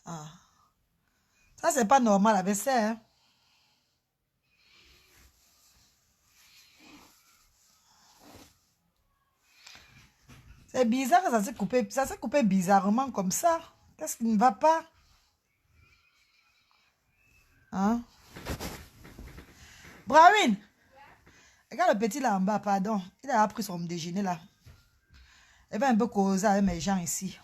Ah. Ça, c'est pas normal avec ça, hein. C'est bizarre que ça s'est coupé bizarrement comme ça. Qu'est-ce qui ne va pas? Hein? Brawin, regarde le petit là en bas, pardon. Il a pris son déjeuner là. Je vais un peu causer avec mes gens ici.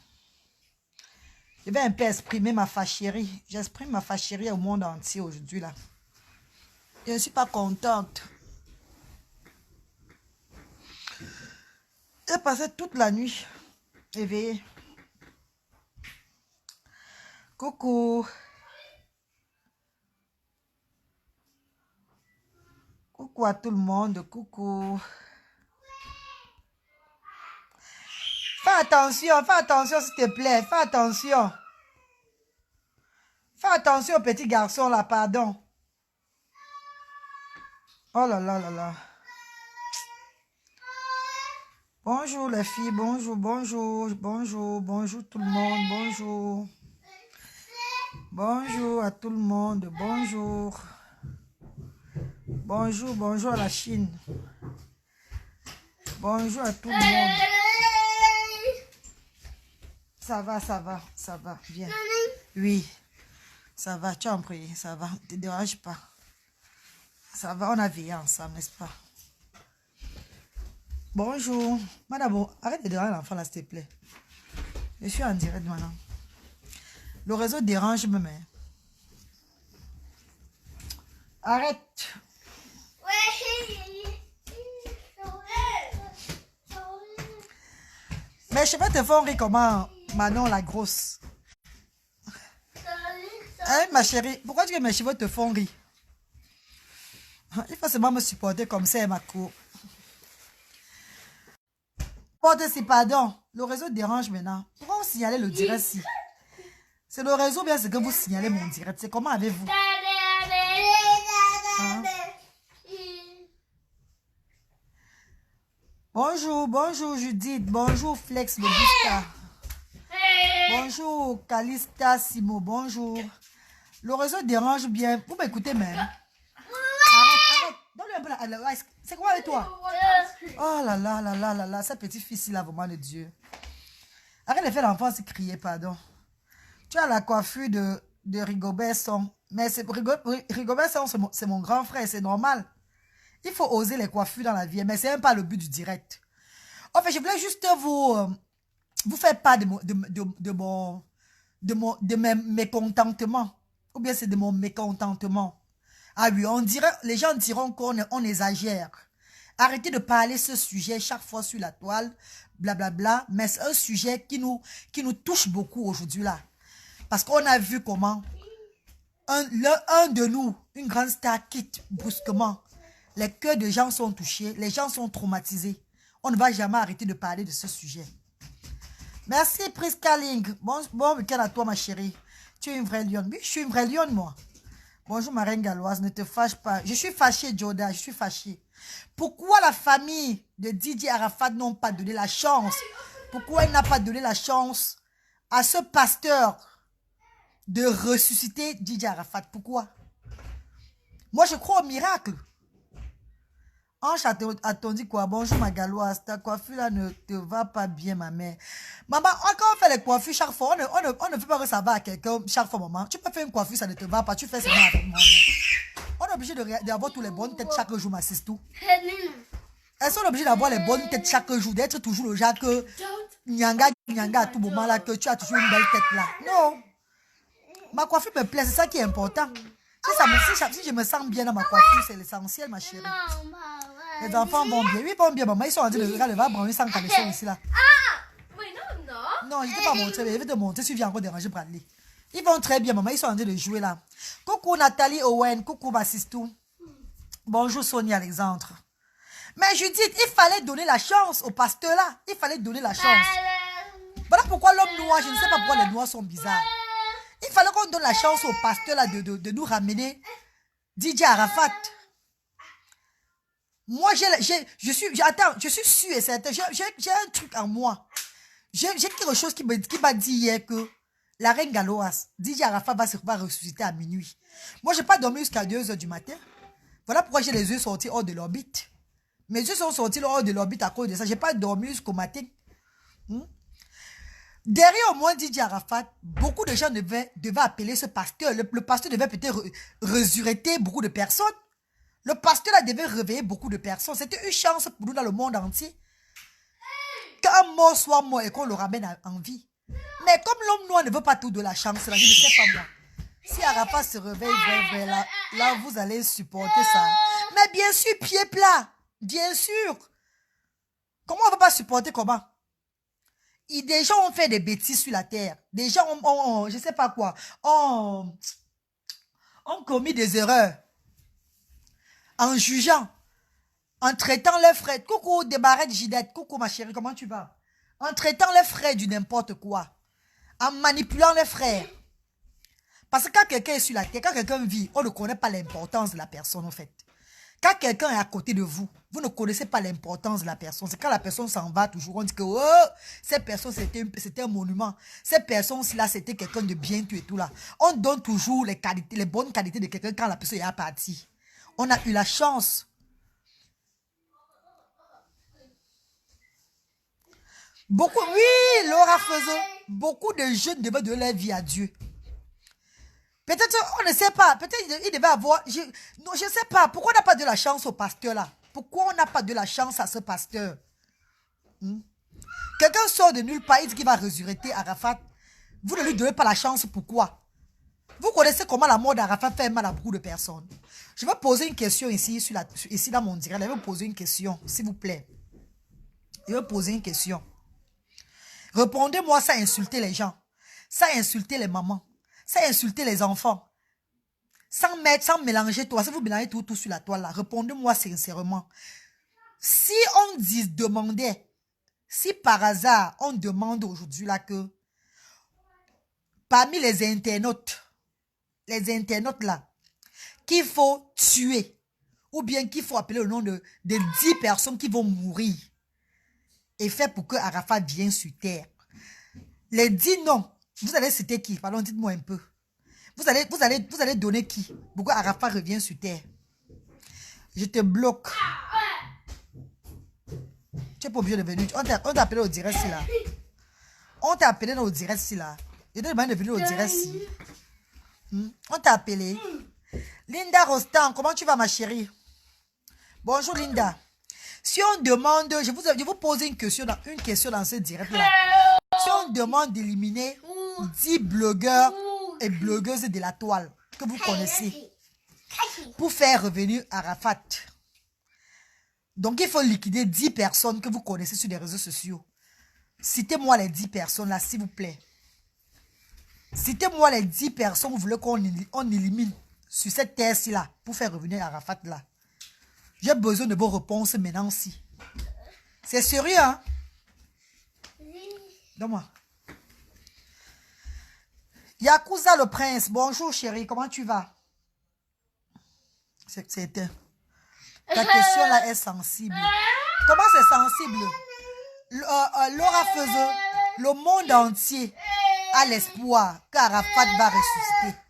Je vais un peu exprimer ma fâcherie. J'exprime ma fâcherie au monde entier aujourd'hui là. Je ne suis pas contente. J'ai passé toute la nuit éveillée. Coucou. Coucou à tout le monde. Coucou. Fais attention s'il te plaît. Fais attention. Fais attention au petit garçon là, pardon. Oh là là là là. Bonjour les filles, bonjour, bonjour, bonjour, bonjour tout le monde, bonjour. Bonjour à tout le monde, bonjour. Bonjour, bonjour à la Chine. Bonjour à tout le monde. Ça va, viens. Oui, ça va, tu en prie, ça va, ne te dérange pas. Ça va, on a veillé ensemble, n'est-ce pas? Bonjour. Madame, arrête de déranger l'enfant là, s'il te plaît. Je suis en direct maintenant. Le réseau dérange me, mais... Arrête. Mes cheveux te font rire comment, Manon la grosse. Hein, ma chérie, pourquoi tu dis que mes cheveux te font rire? Il faut seulement me supporter comme ça, ma cour. Porte-si, pardon. Le réseau dérange maintenant. Pourquoi vous signalez le direct si? C'est le réseau, bien c'est que vous signalez mon direct. C'est comment avez-vous? Hein? Bonjour, bonjour Judith. Bonjour Flex Lobusta. Bonjour Calista Simo. Bonjour. Le réseau dérange bien. Vous m'écoutez même? Arrête. Donne-lui un peu la... C'est quoi avec toi? Oh là là là là là là. Cette petite fille-ci là, vraiment de Dieu. Arrête de faire l'enfant se crier, pardon. Tu as la coiffure de Rigobert Song. Mais Rigobert Song, c'est mon grand frère, c'est normal. Il faut oser les coiffures dans la vie, mais c'est même pas le but du direct. En fait, je voulais juste vous faire part de mes mécontentements. Ou bien c'est de mon mécontentement. Ah oui, les gens diront qu'on exagère. Arrêtez de parler ce sujet chaque fois sur la toile, blablabla. Mais c'est un sujet qui nous touche beaucoup aujourd'hui là. Parce qu'on a vu comment un de nous, une grande star, quitte brusquement. Les cœurs de gens sont touchés, les gens sont traumatisés. On ne va jamais arrêter de parler de ce sujet. Merci Priska Ling. Bon week-end à toi ma chérie. Tu es une vraie lionne. Oui, je suis une vraie lionne moi. Bonjour ma reine galloise, ne te fâche pas. Je suis fâchée Joda, je suis fâchée. Pourquoi la famille de Didier Arafat n'ont pas donné la chance? Pourquoi il n'a pas donné la chance à ce pasteur de ressusciter Didier Arafat? Pourquoi? Moi je crois au miracle. Ange a-t-on dit quoi? Bonjour ma galloise, ta coiffure là ne te va pas bien ma mère. Maman, quand on fait les coiffures chaque fois, on ne fait pas que ça va à quelqu'un chaque fois maman. Tu peux faire une coiffure, ça ne te va pas, tu fais seulement avec moi. On est obligé d'avoir tous les bonnes têtes chaque jour, ma tout. Elles sont obligées d'avoir les bonnes têtes chaque jour, d'être toujours le genre que nyanga à tout moment là, que tu as toujours une belle tête là. Non. Ma coiffure me plaît, c'est ça qui est important. Si je me sens bien dans ma coiffure, c'est l'essentiel, ma chérie. Les enfants vont bien. Oui, ils vont bien, maman. Ils sont en train de regarder le va branler sans caleçon ici, là. Non, je ne t'ai pas montré, mais je vais te montrer si tu viens encore déranger Bradley. Ils vont très bien, maman. Ils sont en train de jouer, là. Coucou Nathalie Owen. Coucou Bassistou. Bonjour Sonia Alexandre. Mais Judith, il fallait donner la chance au pasteur, là. Il fallait donner la chance. Voilà pourquoi l'homme noir, je ne sais pas pourquoi les noirs sont bizarres. Il fallait qu'on donne la chance au pasteur là de nous ramener Didier Arafat. Moi, je suis sûre et certain. J'ai un truc en moi. J'ai quelque chose qui m'a dit hier que la reine Galoas, DJ Arafat va ressusciter à minuit. Moi, je n'ai pas dormi jusqu'à 2 h du matin. Voilà pourquoi j'ai les yeux sortis hors de l'orbite. Mes yeux sont sortis hors de l'orbite à cause de ça. Je n'ai pas dormi jusqu'au matin. Derrière au moins DJ Arafat, beaucoup de gens devaient appeler ce pasteur. Le pasteur devait peut-être résurrecter beaucoup de personnes. Le pasteur là devait réveiller beaucoup de personnes. C'était une chance pour nous dans le monde entier. Qu'un mort soit mort et qu'on le ramène en vie. Mais comme l'homme noir ne veut pas tout de la chance, là, je ne sais pas moi. Si Arafat se réveille, là, vous allez supporter ça. Mais bien sûr, pied plat. Bien sûr. Comment on ne va pas supporter comment? Des gens ont fait des bêtises sur la terre. Des gens ont je ne sais pas quoi, ont commis des erreurs. En jugeant, en traitant les frères. Coucou, Débarrette Gidette. Coucou, ma chérie, comment tu vas? En traitant les frères du n'importe quoi. En manipulant les frères. Parce que quand quelqu'un est sur la terre, quand quelqu'un vit, on ne connaît pas l'importance de la personne, en fait. Quand quelqu'un est à côté de vous, vous ne connaissez pas l'importance de la personne. C'est quand la personne s'en va toujours, on dit que oh, cette personne, c'était un monument. Cette personne-là, c'était quelqu'un de bien tout et tout là. On donne toujours les qualités, les bonnes qualités de quelqu'un quand la personne est partie. On a eu la chance. Beaucoup, oui, Laura faisait. Beaucoup de jeunes devaient donner leur vie à Dieu. Peut-être, on ne sait pas. Peut-être il devait avoir... Je ne sais pas. Pourquoi on n'a pas de la chance au pasteur là? Pourquoi on n'a pas de la chance à ce pasteur? Quelqu'un sort de nulle part, il dit qu'il va résurrecter Arafat. Vous ne lui donnez pas la chance, pourquoi? Vous connaissez comment la mort d'Arafat fait mal à beaucoup de personnes. Je vais poser une question ici dans mon direct. Je vais poser une question, s'il vous plaît. Je vais poser une question. Répondez-moi sans insulter les gens. Sans insulter les mamans. Sans insulter les enfants. Sans mélanger tout. Si vous mélangez tout sur la toile là, répondez-moi sincèrement. Si on demandait, si par hasard on demande aujourd'hui là que parmi les internautes là, qu'il faut tuer ou bien qu'il faut appeler le nom de 10 personnes qui vont mourir et faire pour que Arafat vienne sur terre. Les 10 noms, vous allez citer qui? Pardon, dites-moi un peu. Vous allez donner qui? Pourquoi Arafat revient sur terre? Je te bloque. Tu n'es pas obligé de venir. On t'a appelé au direct si là. On t'a appelé au direct si là. Je te demande de venir au direct si. On t'a appelé. Linda Rostand, comment tu vas ma chérie? Bonjour Linda. Si on demande, je vous pose une question dans ce direct là. Si on demande d'éliminer 10 blogueurs et blogueuses de la toile que vous connaissez pour faire revenir Arafat. Donc il faut liquider 10 personnes que vous connaissez sur les réseaux sociaux. Citez-moi les 10 personnes là, s'il vous plaît. Citez-moi les 10 personnes que vous voulez qu'on élimine sur cette terre-ci là pour faire revenir Arafat là. J'ai besoin de vos réponses maintenant si. C'est sérieux, hein? Donne-moi. Yakuza le prince. Bonjour chérie, comment tu vas? C'était. Ta question là est sensible. Comment c'est sensible? Laura faisait. Le monde entier a l'espoir qu'Arafat va ressusciter.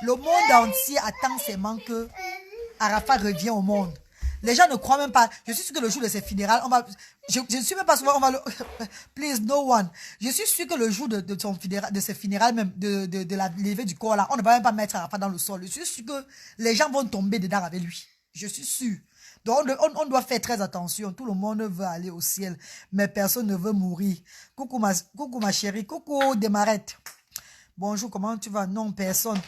Le monde entier attend seulement que Arafat revienne au monde. Les gens ne croient même pas. Je suis sûr que le jour de ses funérailles, je ne suis même pas souvent, please, no one. Je suis sûr que le jour de ses funérailles, même, de la levée du corps là, on ne va même pas mettre Arafat dans le sol. Je suis sûr que les gens vont tomber dedans avec lui. Je suis sûr. Donc, on doit faire très attention. Tout le monde veut aller au ciel, mais personne ne veut mourir. Coucou ma chérie. Coucou Démarrette. Bonjour, comment tu vas? Non, personne.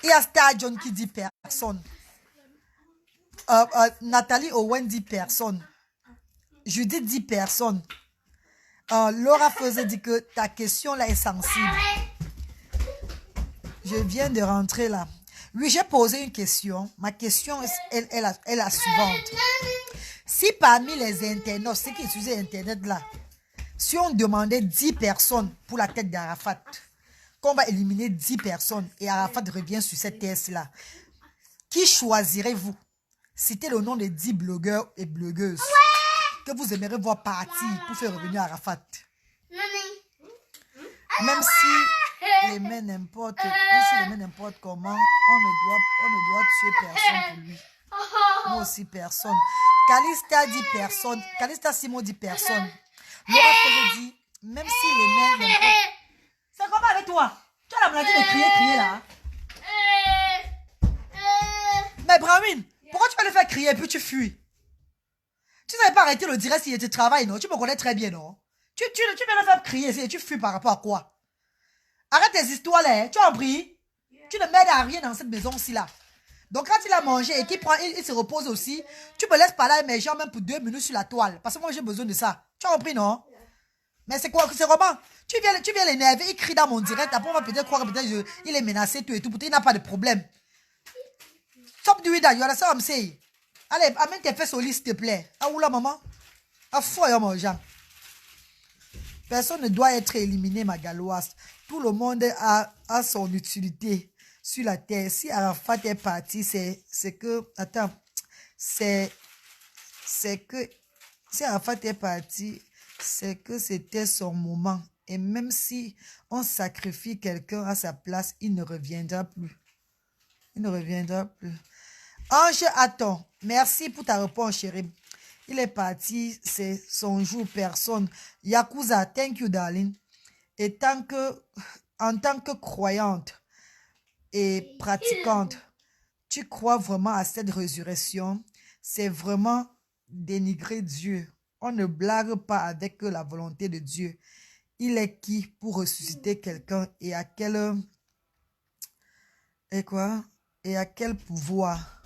Il y a Star John qui dit personne. Nathalie Owen dit personne. Judith dit personne. Laura faisait dit que ta question là est sensible. Je viens de rentrer là. Oui, j'ai posé une question. Ma question est la suivante. Si parmi les internautes, ceux qui utilisent Internet là, si on demandait 10 personnes pour la tête d'Arafat, qu'on va éliminer 10 personnes et Arafat revient sur cette terre-là, qui choisirez-vous? Citez le nom de 10 blogueurs et blogueuses que vous aimeriez voir partir pour faire revenir Arafat. Même si les met n'importe comment, on ne doit tuer personne pour lui. Moi aussi, personne. Calista dit personne. Calista Simon dit personne. Laura Feuille dit, même s'il les met n'importe... C'est comment avec toi? Tu as la maladie de crier là. Mais Bramine, pourquoi tu vas le faire crier et puis tu fuis? Tu n'avais pas arrêté le direct s'il était travail, non? Tu me connais très bien, non? Tu viens le faire crier et tu fuis par rapport à quoi? Arrête tes histoires là, tu as pris? Tu ne m'aides à rien dans cette maison-ci là. Donc quand il a mangé et qu'il prend, il se repose aussi, tu me laisses parler à mes gens même pour 2 minutes sur la toile. Parce que moi j'ai besoin de ça. Tu as compris, non? Mais c'est quoi? C'est comment? Tu viens l'énerver, il crie dans mon direct, après on va peut-être croire que peut-être il est menacé, tout et tout, peut-être il n'a pas de problème. Stop doing that, you understand what I'm saying? Allez, amène tes fesses au lit s'il te plaît. Ah oula maman? Ah foire mon gens. Personne ne doit être éliminé, ma galoise. Tout le monde a son utilité sur la terre. Si Arafat est parti, c'est que... Attends. C'est que... Si Arafat est parti, c'est que c'était son moment. Et même si on sacrifie quelqu'un à sa place, il ne reviendra plus. Il ne reviendra plus. Ange Attends, merci pour ta réponse, chérie. Il est parti, c'est son jour, personne. Yakuza, thank you, darling. Et en tant que croyante et pratiquante, tu crois vraiment à cette résurrection? C'est vraiment dénigrer Dieu. On ne blague pas avec la volonté de Dieu. Il est qui pour ressusciter quelqu'un et à quel... Et quoi? Et à quel pouvoir?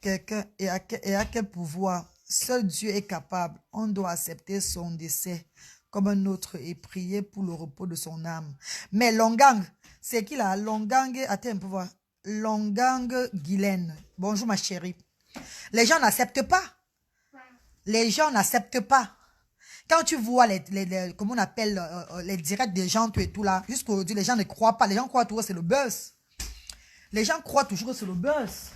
Quelqu'un et à quel pouvoir? Seul Dieu est capable. On doit accepter son décès comme un autre et prier pour le repos de son âme. Mais Longang, c'est qui là? Longang, attends un peu voir. Longang Guylaine. Bonjour ma chérie. Les gens n'acceptent pas. Les gens n'acceptent pas. Quand tu vois comment on appelle les directs des gens, tout et tout là, jusqu'aujourd'hui, les gens ne croient pas. Les gens croient toujours que c'est le buzz. Les gens croient toujours que c'est le buzz.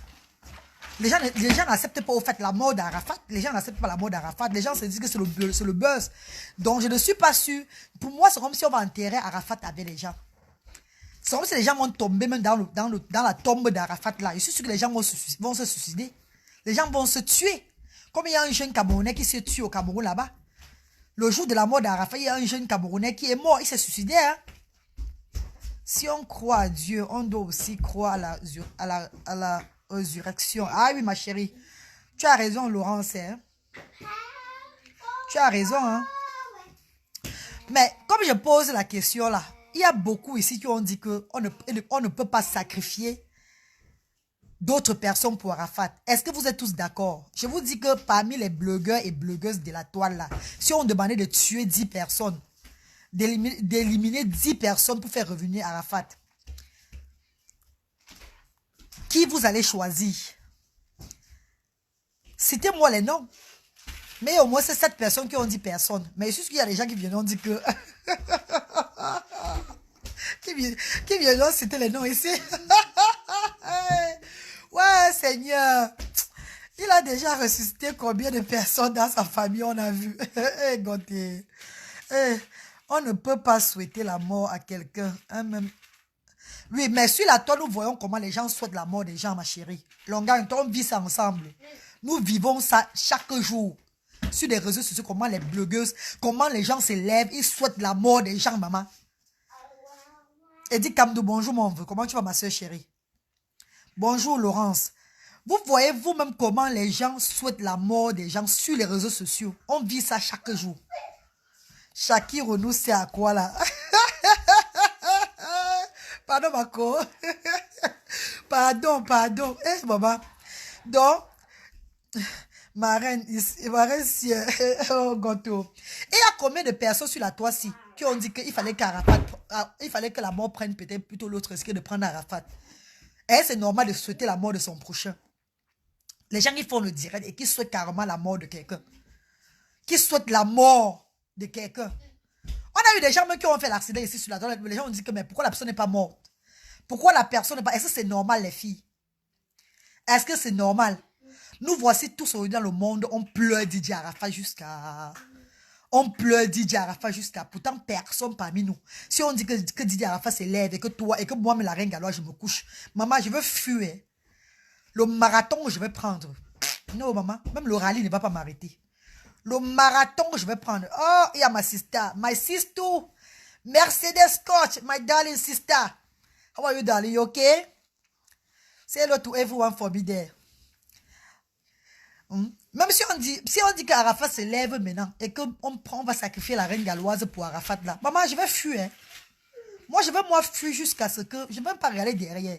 Les gens n'acceptent pas au fait la mort d'Arafat. Les gens n'acceptent pas la mort d'Arafat. Les gens se disent que c'est le buzz. Donc je ne suis pas sûr. Pour moi, c'est comme si on va enterrer Arafat avec les gens. C'est comme si les gens vont tomber même dans la tombe d'Arafat là. Je suis sûr que les gens vont se suicider. Les gens vont se tuer. Comme il y a un jeune Camerounais qui se tue au Cameroun là-bas. Le jour de la mort d'Arafat, il y a un jeune Camerounais qui est mort. Il s'est suicidé. Hein? Si on croit à Dieu, on doit aussi croire à la résurrection. Ah oui, ma chérie. Tu as raison, Laurence. Hein? Tu as raison. Hein? Mais comme je pose la question là, il y a beaucoup ici qui ont dit qu'on ne peut pas sacrifier d'autres personnes pour Arafat. Est-ce que vous êtes tous d'accord? Je vous dis que parmi les blogueurs et blogueuses de la toile là, si on demandait de tuer 10 personnes, d'éliminer 10 personnes pour faire revenir Arafat, qui vous allez choisir? Citez-moi les noms. Mais au moins, c'est 7 personnes qui ont dit personne. Mais je suis sûr qu'il y a des gens qui viennent dire que... qui viennent citer les noms ici. Ouais, Seigneur. Il a déjà ressuscité combien de personnes dans sa famille, on a vu. On ne peut pas souhaiter la mort à quelqu'un. Hein, même... Oui, mais sur la toile, nous voyons comment les gens souhaitent la mort des gens, ma chérie. Longang, on vit ça ensemble. Nous vivons ça chaque jour. Sur les réseaux sociaux, comment les blogueuses, comment les gens se lèvent, ils souhaitent la mort des gens, maman. Et dit Kamdou, bonjour mon vieux, comment tu vas ma soeur chérie? Bonjour Laurence. Vous voyez vous-même comment les gens souhaitent la mort des gens sur les réseaux sociaux. On vit ça chaque jour. Chaki renonce c'est à quoi là? Pardon ma co. Pardon. Eh maman. Donc, ma reine, si, oh gâteau. Et il y a combien de personnes sur la toile-ci qui ont dit qu'il fallait il fallait que la mort prenne peut-être plutôt l'autre risque de prendre Arafat. Et c'est normal de souhaiter la mort de son prochain. Les gens qui font le direct et qui souhaitent carrément la mort de quelqu'un. Qui souhaitent la mort de quelqu'un. On a eu des gens qui ont fait l'accident ici sur la toile. Les gens ont dit que mais pourquoi la personne n'est pas morte? Pourquoi la personne n'est pas... Est-ce que c'est normal les filles? Est-ce que c'est normal? Nous voici tous aujourd'hui dans le monde, on pleure Didier Arafat jusqu'à... On pleure Didier Arafat jusqu'à... Pourtant, personne parmi nous. Si on dit que Didier Arafat s'élève et que toi, et que moi, mais la reine Galois, je me couche. Maman, je veux fuir. Le marathon que je vais prendre. Non, maman, même le rallye ne va pas m'arrêter. Le marathon que je vais prendre. Oh, il y a ma sister. My sister. Mercedes Scotch, my darling sister. How are you, darling? You okay? Say hello to everyone for me there. Même si on dit qu'Arafat se lève maintenant et qu'on va sacrifier la reine galloise pour Arafat là. Maman, je vais fuir. Hein. Moi, je vais fuir jusqu'à ce que... Je ne vais même pas regarder derrière.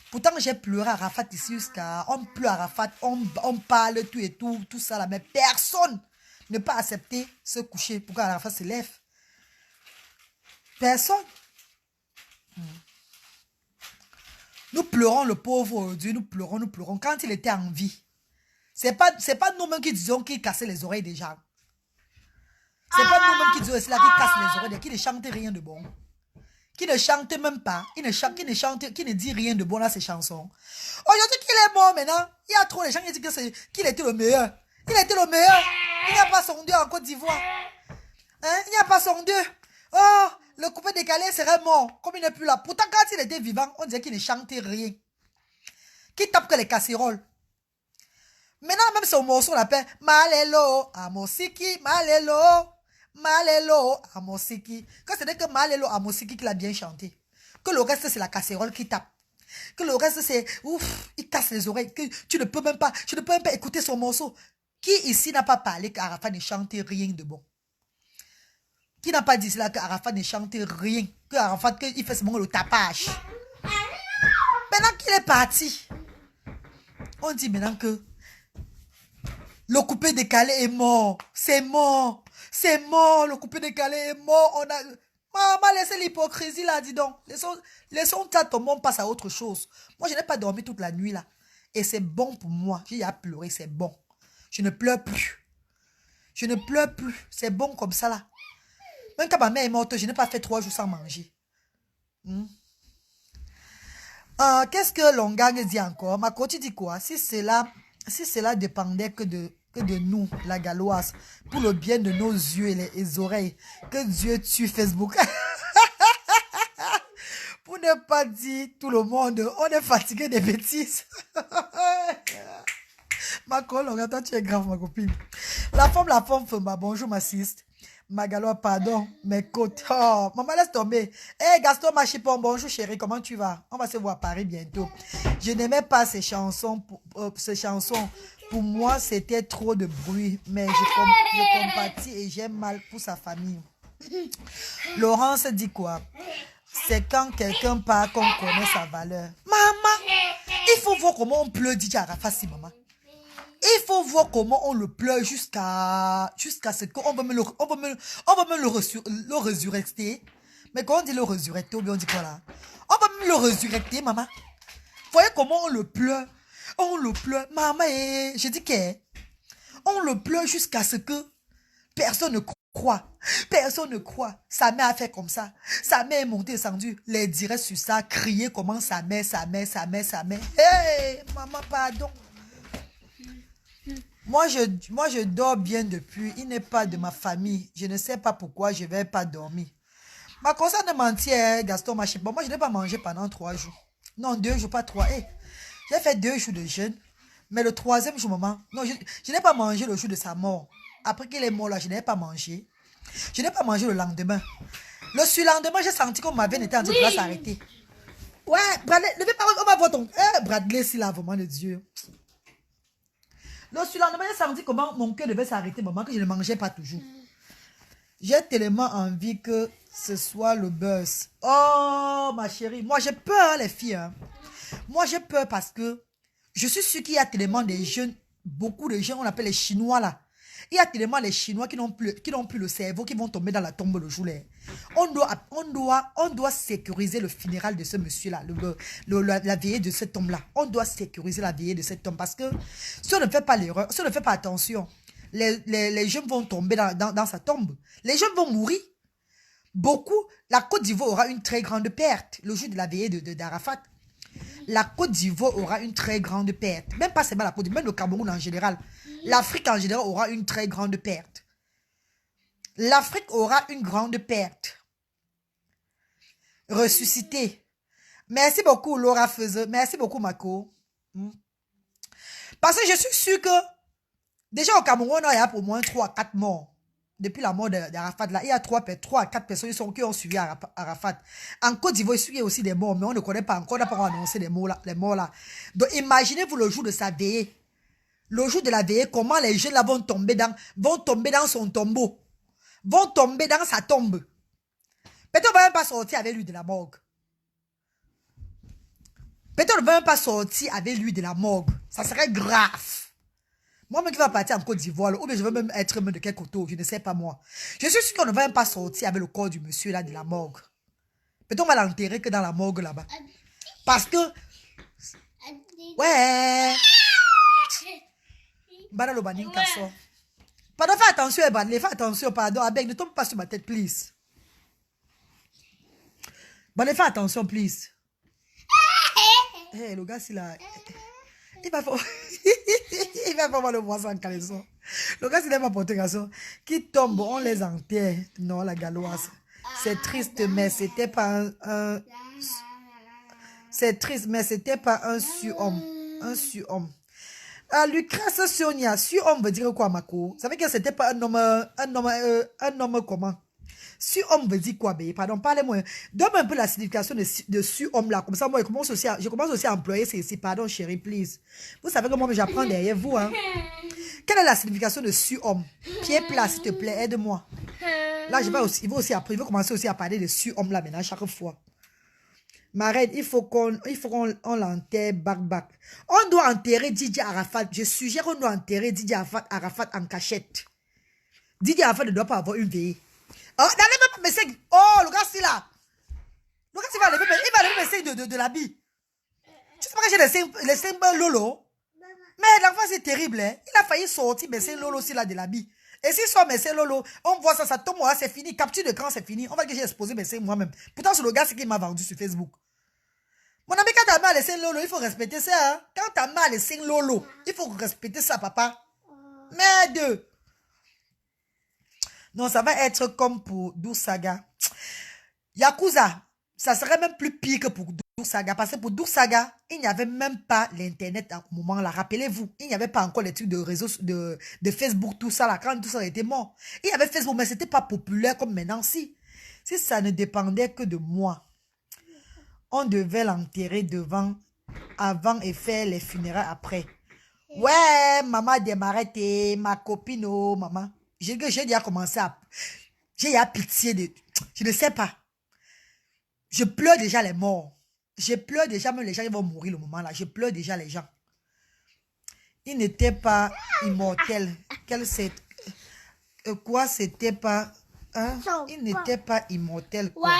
Pourtant, j'ai pleuré Arafat ici jusqu'à... On pleure Arafat, on parle tout et tout ça là. Mais personne ne peut accepter se coucher pour qu'Arafat se lève. Personne. Nous pleurons le pauvre Dieu, nous pleurons. Quand il était en vie, c'est pas nous-mêmes qui disons qu'il cassait les oreilles des gens. C'est pas nous-mêmes qui disons cela, qui casse les oreilles, qui ne chante rien de bon. Qui ne chante même pas, qui ne dit rien de bon dans ses chansons. Aujourd'hui qu'il est mort maintenant, il y a trop de gens qui disent qu'il était le meilleur. Il était le meilleur. Il n'y a pas son Dieu en Côte d'Ivoire. Hein? Il n'y a pas son Dieu. Oh, le coupé décalé serait mort, comme il n'est plus là. Pourtant, quand il était vivant, on disait qu'il ne chantait rien. Qu'il tape que les casseroles. Maintenant, même son morceau, on l'appelle Malelo, Amosiki, Malelo, Malelo, Amosiki. Quand c'est que Malelo, Amosiki qu'il a bien chanté. Que le reste, c'est la casserole qui tape. Que le reste, c'est ouf, il casse les oreilles. Que tu ne peux même pas écouter son morceau. Qui ici n'a pas parlé qu'Arafat ne chantait rien de bon? Qui n'a pas dit cela qu'Arafat ne chantait rien? Qu'Arafat, qu'il fait seulement le tapage. Maintenant qu'il est parti, on dit maintenant que le coupé décalé est mort. C'est mort. C'est mort. Le coupé décalé est mort. On a... Maman, laissez l'hypocrisie là, dis donc. Laissons ça, tout le monde passe à autre chose. Moi, je n'ai pas dormi toute la nuit là. Et c'est bon pour moi. J'ai à pleurer, c'est bon. Je ne pleure plus. Je ne pleure plus. C'est bon comme ça là. Même quand ma mère est morte, je n'ai pas fait 3 jours sans manger. Qu'est-ce que Longang dit encore? Ma coach dit quoi? Si cela dépendait que de nous, la galloise, pour le bien de nos yeux et les oreilles, que Dieu tue Facebook. Pour ne pas dire tout le monde, on est fatigué des bêtises. Ma collègue, toi tu es grave ma copine. La femme, bonjour ma siste. Ma galois, pardon, mes côtes. Oh, maman, laisse tomber. Hey, Gaston Machipon, bonjour chérie, comment tu vas? On va se voir à Paris bientôt. Je n'aimais pas ces chansons. Pour moi, c'était trop de bruit. Mais je compatis et j'aime mal pour sa famille. Laurence dit quoi? C'est quand quelqu'un part qu'on connaît sa valeur. Maman, il faut voir comment on pleure Didier Arafat, si maman. Il faut voir comment on le pleure jusqu'à ce qu'on va me le résurrecter. Mais quand on dit le résurrecter, ou bien on dit quoi là? On va me le résurrecter, maman. Voyez comment on le pleure. On le pleure. Maman, je dis que on le pleure jusqu'à ce que personne ne croit. Personne ne croit. Sa mère a fait comme ça. Sa mère est montée, descendue. Les directs sur ça, crier comment sa mère. Hey, maman, pardon. Moi, je dors bien depuis. Il n'est pas de ma famille. Je ne sais pas pourquoi je ne vais pas dormir. Ma conscience de mentir, Gaston Machipon. Moi, je n'ai pas mangé pendant 3 jours. Non, 2 jours, pas 3. Hey, j'ai fait 2 jours de jeûne. Mais le 3e jour, maman, non, je n'ai pas mangé le jour de sa mort. Après qu'il est mort, là, je n'ai pas mangé. Je n'ai pas mangé le lendemain. Le surlendemain, j'ai senti que ma veine était en train de s'arrêter. Ouais, Bradley, levez pas, on va voir ton... Bradley, c'est là, vraiment, le Dieu. Le surlendemain, j'ai senti comment mon cœur devait s'arrêter, maman, que je ne mangeais pas toujours. J'ai tellement envie que ce soit le buzz. Oh, ma chérie, moi, j'ai peur, les filles. Hein. Moi, j'ai peur parce que je suis sûre qu'il y a tellement de jeunes, beaucoup de gens, on appelle les Chinois, là. Il y a tellement les Chinois qui n'ont plus le cerveau, qui vont tomber dans la tombe le jour. On doit sécuriser le funéral de ce monsieur-là, la veillée de cet homme-là. On doit sécuriser la veillée de cet homme parce que si on ne fait pas l'erreur, si on ne fait pas attention, les jeunes vont tomber dans sa tombe. Les jeunes vont mourir. Beaucoup, la Côte d'Ivoire aura une très grande perte le jour de la veillée d'Arafat. La Côte d'Ivoire aura une très grande perte. Même pas seulement la Côte d'Ivoire, même le Cameroun en général. L'Afrique en général aura une très grande perte. L'Afrique aura une grande perte. Ressuscité. Merci beaucoup, Laura Feuzeux. Merci beaucoup, Mako. Parce que je suis sûre que, déjà au Cameroun, il y a au moins 3 à 4 morts. Depuis la mort d'Arafat, là, il y a 3 à 4 personnes qui ont suivi Arafat. En Côte d'Ivoire, il y a aussi des morts, mais on ne connaît pas encore, on n'a pas annoncé les morts là. Donc, imaginez-vous le jour de sa veillée. Le jour de la veillée, comment les jeunes là vont tomber dans son tombeau. Vont tomber dans sa tombe. Peut-être on ne va même pas sortir avec lui de la morgue. Peut-être on ne va même pas sortir avec lui de la morgue. Ça serait grave. Moi-même qui va partir en Côte d'Ivoire, ou bien je veux même être de quel côté, je ne sais pas moi. Je suis sûr qu'on ne va même pas sortir avec le corps du monsieur là de la morgue. Peut-être on va l'enterrer que dans la morgue là-bas. Parce que... Ouais. Pardon, fais attention, fais attention, pardon. Abeg, ne tombe pas sur ma tête, please. Fais attention, please. Hey, le gars, c'est là... Il va faire le voir sans caleçon. Le gars, c'est pas porté caleçon. Qui tombe, on les enterre. Non, la galoise. C'est triste, mais c'était pas un... C'est triste, mais c'était pas un surhomme. Un surhomme. Lucas Sonia, surhomme veut dire quoi, Mako? Ça veut dire que c'était pas un homme comment? Surhomme veut dire quoi, bé? Pardon, parlez-moi. Donne-moi un peu la signification de surhomme là. Comme ça, moi, je commence aussi à employer ces pardon, chérie, please. Vous savez que moi, j'apprends derrière vous, hein. Quelle est la signification de surhomme? Pied plat, s'il te plaît, aide-moi. Là, il va commencer aussi à parler de surhomme là maintenant, chaque fois. Marraine, il faut qu'on l'enterre back. On doit enterrer Didier Arafat. Je suggère qu'on doit enterrer Didier Arafat en cachette. Didier Arafat ne doit pas avoir une veillée. Oh, n'enlève pas mes seins. Oh, le gars, c'est là. Le gars, il va enlever mes seins de l'habit. Tu sais pas que j'ai les seins lolo? Mais l'enfant, c'est terrible. Hein? Il a failli sortir mes seins lolo aussi là de l'habit. Et si soit mes seins lolo, on voit ça tombe, c'est fini. Capture d'écran, c'est fini. On va dire que j'ai exposé mes seins moi-même. Pourtant, c'est le gars qui m'a vendu sur Facebook. Mon ami, quand t'as mal les seins lolo, il faut respecter ça. Hein? Quand t'as mal les seins lolo, il faut respecter ça, papa. Merde. Non, ça va être comme pour Doursaga. Yakuza, ça serait même plus pire que pour Doursaga. Parce que pour Doursaga, il n'y avait même pas l'Internet à ce moment-là. Rappelez-vous, il n'y avait pas encore les trucs de réseaux, de Facebook, tout ça là. Quand tout ça était mort. Il y avait Facebook, mais c'était pas populaire comme maintenant. Si ça ne dépendait que de moi, on devait l'enterrer avant et faire les funérailles après. Ouais, maman démarrait, ma copine, oh, maman. J'ai déjà commencé à... J'ai pitié de... Je ne sais pas. Je pleure déjà les morts. Je pleure déjà même les gens qui vont mourir le moment là. Je pleure déjà les gens. Il n'était pas immortel. Quoi, c'était pas... Hein? Il n'était pas immortel. Quoi.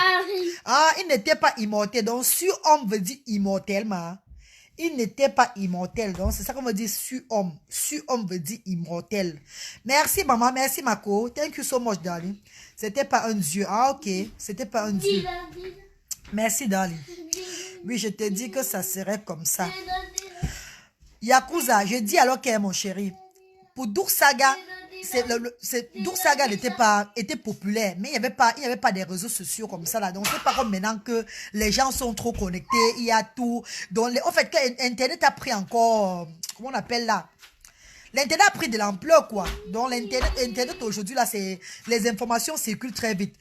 Ah, il n'était pas immortel. Donc, surhomme veut dire immortel, ma. Il n'était pas immortel. Donc, c'est ça qu'on veut dire surhomme. Surhomme veut dire immortel. Merci, maman. Merci, Mako. Thank you so much, darling. C'était pas un dieu. Ah, ok. C'était pas un dieu. Merci, darling. Oui, je te dis que ça serait comme ça. Yakuza, je dis alors qu'est mon chéri. Pour Doursaga, Doursaga était populaire, mais il n'y avait pas des réseaux sociaux comme ça là. Donc c'est pas comme maintenant que les gens sont trop connectés, il y a tout. Donc en fait, Internet a pris encore, comment on appelle là? L'Internet a pris de l'ampleur quoi. Donc l'Internet aujourd'hui là, les informations circulent très vite.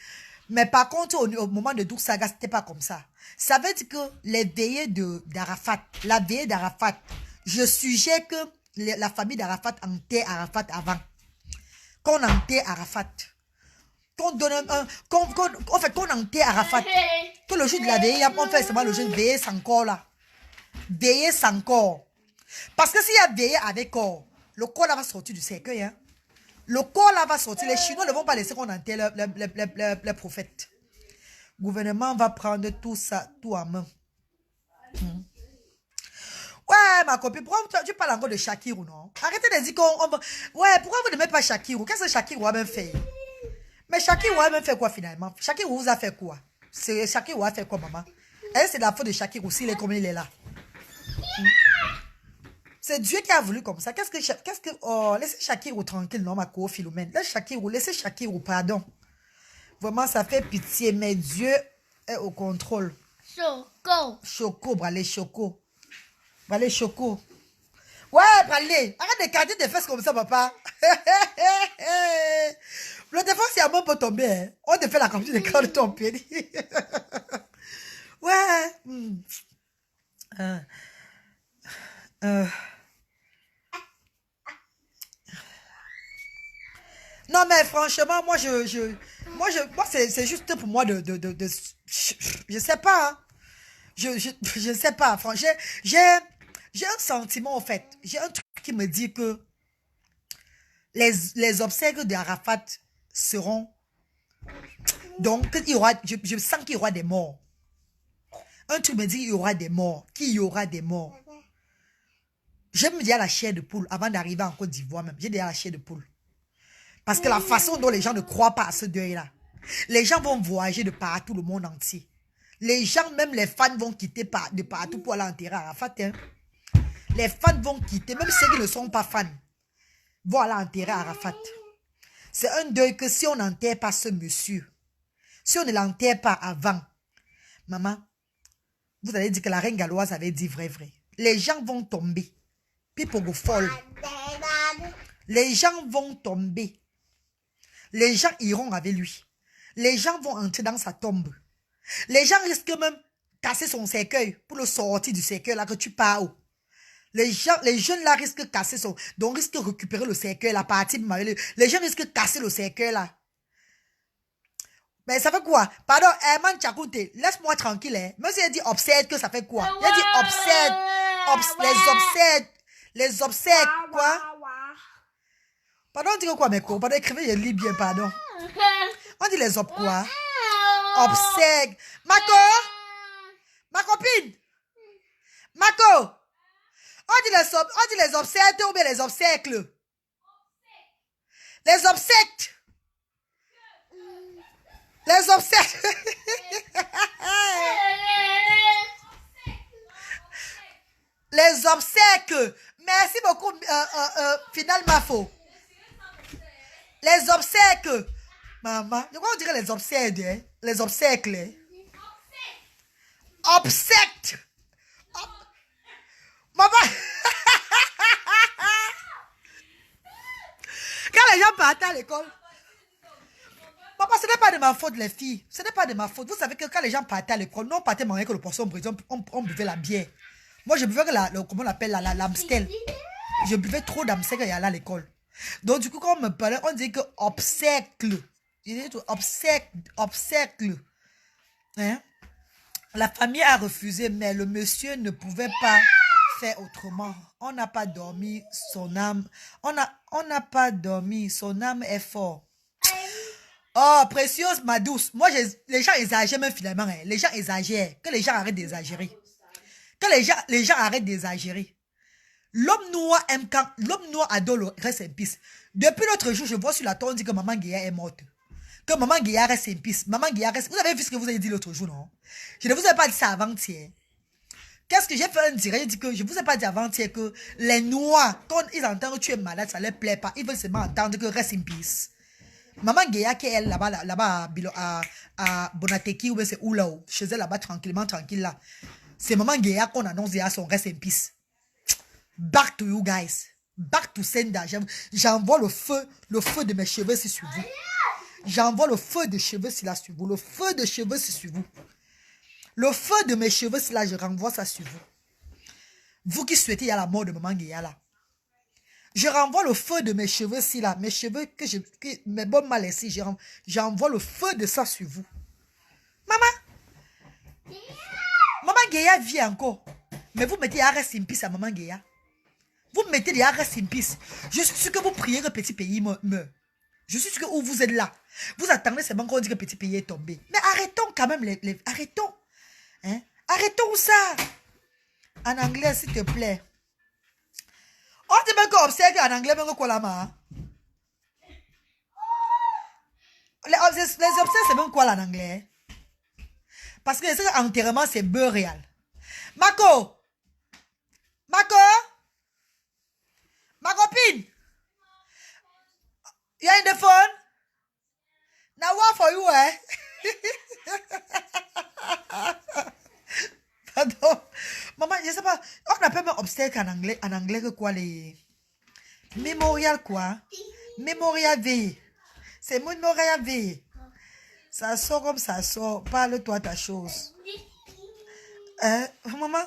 Mais par contre, au moment de Doursaga, c'était pas comme ça. Ça veut dire que les veillées d'Arafat, la veillée d'Arafat, je suggère que la famille d'Arafat enterre Arafat avant. Qu'on enterre Arafat. Qu'on donne qu'on enterre Arafat. Que le jour de la veillée, on fait seulement le jour de veillée sans corps là. Veillée sans corps. Parce que s'il y a veillée avec corps, le corps là va sortir du cercueil. Hein. Le corps là va sortir. Les Chinois ne vont pas laisser qu'on enterre les prophètes. Le gouvernement va prendre tout ça, tout en main. Ouais, ma copine, pourquoi tu parles encore de Shakirou, non? Arrêtez de dire qu'on va... Ouais, pourquoi vous n'aimez pas Shakirou? Qu'est-ce que Shakirou a même fait? Mais Shakirou a même fait quoi finalement? Shakirou vous a fait quoi? Shakirou a fait quoi, maman? C'est la faute de Shakirou s'il est comme il est là. C'est Dieu qui a voulu comme ça. Oh, laissez Shakirou tranquille, non, ma co-Philomène. Laissez Shakirou, pardon. Vraiment, ça fait pitié, mais Dieu est au contrôle. Choco, bralé, Choco. Bralé, Choco. Ouais, bralé. Arrête de garder des fesses comme ça, papa. Le défense, c'est un mot pour tomber. Hein. On te fait la capture de quand de ton pied. Ouais. Non, mais franchement, moi, c'est juste pour moi je sais pas. Hein. Je sais pas. Franchement, j'ai un sentiment, en fait. J'ai un truc qui me dit que les obsèques d'Arafat seront... Donc, je sens qu'il y aura des morts. Un truc me dit qu'il y aura des morts. Qu'il y aura des morts. J'aime dire la chair de poule avant d'arriver en Côte d'Ivoire même. J'ai dit la chair de poule. Parce que la façon dont les gens ne croient pas à ce deuil-là. Les gens vont voyager de partout le monde entier. Les gens, même les fans vont quitter de partout pour aller enterrer Arafat. Hein. Les fans vont quitter, même ceux qui ne sont pas fans, vont aller enterrer Arafat. C'est un deuil que si on n'enterre pas ce monsieur, si on ne l'enterre pas avant, maman, vous allez dire que la reine galloise avait dit vrai. Les gens vont tomber. Puis pour vous folle. Les gens vont tomber. Les gens iront avec lui. Les gens vont entrer dans sa tombe. Les gens risquent même casser son cercueil pour le sortir du cercueil là que tu pars. Les jeunes là risquent de casser son... Donc risquent de récupérer le cercueil, la partie... Les gens risquent de casser le cercueil là. Mais ça fait quoi? Pardon, man Chakoute, laisse-moi tranquille. Hein. Même si il dit obsède, que ça fait quoi? Il a dit obsède. Les obsèques, quoi? Pardon, on dit quoi, mes cours? Pardon, écrivez, je lis bien, pardon. On dit les quoi? Obsèques. Mako? Ma copine? Mako? On dit les obsèques ou bien les obsècles? Les obsèques. Les obsèques. Les obsèques. Merci beaucoup, finalement faux. Les obsèques. Maman, de quoi on dirait les obsèques, hein? Les obsèques. Obsèques. Maman. Quand les gens partent à l'école. Papa, ce n'est pas de ma faute, les filles. Ce n'est pas de ma faute. Vous savez que quand les gens partaient à l'école, nous on partait manger que le poisson brisé, on buvait la bière. Moi, je buvais comment on appelle l'Amstel. Je buvais trop d'Amstel quand il y allait à l'école. Donc, du coup, quand on me parlait, on dit que obsècle. Obsècle. Hein? La famille a refusé, mais le monsieur ne pouvait pas faire autrement. On n'a pas dormi, son âme. On n'a pas dormi, son âme est fort. Oh, précieuse, ma douce. Moi, les gens exagèrent même finalement. Hein. Les gens exagèrent. Que les gens arrêtent d'exagérer. Que les gens arrêtent d'exagérer. L'homme noir aime quand... L'homme noir adore le reste en piste. Depuis l'autre jour, je vois sur la tour, on dit que Maman Guéa est morte. Que Maman Guéa reste en piste. Maman Guéa reste... Vous avez vu ce que vous avez dit l'autre jour, non? Je ne vous ai pas dit ça avant-hier. Qu'est-ce que j'ai fait un direct? J'ai dit que je ne vous ai pas dit avant-hier que les noirs, quand ils entendent que tu es malade, ça ne leur plaît pas. Ils veulent seulement entendre que reste en piste. Maman Guéa qui est elle là-bas à Bonateki, ou c'est où là-haut, chez elle là-bas tranquille là. C'est Maman Guéa qu'on annonce à son reste en piste. Back to you guys. Back to sender. J'envoie le feu de mes cheveux sur vous. J'envoie le feu de cheveux sur vous. Le feu de cheveux sur vous. Le feu de mes cheveux là, je renvoie ça sur vous. Vous qui souhaitez y a la mort de Maman Guéa là. Je renvoie le feu de mes cheveux ci là. Mes cheveux mes bonnes mal ici. J'envoie le feu de ça sur vous. Maman Guéa vit encore. Mais vous mettez arrêt Simpis à Maman Guéa. Vous mettez des arrêts Simpis. Je suis sûr que vous priez que petit pays meurt. Je suis sûr que où vous êtes là. Vous attendez seulement qu'on dit que petit pays est tombé. Mais arrêtons quand même arrêtons. Hein? Arrêtons ça. En anglais, s'il te plaît. On dit même qu'on observe en anglais, même quoi là, ma. Les obsèques, c'est même quoi là en anglais? Parce que les enterrements, c'est beurre réel. Mako! You are in the phone? Now what for you, eh? Pardon. Maman, je sais pas. On appelle même obstacle en anglais que quoi les... Mémorial quoi? Mémorial V. C'est mémorial V. Ça sort comme ça sort. Parle-toi ta chose. Maman?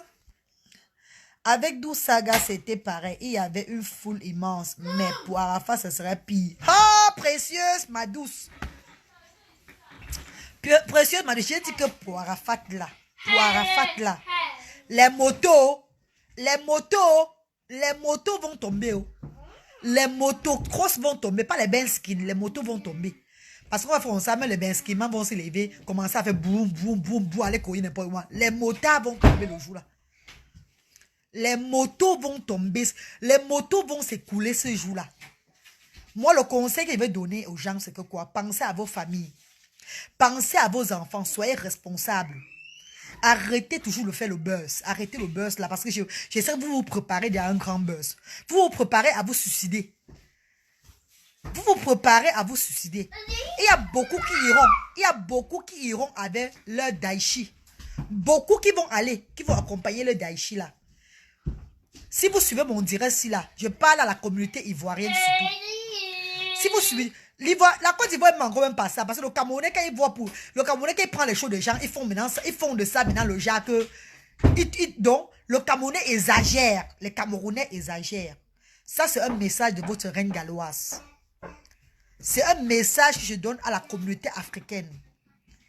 Avec 12 sagas, c'était pareil. Il y avait une foule immense. Mais pour Arafat, ce serait pire. Oh, précieuse, ma douce. Précieuse, ma douce. J'ai dit que pour Arafat, là. Pour Arafat, là. Les motos vont tomber. Oh. Les motos cross vont tomber. Pas les benskins. Les motos vont tomber. Parce qu'on va faire ça, mais les benskins vont se lever. Commencer à faire boum, boum, boum, boum. Aller courir n'importe où. Les motards vont tomber le jour, là. Les motos vont tomber. Les motos vont s'écouler ce jour-là. Moi, le conseil que je vais donner aux gens, c'est que quoi? Pensez à vos familles. Pensez à vos enfants. Soyez responsables. Arrêtez toujours de faire le buzz. Arrêtez le buzz là. Parce que j'essaie de vous préparer à un grand buzz. Vous vous préparez à vous suicider. Vous vous préparez à vous suicider. Il y a beaucoup qui iront. Il y a beaucoup qui iront avec leur daichi. Beaucoup qui vont aller. Qui vont accompagner le daichi là. Si vous suivez mon direct ici là, je parle à la communauté ivoirienne surtout. Si vous suivez, la Côte d'Ivoire ne manque même pas ça. Parce que le Camerounais, quand il voit pour. Le Camerounais, quand il prend les choses des gens, ils font de ça maintenant le genre que. Donc, le Camerounais exagère. Les Camerounais exagèrent. Ça, c'est un message de votre reine galloise. C'est un message que je donne à la communauté africaine.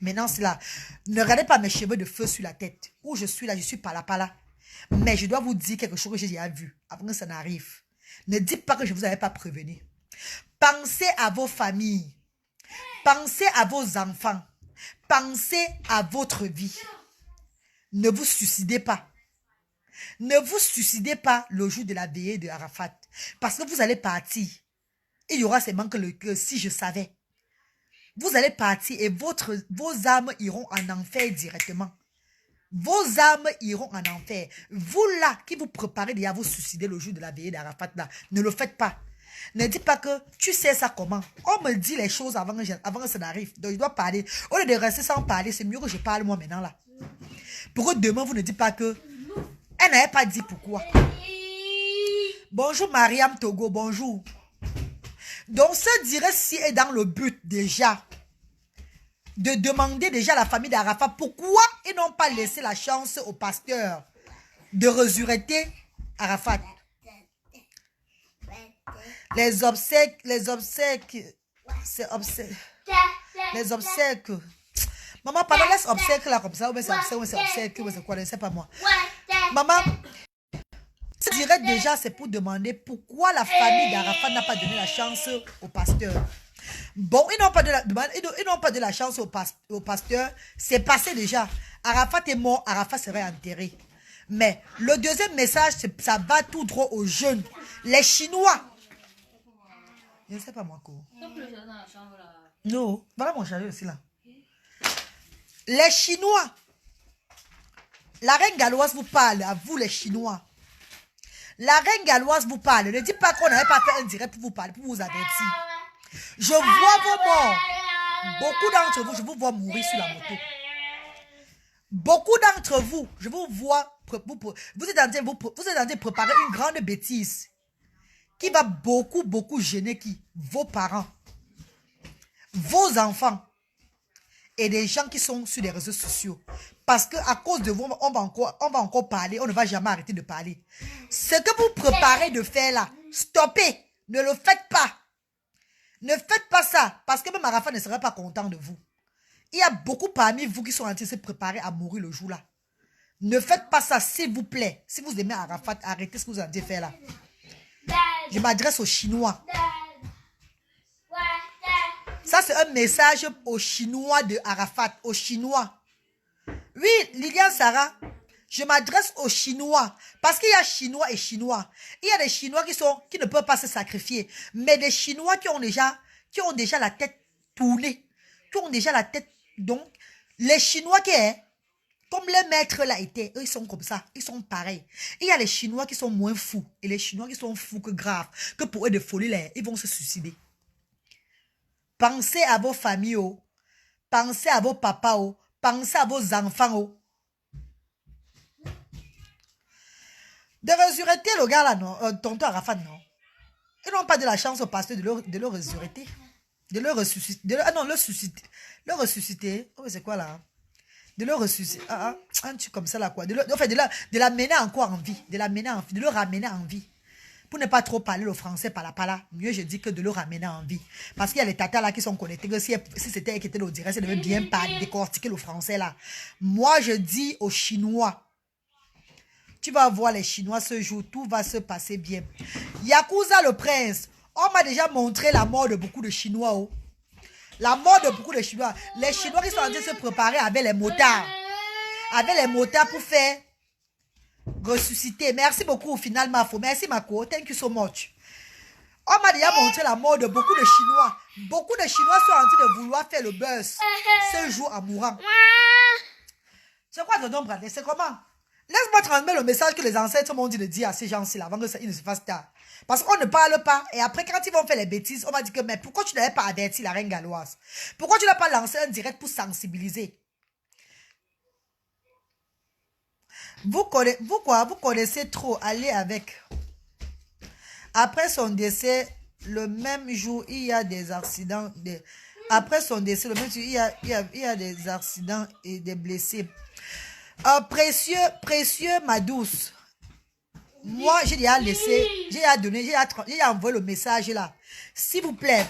Maintenant, c'est là. Ne regardez pas mes cheveux de feu sur la tête. Où je suis là, je suis pas là. Mais je dois vous dire quelque chose que j'ai déjà vu. Avant que ça n'arrive. Ne dites pas que je ne vous avais pas prévenu. Pensez à vos familles. Pensez à vos enfants. Pensez à votre vie. Ne vous suicidez pas. Ne vous suicidez pas le jour de la veillée de Arafat. Parce que vous allez partir. Il y aura seulement que le cœur si je savais. Vous allez partir et vos âmes iront en enfer directement. Vos âmes iront en enfer. Vous là, qui vous préparez déjà à vous suicider le jour de la veillée d'Arafat là, ne le faites pas. Ne dites pas que tu sais ça comment. On me dit les choses avant que ça n'arrive. Donc je dois parler. Au lieu de rester sans parler, c'est mieux que je parle moi maintenant là. Pour que demain vous ne dites pas que elle n'avait pas dit pourquoi. Bonjour Mariam Togo, bonjour. Donc ce direct-ci est dans le but déjà de demander déjà à la famille d'Arafat pourquoi ils n'ont pas laissé la chance au pasteur de résurrecter Arafat. Les obsèques, c'est obsèques. Les obsèques. Maman, pardon, laisse obsèques là comme ça, ou bien c'est obsèques, ou c'est quoi, ne sais pas moi. Maman, je dirais déjà, c'est pour demander pourquoi la famille d'Arafat n'a pas donné la chance au pasteur. Bon, ils n'ont pas de la chance au pasteur. C'est passé déjà. Arafat est mort, Arafat serait enterré. Mais le deuxième message, ça va tout droit aux jeunes. Les Chinois. Je ne sais pas moi quoi. Non, voilà mon chargeur aussi là. Les Chinois. La reine galloise vous parle, à vous les Chinois. La reine galloise vous parle. Ne dites pas qu'on n'avait pas fait un direct pour vous parler, pour vous avertir. Je vois vos morts. Beaucoup d'entre vous, je vous vois mourir sur la moto. Beaucoup d'entre vous, je vous vois, vous êtes en train de préparer une grande bêtise qui va beaucoup gêner qui? Vos parents, vos enfants et des gens qui sont sur les réseaux sociaux. Parce qu'à cause de vous, on va encore parler, on ne va jamais arrêter de parler. Ce que vous préparez de faire là, stoppez, ne le faites pas. Ne faites pas ça, parce que même Arafat ne serait pas content de vous. Il y a beaucoup parmi vous qui sont en train de se préparer à mourir le jour là. Ne faites pas ça, s'il vous plaît. Si vous aimez Arafat, arrêtez ce que vous avez fait là. Je m'adresse aux Chinois. Ça, c'est un message aux Chinois de Arafat, aux Chinois. Oui, Liliane Sarah, je m'adresse aux Chinois. Parce qu'il y a Chinois et Chinois. Il y a des Chinois qui ne peuvent pas se sacrifier. Mais des Chinois qui ont déjà la tête tournée. Qui ont déjà la tête... Donc, les Chinois qui est... Comme les maîtres là étaient, eux ils sont comme ça, ils sont pareils. Il y a les Chinois qui sont moins fous. Et les Chinois qui sont fous que graves. Que pour eux de folie là, ils vont se suicider. Pensez à vos familles. Pensez à vos papas. Pensez à vos enfants. De résurrecter le gars là, non, tonton Arafat, non. Ils n'ont pas de la chance au pasteur de le résurrecter. De le ressusciter. Le susciter. Le ressusciter. Oh, c'est quoi là? De le ressusciter. Un truc comme ça là, quoi. De l'amener encore en vie. De l'amener en vie. De le ramener en vie. Pour ne pas trop parler le français par là. Mieux je dis que de le ramener en vie. Parce qu'il y a les tatas là qui sont connectés. Que si c'était elle qui était au direct, elle devait bien pas décortiquer le français là. Moi, je dis aux Chinois. Tu vas voir les Chinois ce jour, tout va se passer bien. Yakuza le prince, on m'a déjà montré la mort de beaucoup de Chinois. La mort de beaucoup de Chinois. Les Chinois qui sont en train de se préparer avec les motards. Avec les motards pour faire ressusciter. Merci beaucoup, final Mafo. Merci Mako. Thank you so much. On m'a déjà montré la mort de beaucoup de Chinois. Beaucoup de Chinois sont en train de vouloir faire le buzz ce jour en mourant. C'est quoi ton nom, Bradley? C'est comment? Laisse-moi transmettre le message que les ancêtres m'ont dit de dire à ces gens-ci avant que ça ne se fasse tard. Parce qu'on ne parle pas. Et après, quand ils vont faire les bêtises, on va dire que mais pourquoi tu n'avais pas averti la reine galloise? Pourquoi tu n'as pas lancé un direct pour sensibiliser? Vous connaissez trop. Allez avec. Après son décès, le même jour, il y a des accidents. Après son décès, le même jour, il y a des accidents et des blessés. Précieux, ma douce. Moi, j'ai déjà laissé, j'ai déjà envoyé le message là. S'il vous plaît,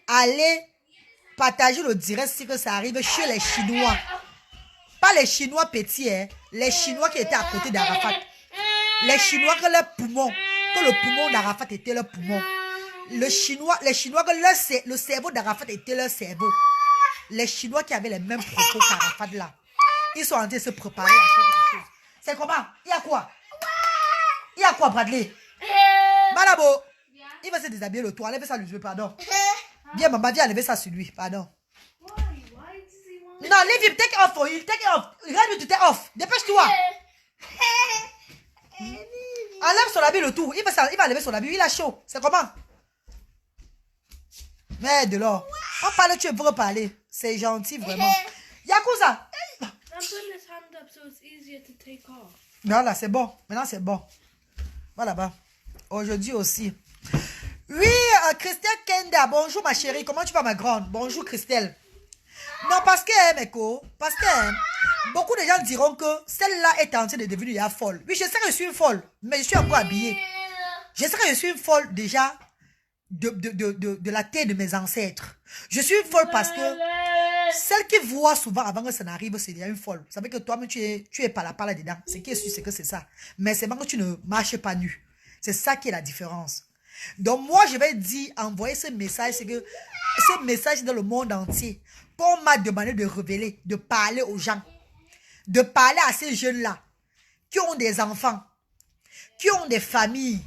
allez partager le direct si que ça arrive chez les Chinois. Pas les Chinois petits, hein. Les Chinois qui étaient à côté d'Arafat. Les Chinois que le poumon d'Arafat était leur poumon. Les Chinois que le cerveau d'Arafat était leur cerveau. Les Chinois qui avaient les mêmes propos qu'Arafat là. Ils sont en train de se préparer à faire quelque chose. C'est comment? Il y a quoi? Il y a quoi, Bradley? Malabo, il va se déshabiller le toit. Enlevez ça lui, pardon. Bien, maman, viens enlever ça sur lui, pardon. Non, leave him, take it off for you. Take it off. Regarde, tu t'es off. Dépêche-toi. Enlève son habit le tout. Il va enlever son habit. Il a chaud. C'est comment? Merde, là. On parle, tu veux parler. C'est gentil, vraiment. Yakuza. Voilà, c'est bon. Maintenant, c'est bon. Voilà, bah. Aujourd'hui aussi. Oui, Christelle Kenda. Bonjour, ma chérie. Comment tu vas, ma grande? Bonjour, Christelle. Non, parce que, Meko, beaucoup de gens diront que celle-là est en train de devenir folle. Oui, je sais que je suis une folle, mais je suis encore habillée. Je sais que je suis une folle déjà de la tête de mes ancêtres. Je suis une folle parce que celle qui voit souvent avant que ça n'arrive, c'est déjà une folle. Ça veut dire que toi-même, tu es pas là-dedans. Ce qui est sûr, c'est que c'est ça. Mais c'est vraiment que tu ne marches pas nu. C'est ça qui est la différence. Donc, moi, je vais dire, envoyer ce message, c'est que ce message dans le monde entier. On m'a demandé de révéler, de parler aux gens, de parler à ces jeunes-là qui ont des enfants, qui ont des familles,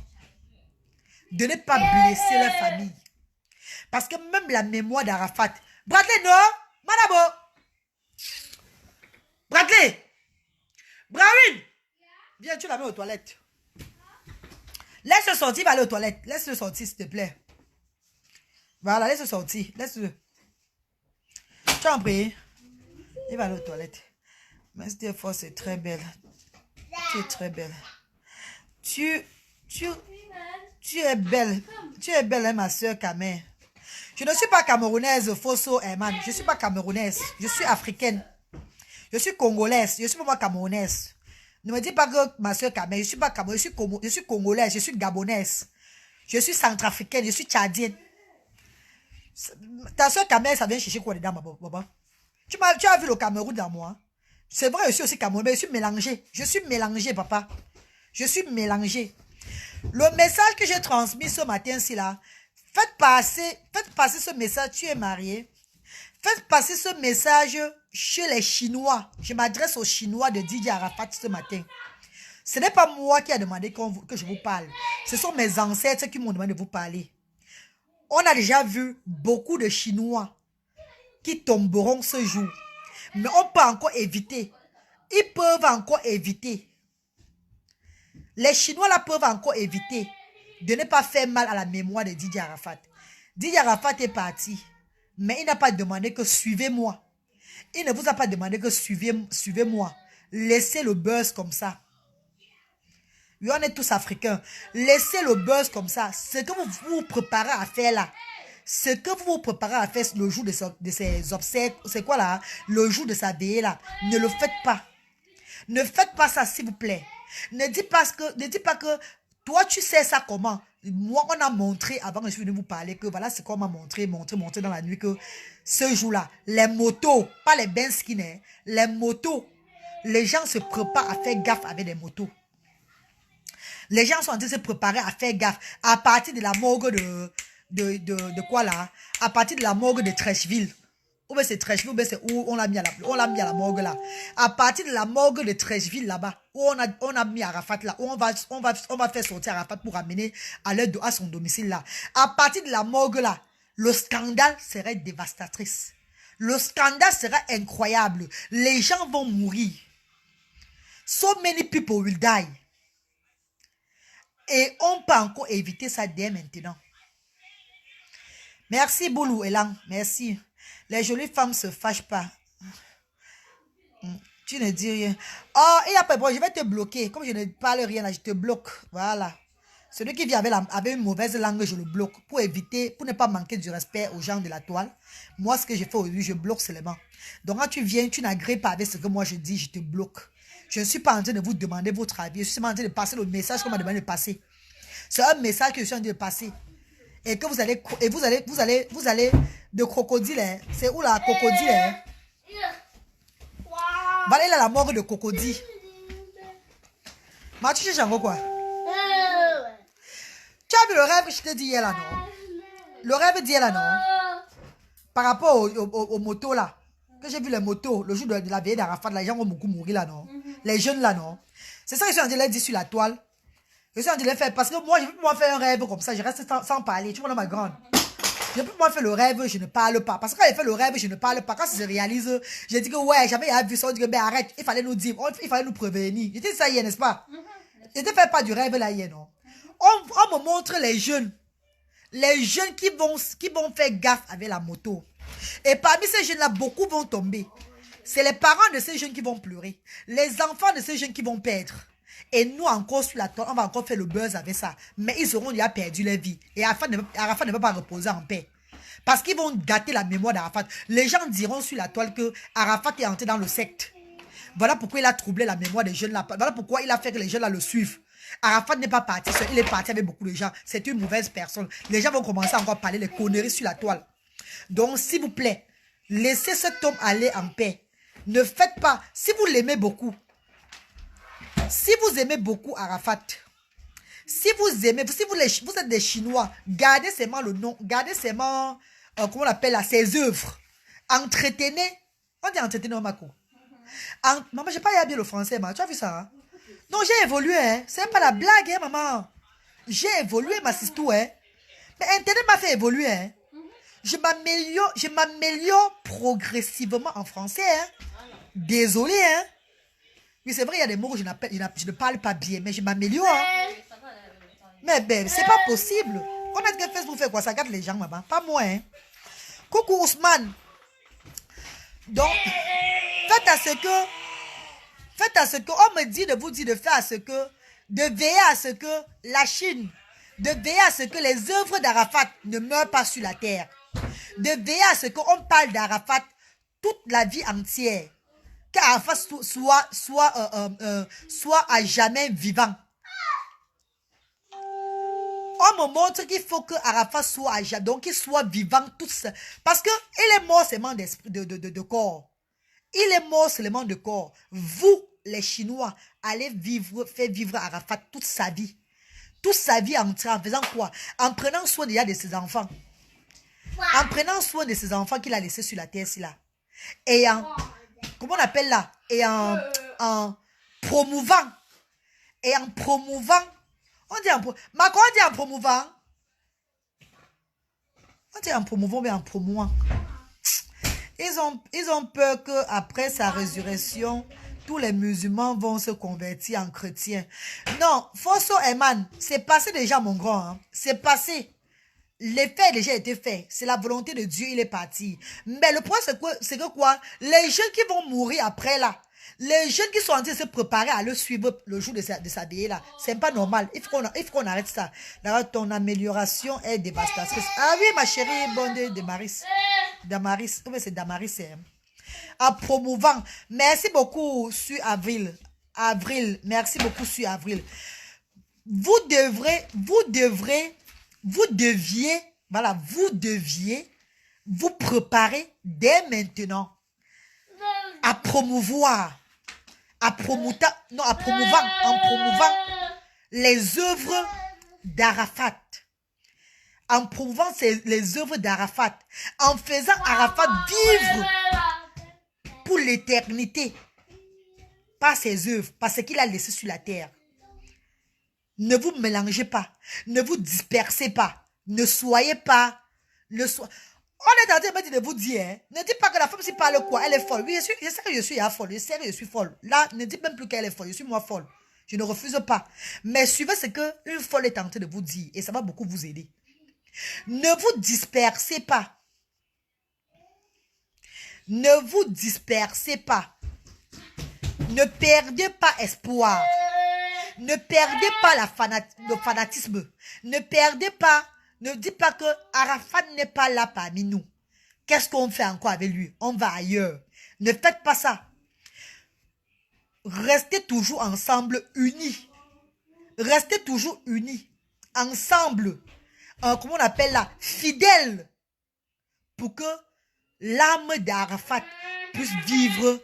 de ne pas blesser leur famille. Parce que même la mémoire d'Arafat, Bradley, non, Madame, Bradley, Brawin, viens, tu la mets aux toilettes. Laisse-le sortir, il va aller aux toilettes. Laisse-le sortir, s'il te plaît. Voilà, laisse-le sortir, laisse-le. Tu en prie. Il va aller aux toilettes. Mais cette fois, c'est très belle. Tu es très belle. Tu es belle. Tu es belle, hein, ma soeur Kamel. Je ne suis pas camerounaise, Fosso Herman. Je ne suis pas camerounaise. Je suis africaine. Je suis congolaise. Je suis pas moi camerounaise. Ne me dis pas que ma soeur Kamel, je ne suis pas camerounaise. Je suis congolaise. Je suis gabonaise. Je suis centrafricaine. Je suis tchadienne. Ta soeur Kamel, ça vient chercher quoi dedans, maman? Tu as vu le Cameroun dans moi? C'est vrai, je suis aussi Cameroun, mais je suis mélangée. Je suis mélangée, papa. Je suis mélangée. Le message que j'ai transmis ce matin-ci là, faites passer ce message, tu es marié. Faites passer ce message chez les Chinois. Je m'adresse aux Chinois de Didier Arafat ce matin. Ce n'est pas moi qui a demandé que je vous parle. Ce sont mes ancêtres qui m'ont demandé de vous parler. On a déjà vu beaucoup de Chinois qui tomberont ce jour. Mais on peut encore éviter. Ils peuvent encore éviter. Les Chinois là peuvent encore éviter de ne pas faire mal à la mémoire de Didier Arafat. Didier Arafat est parti. Mais il n'a pas demandé que suivez-moi. Il ne vous a pas demandé que suivez-moi. Laissez le buzz comme ça. Oui, on est tous africains. Laissez le buzz comme ça. Ce que vous vous préparez à faire là, ce que vous vous préparez à faire le jour de ces obsèques, c'est quoi là? Le jour de sa veillée là, ne le faites pas. Ne faites pas ça, s'il vous plaît. Ne dites pas que toi, tu sais ça comment. Moi, on a montré, avant que je vienne vous parler, que voilà, c'est qu'on m'a montré dans la nuit que ce jour-là, les motos, pas les benskins, hein, les motos, les gens se préparent à faire gaffe avec des motos. Les gens sont en train de se préparer à faire gaffe à partir de la morgue de quoi là? À partir de la morgue de Trècheville. Ou bien c'est Trècheville, ou bien c'est où on l'a mis à la morgue là. À partir de la morgue de Trècheville là-bas, où on a mis Arafat là, où on va faire sortir Arafat pour amener à son domicile là. À partir de la morgue là, le scandale serait dévastatrice. Le scandale serait incroyable. Les gens vont mourir. So many people will die. Et on peut encore éviter ça dès maintenant. Merci Boulou Elan, merci. Les jolies femmes se fâchent pas. Tu ne dis rien. Oh, et après, bon, je vais te bloquer. Comme je ne parle rien, là, je te bloque. Voilà. Celui qui vient avec une mauvaise langue, je le bloque. Pour éviter, pour ne pas manquer du respect aux gens de la toile. Moi, ce que je fais aujourd'hui, je bloque seulement. Donc, quand tu viens, tu n'agrées pas avec ce que moi je dis, je te bloque. Je ne suis pas en train de vous demander votre avis. Je suis seulement en train de passer le message qu'on m'a demandé de passer. C'est un message que je suis en train de passer. Et que vous allez de crocodile, hein. C'est où la crocodile, hein? Voilà, il a la mort de crocodile. Mais tu sais encore quoi? Tu as vu le rêve que je t'ai dit hier là, non? Le rêve d'hier là, non? Par rapport aux motos là. Que j'ai vu les motos, le jour de la veillée d'Arafat, les gens vont beaucoup mourir là, non? Les jeunes là, non? C'est ça que je suis en train de leur dire sur la toile. Je suis en train de le faire parce que moi, je ne peux pas faire un rêve comme ça. Je reste sans parler. Tu vois, dans ma grande. Je ne peux pas faire le rêve, je ne parle pas. Parce que quand j'ai fait le rêve, je ne parle pas. Quand ça se réalise, j'ai dit que ouais, j'avais vu ça. On dit que ben arrête, il fallait nous dire, il fallait nous prévenir. J'étais dit ça hier, n'est-ce pas? Je ne fais pas du rêve là hier, non? On me montre les jeunes qui vont faire gaffe avec la moto. Et parmi ces jeunes-là, beaucoup vont tomber. C'est les parents de ces jeunes qui vont pleurer. Les enfants de ces jeunes qui vont perdre. Et nous, encore sur la toile, on va encore faire le buzz avec ça. Mais ils auront déjà perdu leur vie. Et Arafat ne peut pas reposer en paix. Parce qu'ils vont gâter la mémoire d'Arafat. Les gens diront sur la toile que Arafat est entré dans le secte. Voilà pourquoi il a troublé la mémoire des jeunes là. Voilà pourquoi il a fait que les jeunes là le suivent. Arafat n'est pas parti seul. Il est parti avec beaucoup de gens. C'est une mauvaise personne. Les gens vont commencer encore à parler les conneries sur la toile. Donc, s'il vous plaît, laissez cet homme aller en paix. Ne faites pas. Si vous l'aimez beaucoup, si vous aimez beaucoup Arafat, si vous êtes des Chinois, gardez seulement le nom, gardez seulement, comment on appelle là, ses œuvres. Entretenez, on dit entretenez au Mako. Maman, je n'ai pas bien le français, tu as vu ça? Hein? Non, j'ai évolué, hein. C'est pas la blague, hein, maman. J'ai évolué, ma sister, hein. Mais Internet m'a fait évoluer, hein. Je m'améliore progressivement en français, hein. Désolé, hein. Oui, c'est vrai, il y a des mots que je ne parle pas bien, mais je m'améliore. Hein. Mais ben, c'est pas possible. On a dit que Facebook fait quoi? Ça gâte les gens, maman. Pas moi, hein. Coucou, Ousmane. Donc, faites à ce que, on me dit de vous dire de faire à ce que, de veiller à ce que la Chine, de veiller à ce que les œuvres d'Arafat ne meurent pas sur la terre. De veiller à ce qu'on parle d'Arafat toute la vie entière. Qu'Arafat soit à jamais vivant. On me montre qu'il faut que Arafat soit à jamais, donc qu'il soit vivant tout seul. Parce qu'il est mort seulement de corps. Il est mort seulement de corps. Vous, les Chinois, allez faire vivre Arafat toute sa vie. Toute sa vie en faisant quoi? En prenant soin déjà de ses enfants. En prenant soin de ses enfants qu'il a laissés sur la terre, là. Et en... Comment on appelle là? Et en promouvant. Et en promouvant. On dit en promouvant. Macron dit en promouvant. On dit en promouvant, mais en promouvant. Ils ont peur qu'après sa résurrection, tous les musulmans vont se convertir en chrétiens. Non, Fosso Eman, c'est passé déjà, mon grand. Hein. C'est passé. L'effet a déjà été fait. C'est la volonté de Dieu, il est parti. Mais le point, c'est que quoi? Les jeunes qui vont mourir après là, les jeunes qui sont en train de se préparer à le suivre le jour de sa veillée là, c'est pas normal. Il faut qu'on arrête ça. Là, ton amélioration est dévastatrice. Ah oui, ma chérie, bonne de Damaris. Damaris, oui, c'est Damaris. En promouvant. Merci beaucoup, sur Avril. Avril, merci beaucoup, sur Avril. Vous deviez vous préparer dès maintenant à promouvoir, en promouvant les œuvres d'Arafat. En promouvant les œuvres d'Arafat. En faisant Arafat vivre pour l'éternité par ses œuvres, par ce qu'il a laissé sur la terre. Ne vous mélangez pas. Ne vous dispersez pas. Ne soyez pas. On est en train de vous dire, hein, ne dites pas que la femme s'y parle quoi, elle est folle. Oui, je sais que je suis folle. Je sais que je suis folle. Là, ne dites même plus qu'elle est folle. Je suis moi folle. Je ne refuse pas. Mais suivez ce qu'une folle est en train de vous dire. Et ça va beaucoup vous aider. Ne vous dispersez pas. Ne vous dispersez pas. Ne perdez pas espoir. Ne perdez pas le fanatisme. Ne perdez pas. Ne dites pas que Arafat n'est pas là parmi nous. Qu'est-ce qu'on fait encore avec lui? On va ailleurs. Ne faites pas ça. Restez toujours ensemble, unis. Restez toujours unis. Ensemble. Comment on appelle là? Fidèles. Pour que l'âme d'Arafat puisse vivre.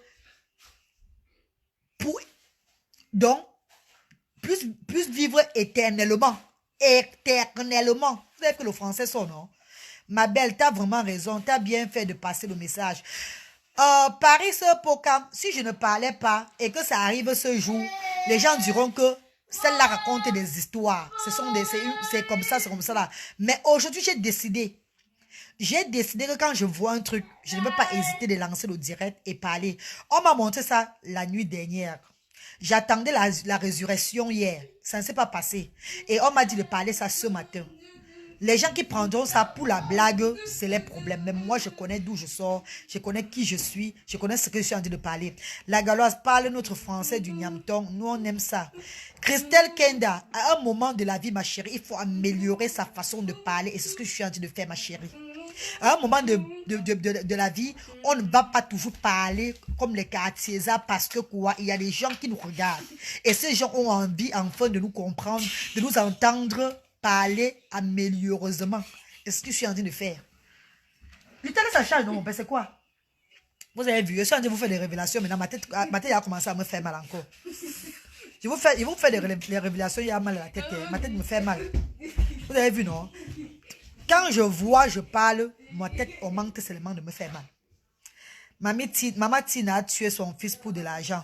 Puisse vivre éternellement. Éternellement. Vous savez que le français sonne, non? Ma belle, tu as vraiment raison. Tu as bien fait de passer le message. Paris, si je ne parlais pas et que ça arrive ce jour, les gens diront que celle-là raconte des histoires. C'est comme ça, c'est comme ça là. Mais aujourd'hui, j'ai décidé que quand je vois un truc, je ne veux pas hésiter de lancer le direct et parler. On m'a montré ça la nuit dernière. J'attendais la résurrection hier. Ça ne s'est pas passé. Et on m'a dit de parler ça ce matin. Les gens qui prendront ça pour la blague, c'est les problèmes. Même moi, je connais d'où je sors. Je connais qui je suis. Je connais ce que je suis en train de parler. La Galloise parle notre français du Niamton. Nous, on aime ça. Christelle Kenda, à un moment de la vie, ma chérie, il faut améliorer sa façon de parler. Et c'est ce que je suis en train de faire, ma chérie. À un moment de la vie, on ne va pas toujours parler comme les quartiers parce que quoi, il y a des gens qui nous regardent. Et ces gens ont envie enfin de nous comprendre, de nous entendre parler amélioreusement. Et ce que je suis en train de faire. Putain, ça charge, non, mon père, c'est quoi? Vous avez vu, je suis en train de vous faire des révélations. Maintenant, ma tête a commencé à me faire mal encore. Je vous fais des révélations, il y a mal à la tête. Ma tête me fait mal. Vous avez vu, non? Quand je vois, je parle, ma tête augmente seulement de me faire mal. Maman Tina a tué son fils pour de l'argent.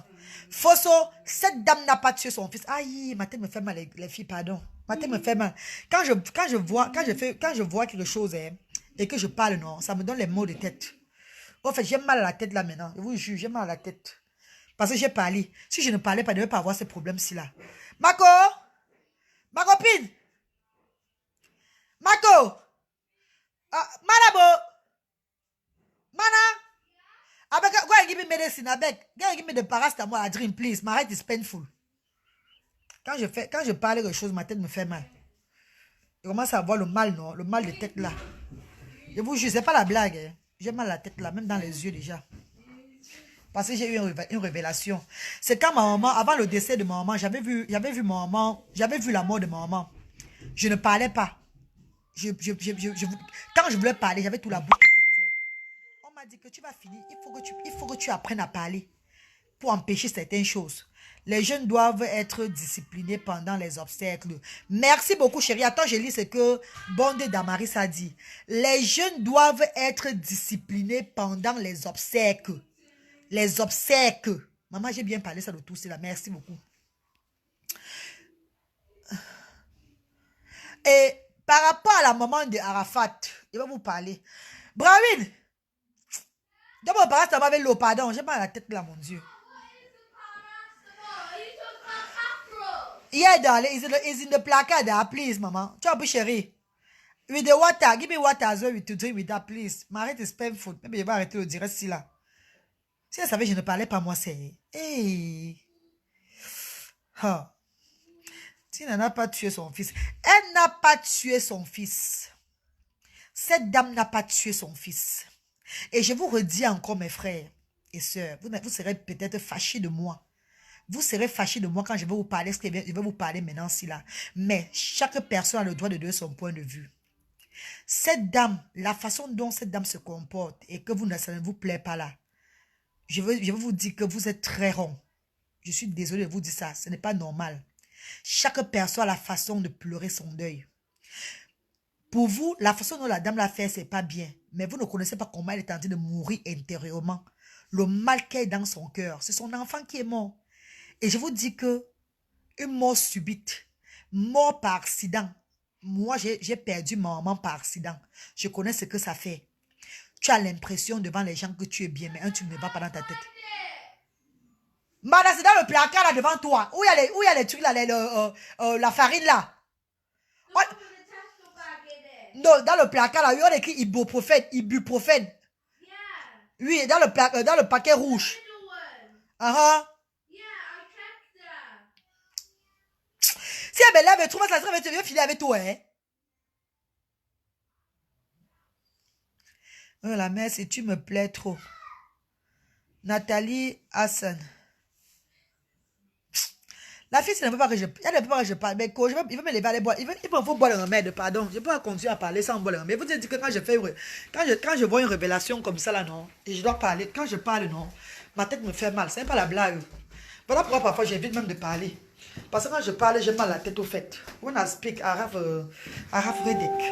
Fosso, cette dame n'a pas tué son fils. Aïe, ma tête me fait mal, les filles, pardon. Ma tête me fait mal. Quand je vois quelque chose et que je parle, non, ça me donne les maux de tête. En fait, j'ai mal à la tête là maintenant. Je vous jure, j'ai mal à la tête. Parce que j'ai parlé. Si je ne parlais pas, je ne devais pas avoir ces problèmes-ci là. Marco, ma copine. Marco. Manabo. Mana. Go and give me medicine, abeg. Go and give me the paracetamol, I drink, please. My head is painful. Quand je parle quelque chose, ma tête me fait mal. Je commence à avoir le mal, non? Le mal de tête là. Je vous jure, c'est pas la blague. Hein. J'ai mal à la tête là, même dans les yeux déjà. Parce que j'ai eu une révélation. C'est quand ma maman, avant le décès de ma maman, j'avais vu la mort de ma maman. Je ne parlais pas. Quand je voulais parler, j'avais tout la bouche qui pesait. On m'a dit que tu vas finir. Il faut que tu apprennes à parler pour empêcher certaines choses. Les jeunes doivent être disciplinés pendant les obstacles. Merci beaucoup, chérie. Attends, je lis ce que Bonde Damaris a dit. Les jeunes doivent être disciplinés pendant les obstacles. Les obstacles. Maman, j'ai bien parlé ça de tout cela. Merci beaucoup. Et par rapport à la maman de Arafat, je vais vous parler. Brawin! D'abord, par ça m'avait l'eau, pardon. J'ai mal à la tête là, mon Dieu. Yeah, darling, is in the placard, please, maman. Tu as un peu chérie. With the water, give me water as well to drink with that, please. M'arrête de spam food. Même je vais arrêter le direct si là. Si elle savait, je ne parlais pas moi, c'est... Hey. Ha. Si elle n'a pas tué son fils. Elle n'a pas tué son fils. Cette dame n'a pas tué son fils. Et je vous redis encore, mes frères et sœurs, vous serez peut-être fâchés de moi. Vous serez fâchés de moi quand je vais vous parler, ce que je vais vous parler maintenant, si là. Mais chaque personne a le droit de donner son point de vue. Cette dame, la façon dont cette dame se comporte et que ça ne vous plaît pas là, je veux vous dire que vous êtes très rond. Je suis désolé de vous dire ça, ce n'est pas normal. Chaque personne a la façon de pleurer son deuil. Pour vous, la façon dont la dame l'a fait, c'est pas bien. Mais vous ne connaissez pas comment elle est en train de mourir intérieurement. Le mal qu'elle est dans son cœur, c'est son enfant qui est mort. Et je vous dis que une mort subite, mort par accident. Moi, j'ai perdu ma maman par accident. Je connais ce que ça fait. Tu as l'impression devant les gens que tu es bien, mais un tube ne va pas dans ta tête. Madame, c'est dans le placard là devant toi. Où il y a les trucs là, la farine là. Oh. Non, dans le placard là, il y a écrit ibuprofène. Oui, dans le paquet rouge. Si elle me lève, trouve ça, je vais filer avec toi, hein. Oh, la mère, si tu me plais trop. Nathalie Hassan. La fille, elle ne veut pas que je parle. Mais il veut me lever aller boire. Il faut boire le remède, pardon. Je peux pas continuer à parler sans boire le remède. Vous dites que quand je vois une révélation comme ça, là, non, et je dois parler. Quand je parle, non, ma tête me fait mal. C'est pas la blague. Voilà pourquoi parfois j'évite même de parler. Parce que quand je parle, j'ai mal à la tête au fait. When I speak, I have headache.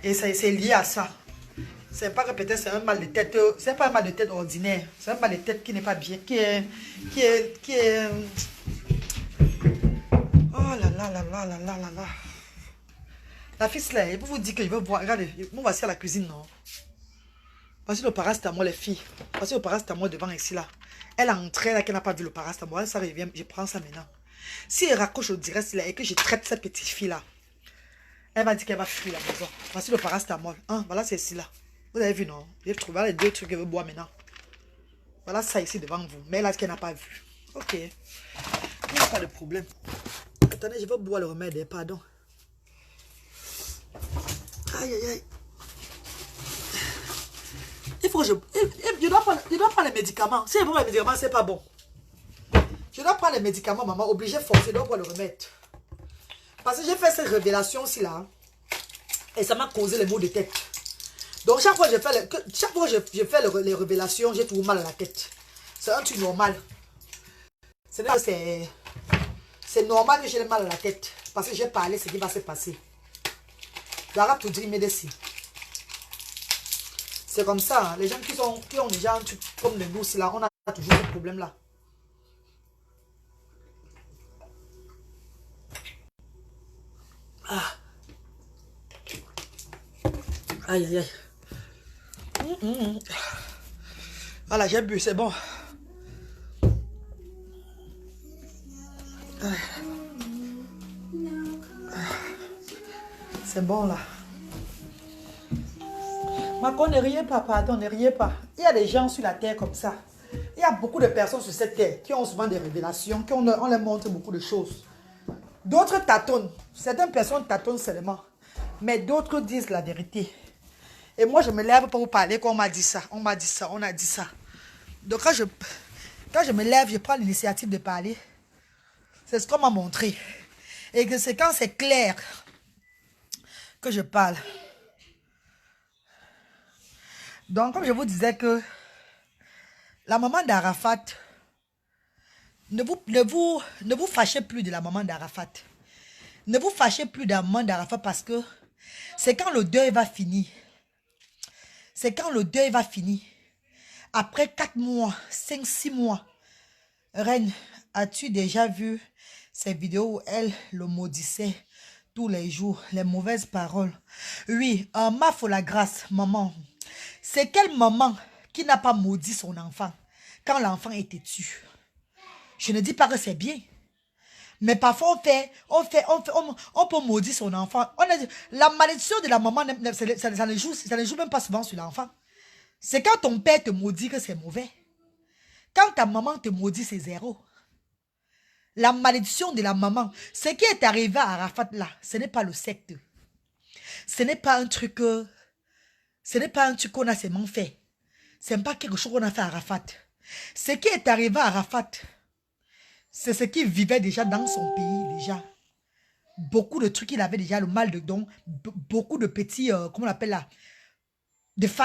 Et c'est lié à ça. C'est pas que peut-être c'est un mal de tête. C'est pas un mal de tête ordinaire. C'est un mal de tête qui n'est pas bien. Qui est... Oh là là là là là là là là. La fille là, il vous dire qu'il veut boire. Regardez, moi voici à la cuisine, non. Voici le paracétamol, les filles. Voici le paracétamol devant ici là. Elle a entré là qu'elle n'a pas vu le paracétamol. Ça revient, je prends ça maintenant. Si elle raccroche au direct là et que je traite cette petite fille là, elle va dire qu'elle va fuir la maison. Voici le paracétamol. Hein, voilà c'est ici là. Vous avez vu, non? J'ai trouvé les deux trucs qu'elle veut boire maintenant. Voilà ça ici devant vous. Mais là, ce qu'elle n'a pas vu. Ok. Il n'y a pas de problème. Attendez, je vais boire le remède, pardon. Aïe, aïe, aïe. Il faut que je dois prendre les médicaments. Si je prends les médicaments, c'est pas bon. Je dois prendre les médicaments, maman. Obligé, forcé, je dois prendre le remède. Parce que j'ai fait cette révélation aussi là. Et ça m'a causé les maux de tête. Donc chaque fois que je fais les révélations, j'ai toujours mal à la tête. C'est un truc normal. C'est normal que j'ai mal à la tête. Parce que j'ai parlé ce qui va se passer. L'arabe tout dit, mais d'ici. C'est comme ça. Hein. Les gens qui ont déjà un truc comme le nous, là, on a toujours ce problème là. Ah. Aïe, aïe, aïe. Voilà, j'ai bu, c'est bon. C'est bon là. Marco, ne riez pas, pardon, ne riez pas. Il y a des gens sur la terre comme ça. Il y a beaucoup de personnes sur cette terre qui ont souvent des révélations, on leur montre beaucoup de choses. D'autres tâtonnent. Certaines personnes tâtonnent seulement. Mais d'autres disent la vérité. Et moi, je me lève pour vous parler qu'on m'a dit ça. On m'a dit ça, on a dit ça. Donc, quand je me lève, je prends l'initiative de parler. C'est ce qu'on m'a montré. Et que c'est quand c'est clair que je parle. Donc, comme je vous disais que la maman d'Arafat, ne vous fâchez plus de la maman d'Arafat. Ne vous fâchez plus de la maman d'Arafat parce que c'est quand le deuil va finir. C'est quand le deuil va finir. Après 4 mois, 5, 6 mois. Reine, as-tu déjà vu ces vidéos où elle le maudissait tous les jours, les mauvaises paroles? Oui, ma faut la grâce, maman. C'est quelle maman qui n'a pas maudit son enfant quand l'enfant était tué? Je ne dis pas que c'est bien. Mais parfois, on peut maudire son enfant. La malédiction de la maman, ça ne joue même pas souvent sur l'enfant. C'est quand ton père te maudit que c'est mauvais. Quand ta maman te maudit, c'est zéro. La malédiction de la maman, ce qui est arrivé à Arafat là, ce n'est pas le secte. Ce n'est pas un truc qu'on a seulement fait. Ce n'est pas quelque chose qu'on a fait à Arafat. Ce qui est arrivé à Arafat, c'est ce qu'il vivait déjà dans son pays déjà. Beaucoup de trucs, il avait déjà le mal de don, beaucoup de petits, comment on appelle là,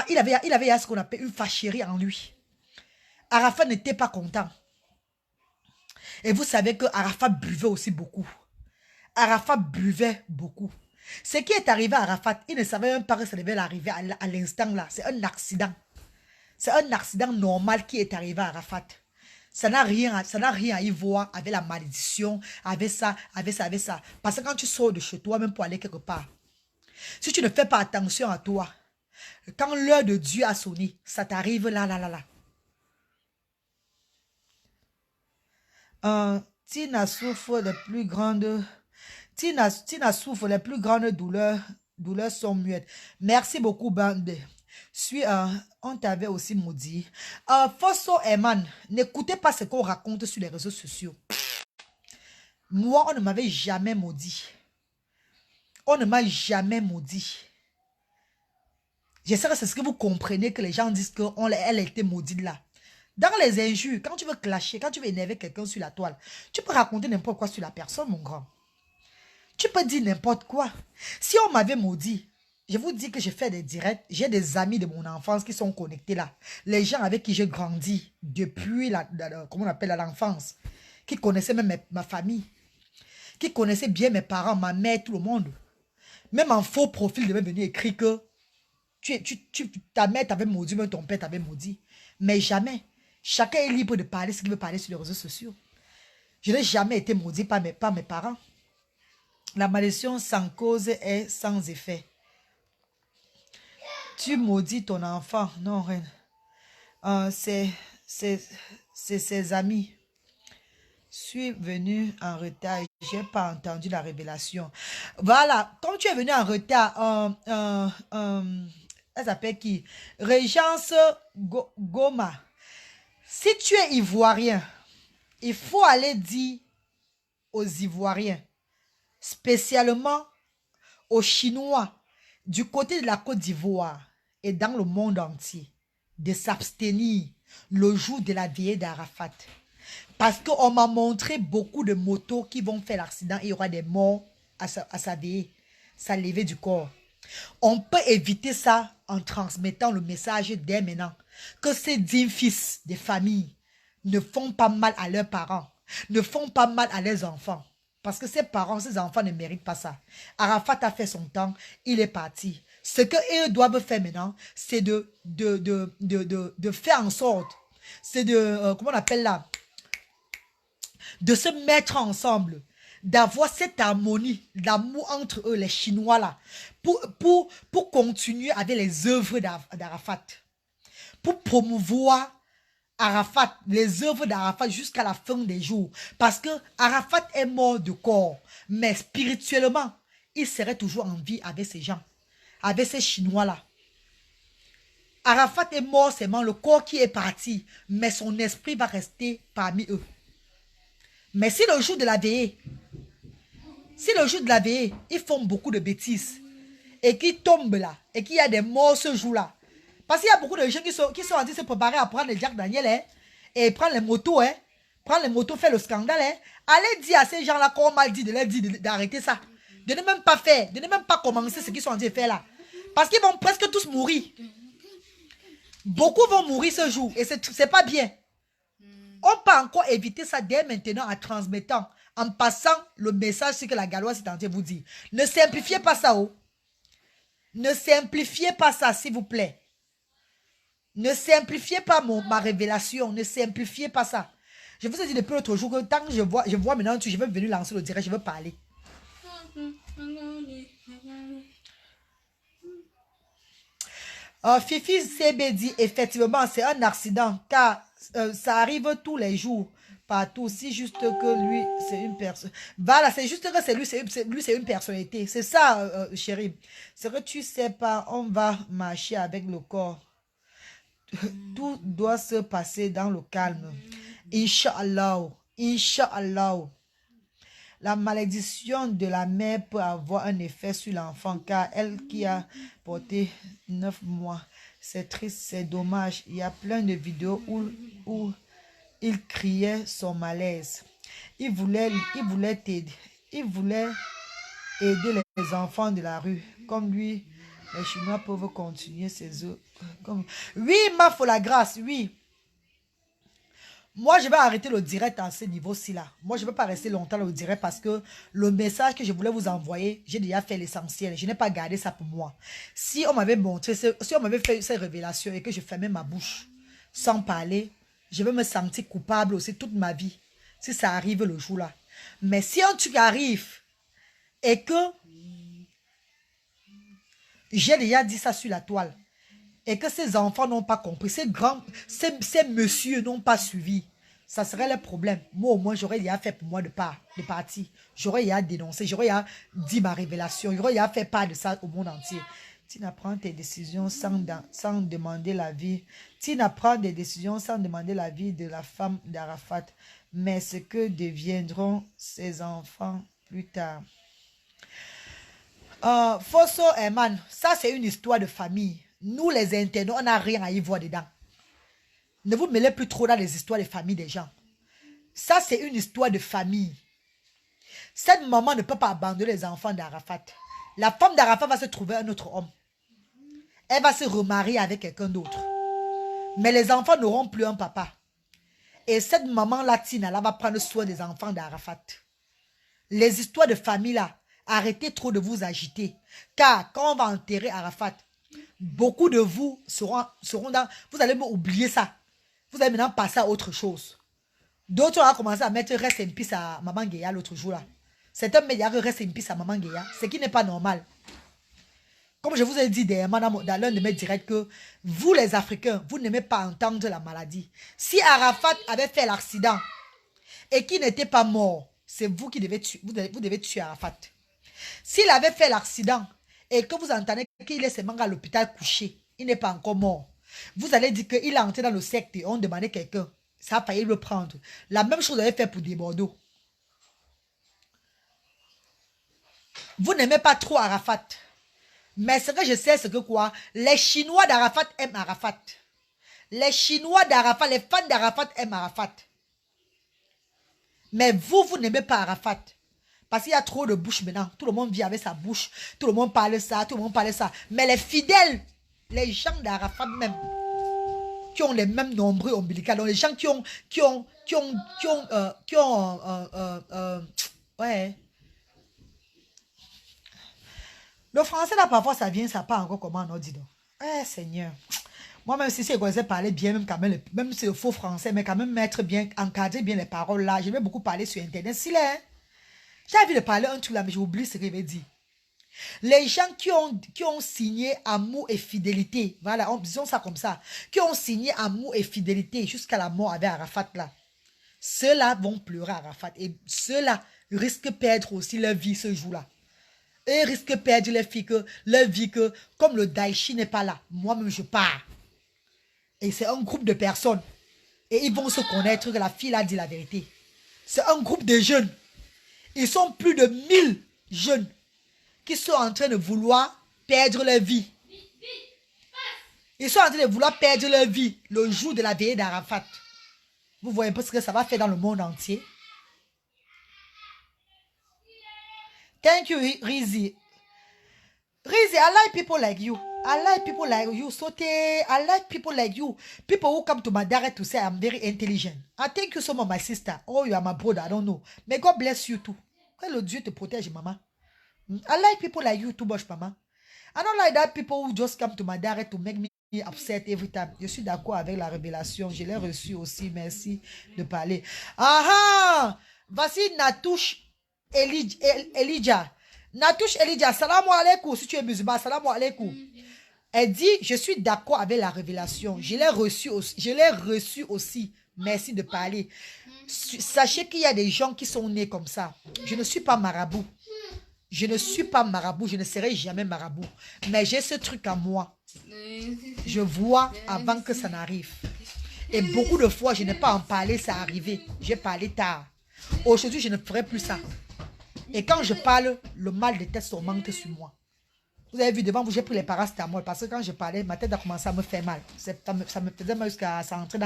il avait ce qu'on appelle une fâcherie en lui. Arafat n'était pas content. Et vous savez que Arafat buvait aussi beaucoup. Arafat buvait beaucoup. Ce qui est arrivé à Arafat, il ne savait même pas que ça devait arriver à l'instant là. C'est un accident. C'est un accident normal qui est arrivé à Arafat. Ça n'a rien à y voir avec la malédiction, avec ça. Parce que quand tu sors de chez toi, même pour aller quelque part, si tu ne fais pas attention à toi, quand l'heure de Dieu a sonné, ça t'arrive là. Tina souffre les plus grandes... Tina souffre les plus grandes douleurs. Douleurs sont muettes. Merci beaucoup, Bande. On t'avait aussi maudit. Fosso Eman, n'écoutez pas ce qu'on raconte sur les réseaux sociaux. Moi, on ne m'avait jamais maudit. On ne m'a jamais maudit. J'espère que c'est ce que vous comprenez, que les gens disent qu'elle a été maudite là. Dans les injures, quand tu veux clasher, quand tu veux énerver quelqu'un sur la toile, tu peux raconter n'importe quoi sur la personne, mon grand. Tu peux dire n'importe quoi. Si on m'avait maudit, je vous dis que je fais des directs. J'ai des amis de mon enfance qui sont connectés là. Les gens avec qui j'ai grandi depuis comment on appelle l'enfance. Qui connaissaient même ma famille. Qui connaissaient bien mes parents, ma mère, tout le monde. Même en faux profil, de même venir écrire que ta mère t'avait maudit, même ton père t'avait maudit. Mais jamais. Chacun est libre de parler ce qu'il veut parler sur les réseaux sociaux. Je n'ai jamais été maudit par mes parents. La malédiction sans cause est sans effet. Tu maudis ton enfant. Non, reine. C'est ses amis. Suis venu en retard. J'ai pas entendu la révélation. Voilà. Comme tu es venu en retard, elle s'appelle qui? Régence Goma. Si tu es ivoirien, il faut aller dire aux Ivoiriens, spécialement aux Chinois, du côté de la Côte d'Ivoire et dans le monde entier, de s'abstenir le jour de la veillée d'Arafat. Parce qu'on m'a montré beaucoup de motos qui vont faire l'accident et il y aura des morts à sa veillée, sa levée du corps. On peut éviter ça en transmettant le message dès maintenant que ces dignes fils des familles ne font pas mal à leurs parents, ne font pas mal à leurs enfants. Parce que ces parents, ces enfants ne méritent pas ça. Arafat a fait son temps, il est parti. Ce qu'eux doivent faire maintenant, c'est de faire en sorte, c'est comment on appelle là, de se mettre ensemble, d'avoir cette harmonie, l'amour entre eux, les Chinois là, pour continuer avec les œuvres d'Arafat, pour promouvoir Arafat, les œuvres d'Arafat jusqu'à la fin des jours. Parce que Arafat est mort de corps, mais spirituellement, il serait toujours en vie avec ces gens, avec ces Chinois là. Arafat est mort seulement, le corps qui est parti, mais son esprit va rester parmi eux. Mais si le jour de la veillée, ils font beaucoup de bêtises et qu'ils tombent là, et qu'il y a des morts ce jour-là, parce qu'il y a beaucoup de gens qui sont en train de se préparer à prendre les Jack Daniel et prendre les motos, prendre les motos, faire le scandale. Allez dire à ces gens-là qu'on m'a dit de leur dire d'arrêter ça. De ne même pas faire, de ne même pas commencer ce qu'ils sont en train de faire là. Parce qu'ils vont presque tous mourir. Beaucoup vont mourir ce jour et c'est pas bien. On peut encore éviter ça dès maintenant en transmettant, en passant le message sur que la Galoise est en train de vous dire. Ne simplifiez pas ça, oh. Ne simplifiez pas ça, s'il vous plaît. Ne simplifiez pas ma révélation. Ne simplifiez pas ça. Je vous ai dit depuis l'autre jour que tant que je vois maintenant, je vais venir lancer le direct, je veux parler. Fifi CB dit effectivement c'est un accident car Ça arrive tous les jours, partout. Si juste que lui, c'est une personne. Voilà, c'est juste que c'est lui, c'est une personnalité. C'est ça, chérie. C'est que tu sais pas, on va marcher avec le corps. Tout doit se passer dans le calme. Inch'Allah. Inch'Allah. La malédiction de la mère peut avoir un effet sur l'enfant car elle qui a porté 9 mois. C'est triste, c'est dommage. Il y a plein de vidéos où il criait son malaise. Il voulait t'aider. Il voulait aider les enfants de la rue. Comme lui, les Chinois peuvent continuer ces œuvres. Oui, ma faut la grâce, oui. Moi, je vais arrêter le direct à ce niveau-ci là. Moi, je ne vais pas rester longtemps au direct parce que le message que je voulais vous envoyer, j'ai déjà fait l'essentiel. Je n'ai pas gardé ça pour moi. Si on m'avait montré, si on m'avait fait ces révélations et que je fermais ma bouche sans parler, je vais me sentir coupable aussi toute ma vie. Si ça arrive le jour-là. Mais si un truc arrive et que j'ai déjà dit ça sur la toile et que ces enfants n'ont pas compris, ces messieurs n'ont pas suivi, ça serait le problème. Moi, au moins, j'aurais déjà fait pour moi de partir. J'aurais déjà dénoncé, j'aurais déjà dit ma révélation, j'aurais déjà fait part de ça au monde entier. Tu n'apprends tes décisions sans demander l'avis. Tu n'apprends des décisions sans demander l'avis de la femme d'Arafat. Mais ce que deviendront ses enfants plus tard. Fosso Herman, ça c'est une histoire de famille. Nous les internautes, on n'a rien à y voir dedans. Ne vous mêlez plus trop dans les histoires de famille des gens. Ça c'est une histoire de famille. Cette maman ne peut pas abandonner les enfants d'Arafat. La femme d'Arafat va se trouver un autre homme. Elle va se remarier avec quelqu'un d'autre. Mais les enfants n'auront plus un papa. Et cette maman latine là va prendre soin des enfants d'Arafat. Les histoires de famille là, arrêtez trop de vous agiter. Car quand on va enterrer Arafat, beaucoup de vous seront dans... Vous allez oublier ça. Vous allez maintenant passer à autre chose. D'autres ont commencé à mettre reste in peace à Maman Guéa l'autre jour là. C'est un média que reste in peace à Maman Guéa. Ce qui n'est pas normal. Comme je vous ai dit dans l'un de mes directs que vous les Africains, vous n'aimez pas entendre la maladie. Si Arafat avait fait l'accident et qu'il n'était pas mort, c'est vous qui devez tuer, vous devez tuer Arafat. S'il avait fait l'accident et que vous entendez qu'il est seulement à l'hôpital couché, il n'est pas encore mort, vous allez dire qu'il est entré dans le secte et on demandait quelqu'un. Ça a failli le prendre. La même chose avait fait pour des Bordeaux. Vous n'aimez pas trop Arafat. Mais ce que je sais, c'est que quoi? Les Chinois d'Arafat aiment Arafat. Les Chinois d'Arafat, les fans d'Arafat aiment Arafat. Mais vous n'aimez pas Arafat. Parce qu'il y a trop de bouche maintenant. Tout le monde vit avec sa bouche. Tout le monde parle ça, tout le monde parle ça. Mais les fidèles, les gens d'Arafat même, qui ont les mêmes nombreux ombilicales, donc les gens ouais. Le français là parfois ça vient, ça part encore comment on dit donc. Eh Seigneur. Moi même si c'est quoi parler bien, même quand même, même si c'est le faux français, mais quand même mettre bien, encadrer bien les paroles là. Je vais beaucoup parler sur internet. Si là, j'ai envie de parler un truc là, mais j'oublie ce que je vais dire. Les gens qui ont signé amour et fidélité, voilà, disons ça comme ça, qui ont signé amour et fidélité jusqu'à la mort avec Arafat là, ceux-là vont pleurer Arafat et ceux-là risquent de perdre aussi leur vie ce jour-là. Et risquent de perdre leur vie que, comme le Daichi n'est pas là, moi-même je pars. Et c'est un groupe de personnes. Et ils vont se connaître que la fille a dit la vérité. C'est un groupe de jeunes. Ils sont plus de 1000 jeunes qui sont en train de vouloir perdre leur vie. Ils sont en train de vouloir perdre leur vie le jour de la veillée d'Arafat. Vous voyez un peu ce que ça va faire dans le monde entier. Thank you, Rizzy. Rizzy, I like people like you. I like people like you. I like people like you. People who come to my direct to say I'm very intelligent. I thank you so much, my sister. Oh, you are my brother. I don't know. May God bless you too. Que le Dieu te protège, maman. I like people like you too much, mama. I don't like that people who just come to my direct to make me upset every time. Je suis d'accord avec la révélation. Je l'ai reçu aussi. Merci de parler. Ah! Voici Natouche Elijah. Natouche Elijah. Salam alaikum. Si tu es musulman, salam alaikum. Elle dit, je suis d'accord avec la révélation. Je l'ai reçu aussi. Je l'ai reçu aussi. Merci de parler. Sachez qu'il y a des gens qui sont nés comme ça. Je ne suis pas marabout. Je ne suis pas marabout. Je ne serai jamais marabout. Mais j'ai ce truc à moi. Je vois avant que ça n'arrive. Et beaucoup de fois, je n'ai pas en parlé, ça arrivé. J'ai parlé tard. Aujourd'hui, je ne ferai plus ça. Et quand je parle, le mal de tête s'augmente sur moi. Vous avez vu, devant vous, j'ai pris les paracétamol parce que quand je parlais, ma tête a commencé à me faire mal. Ça me faisait mal jusqu'à ça entrait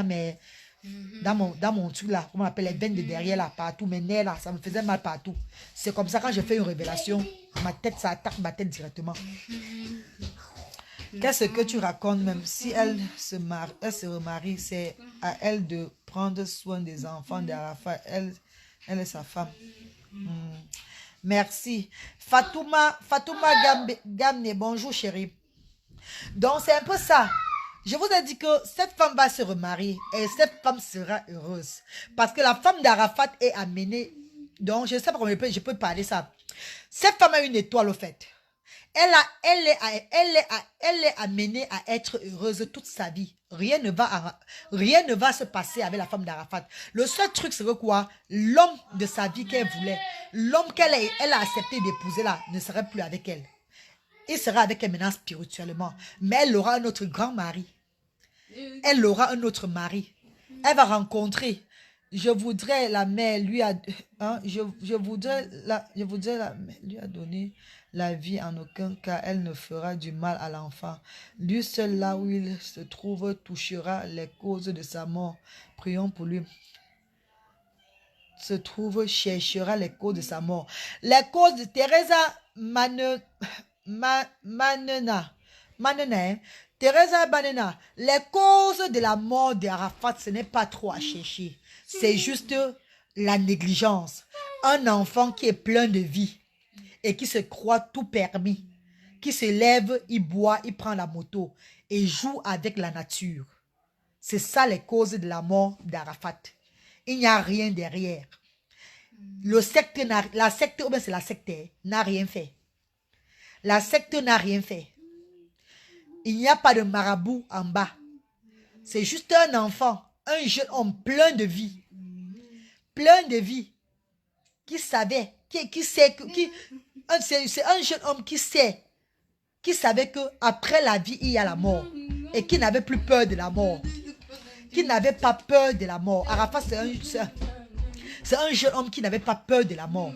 dans mon truc là, comment on appelle les veines de derrière là, partout, mes nerfs là, ça me faisait mal partout. C'est comme ça quand je fais une révélation, ma tête, ça attaque ma tête directement. Qu'est-ce que tu racontes même? Si elle se remarie, c'est à elle de prendre soin des enfants d'Arafat. Elle est sa femme. Merci. Fatouma Gamne, bonjour chérie. Donc c'est un peu ça. Je vous ai dit que cette femme va se remarier et cette femme sera heureuse. Parce que la femme d'Arafat est amenée. Donc je ne sais pas comment je peux parler ça. Cette femme a une étoile au fait. Elle est amenée à être heureuse toute sa vie. Rien ne va se passer avec la femme d'Arafat. Le seul truc, c'est que quoi? L'homme de sa vie qu'elle voulait, l'homme elle a accepté d'épouser là, ne serait plus avec elle. Il sera avec elle maintenant spirituellement. Mais elle aura un autre grand mari. Elle aura un autre mari. Elle va rencontrer. Je voudrais la mère lui a... Hein, je voudrais la mère lui a donné la vie, en aucun cas elle ne fera du mal à l'enfant. Lui seul là où il se trouve touchera les causes de sa mort. Prions pour lui. Se trouve, cherchera les causes de sa mort. Les causes de Teresa Teresa Banana, les causes de la mort d'Arafat, ce n'est pas trop à chercher. C'est juste la négligence. Un enfant qui est plein de vie et qui se croit tout permis, qui se lève, il boit, il prend la moto et joue avec la nature. C'est ça les causes de la mort d'Arafat. Il n'y a rien derrière. La secte, ou bien c'est la secte, n'a rien fait. La secte n'a rien fait. Il n'y a pas de marabout en bas. C'est juste un enfant, un jeune homme plein de vie. Plein de vie. Qui savait, qui sait, c'est un jeune homme qui sait, qui savait qu'après la vie, il y a la mort. Et qui n'avait plus peur de la mort. Qui n'avait pas peur de la mort. Arafat, c'est un jeune homme qui n'avait pas peur de la mort.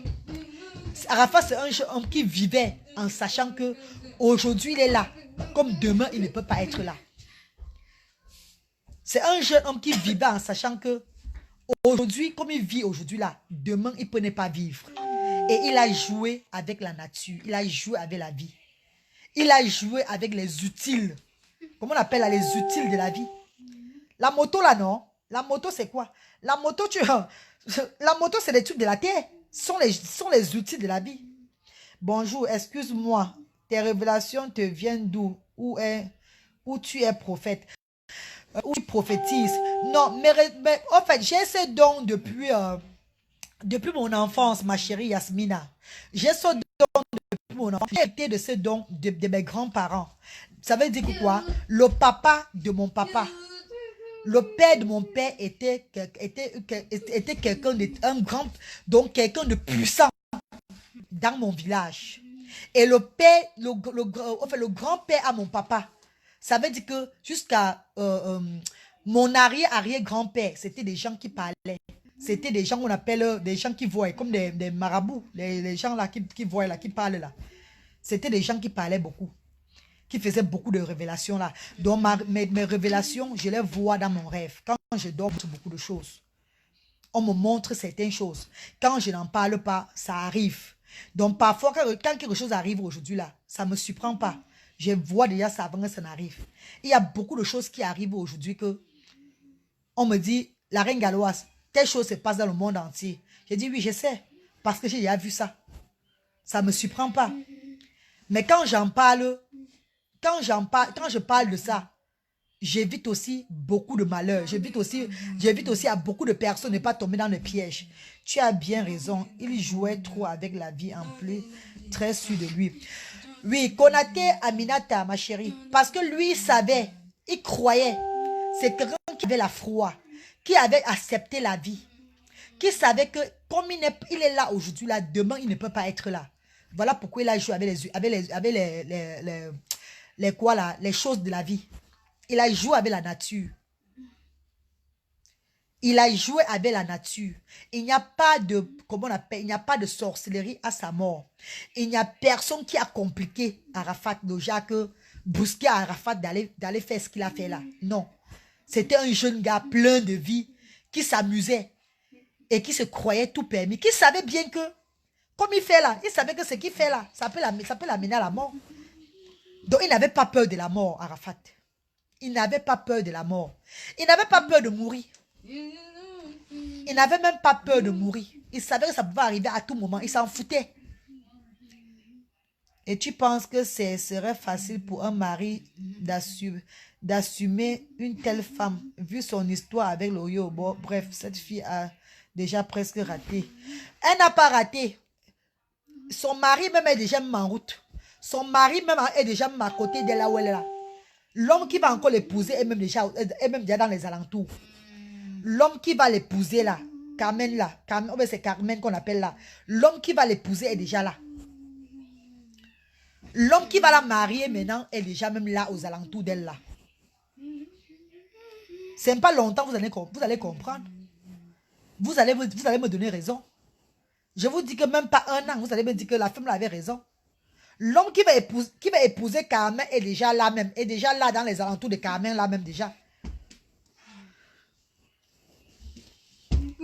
Arafat, c'est un jeune homme qui vivait en sachant que aujourd'hui il est là. Comme demain, il ne peut pas être là. C'est un jeune homme qui vivait en sachant que aujourd'hui, comme il vit aujourd'hui là, demain, il ne peut pas vivre. Et il a joué avec la nature. Il a joué avec la vie. Il a joué avec les utiles. Comment on appelle là, les utiles de la vie? La moto là, non? La moto, c'est quoi? La moto, c'est les trucs de la terre. Ce sont les outils de la vie. Bonjour, excuse-moi. Tes révélations te viennent d'où? Où tu es prophète? Où tu prophétises? Non, mais en fait, j'ai ce don depuis mon enfance, ma chérie Yasmina. J'ai ce don depuis mon enfance. J'ai été de ce don de mes grands-parents. Ça veut dire quoi? Le papa de mon papa. Le père de mon père était quelqu'un de puissant dans mon village. Et le grand-père à mon papa, ça veut dire que jusqu'à mon arrière-grand-père, c'était des gens qui parlaient. C'était des gens qu'on appelle des gens qui voient, comme des marabouts, les gens là qui voient, là, qui parlent là. C'était des gens qui parlaient beaucoup, qui faisaient beaucoup de révélations là. Donc mes révélations, je les vois dans mon rêve. Quand je dors, beaucoup de choses. On me montre certaines choses. Quand je n'en parle pas, ça arrive. Donc parfois, quand quelque chose arrive aujourd'hui là, ça ne me surprend pas. Je vois déjà ça avant que ça n'arrive. Il y a beaucoup de choses qui arrivent aujourd'hui que on me dit, la reine galloise, telle chose se passe dans le monde entier. J'ai dit oui, je sais, parce que j'ai déjà vu ça. Ça ne me surprend pas. Mais quand j'en parle, quand je parle de ça, j'évite aussi beaucoup de malheurs. J'évite aussi à beaucoup de personnes de ne pas tomber dans le piège. Tu as bien raison. Il jouait trop avec la vie en plus, très sûr de lui. Oui, Konaté Aminata, ma chérie. Parce que lui, il savait, il croyait. C'est quelqu'un qui avait la foi, qui avait accepté la vie, qui savait que comme il est là aujourd'hui, là, demain, il ne peut pas être là. Voilà pourquoi il a joué avec quoi là, les choses de la vie. Il a joué avec la nature. Il a joué avec la nature. Il n'y a pas de, comment on appelle, il n'y a pas de sorcellerie à sa mort. Il n'y a personne qui a compliqué Arafat, déjà que brusquer Arafat d'aller faire ce qu'il a fait là. Non. C'était un jeune gars plein de vie qui s'amusait et qui se croyait tout permis, qui savait bien que, comme il fait là, il savait que ce qu'il fait là, ça peut l'amener à la mort. Donc il n'avait pas peur de la mort, Arafat. Il n'avait pas peur de la mort. Il n'avait pas peur de mourir. Il n'avait même pas peur de mourir. Il savait que ça pouvait arriver à tout moment. Il s'en foutait. Et tu penses que ce serait facile pour un mari d'assumer une telle femme, vu son histoire avec le Yobo. Bref, cette fille a déjà presque raté. Elle n'a pas raté. Son mari même est déjà en route. Son mari même est déjà à côté de là où elle est là. L'homme qui va encore l'épouser est même déjà dans les alentours. L'homme qui va l'épouser là, Carmen là, c'est Carmen qu'on appelle là. L'homme qui va l'épouser est déjà là. L'homme qui va la marier maintenant est déjà même là aux alentours d'elle là. C'est pas longtemps, vous allez comprendre. Vous allez me donner raison. Je vous dis que même pas un an, vous allez me dire que la femme là avait raison. L'homme qui va épouser Carmen est déjà là même. Est déjà là dans les alentours de Carmen là même déjà.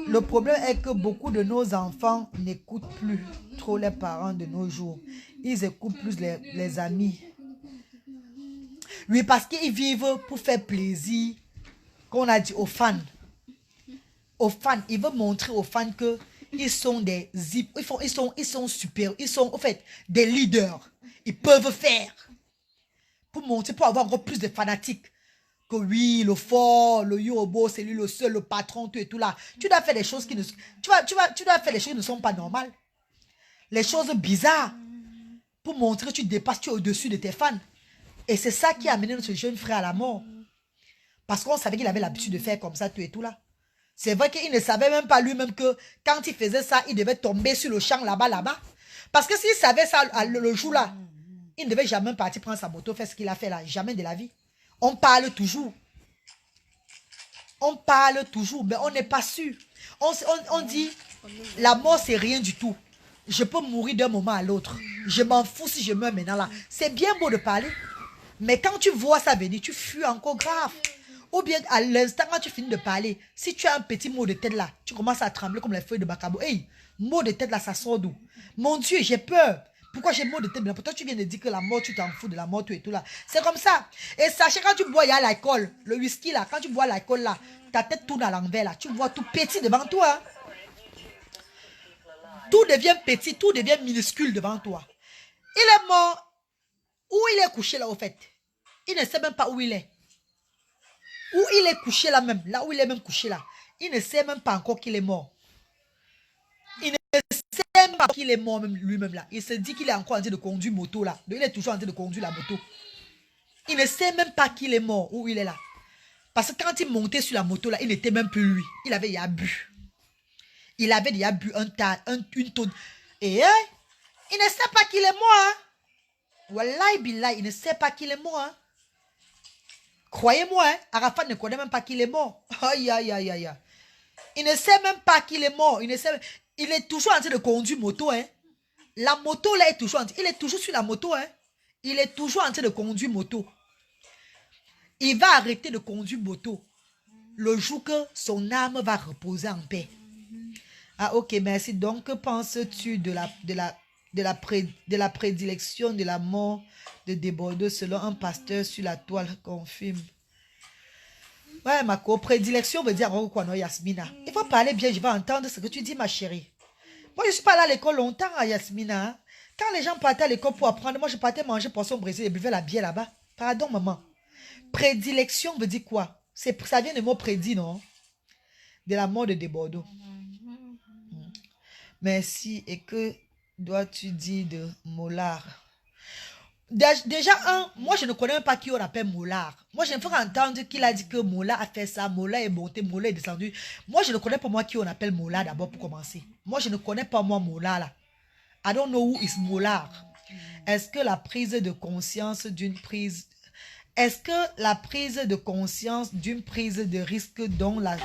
Le problème est que beaucoup de nos enfants n'écoutent plus trop les parents de nos jours. Ils écoutent plus les amis. Oui, parce qu'ils vivent pour faire plaisir, qu'on a dit aux fans. Aux fans, ils veulent montrer aux fans que ils sont des zip, ils sont super, ils sont en fait des leaders. Ils peuvent faire pour montrer, pour avoir encore plus de fanatiques. Que oui, le fort, le yobo, c'est lui le seul, le patron, tout et tout là. Tu dois faire des choses qui ne, tu dois faire des choses qui ne sont pas normales. Les choses bizarres. Pour montrer que tu dépasses, tu es au-dessus de tes fans. Et c'est ça qui a amené notre jeune frère à la mort. Parce qu'on savait qu'il avait l'habitude de faire comme ça, tout et tout là. C'est vrai qu'il ne savait même pas lui-même que quand il faisait ça, il devait tomber sur le champ là-bas. Parce que s'il savait ça le jour là, il ne devait jamais partir prendre sa moto, faire ce qu'il a fait là. Jamais de la vie. On parle toujours. On parle toujours, mais on n'est pas sûr. On dit, la mort, c'est rien du tout. Je peux mourir d'un moment à l'autre. Je m'en fous si je meurs maintenant là. C'est bien beau de parler. Mais quand tu vois ça venir, tu fuis encore grave. Ou bien à l'instant quand tu finis de parler, si tu as un petit mot de tête là, tu commences à trembler comme les feuilles de Bacabo. Hey, mot de tête là, ça sort d'où? Mon Dieu, j'ai peur. Pourquoi j'ai mot de tête? Pourtant, tu viens de dire que la mort, tu t'en fous de la mort, tout et tout là. C'est comme ça. Et sachez, quand tu bois, il y a l'alcool, le whisky là. Quand tu bois l'alcool là, ta tête tourne à l'envers là. Tu vois tout petit devant toi. Tout devient petit, tout devient minuscule devant toi. Il est mort. Où il est couché là au fait? Il ne sait même pas où il est. Où il est couché là même, là où il est même couché là. Il ne sait même pas encore qu'il est mort. Il ne sait même pas qu'il est mort lui-même là. Il se dit qu'il est encore en train de conduire moto là. Il est toujours en train de conduire la moto. Il ne sait même pas qu'il est mort, où il est là. Parce que quand il montait sur la moto là, il n'était même plus lui. Il avait déjà bu. Il avait déjà bu une tonne. Et il ne sait pas qu'il est mort. Hein? Wallahi billahi, il ne sait pas qu'il est mort. Hein? Croyez-moi, hein, Arafat ne connaît même pas qu'il est mort. Aïe, aïe, aïe, aïe. Il ne sait même pas qu'il est mort. Il est toujours en train de conduire moto. Hein. La moto là est toujours en train. Il est toujours sur la moto. Hein. Il est toujours en train de conduire moto. Il va arrêter de conduire moto le jour que son âme va reposer en paix. Ah ok, merci. Donc, que penses-tu de la prédilection de la mort de Desbordeaux selon un pasteur sur la toile confirme? Ouais, ma prédilection veut dire quoi, non, Yasmina? Il faut parler bien, je vais entendre ce que tu dis, ma chérie. Moi, je ne suis pas allée à l'école longtemps, à Yasmina. Hein. Quand les gens partaient à l'école pour apprendre, moi, je partais manger poisson brésil et buvais la bière là-bas. Pardon, maman. Prédilection veut dire quoi? Ça vient du mot prédit, non? De la mort de Desbordeaux. Merci. Et que dois-tu dire de Mollard? Déjà, moi, je ne connais pas qui on appelle Mollard. Moi, je ne peux entendre qu'il a dit que Mollard a fait ça, Mollard est monté, Mollard est descendu. Moi, je ne connais pas moi qui on appelle Mollard d'abord pour commencer. Moi, je ne connais pas moi Mollard là. I don't know who is Mollard. Est-ce que la prise de conscience d'une prise... Est-ce que la prise de conscience d'une prise de risque dont la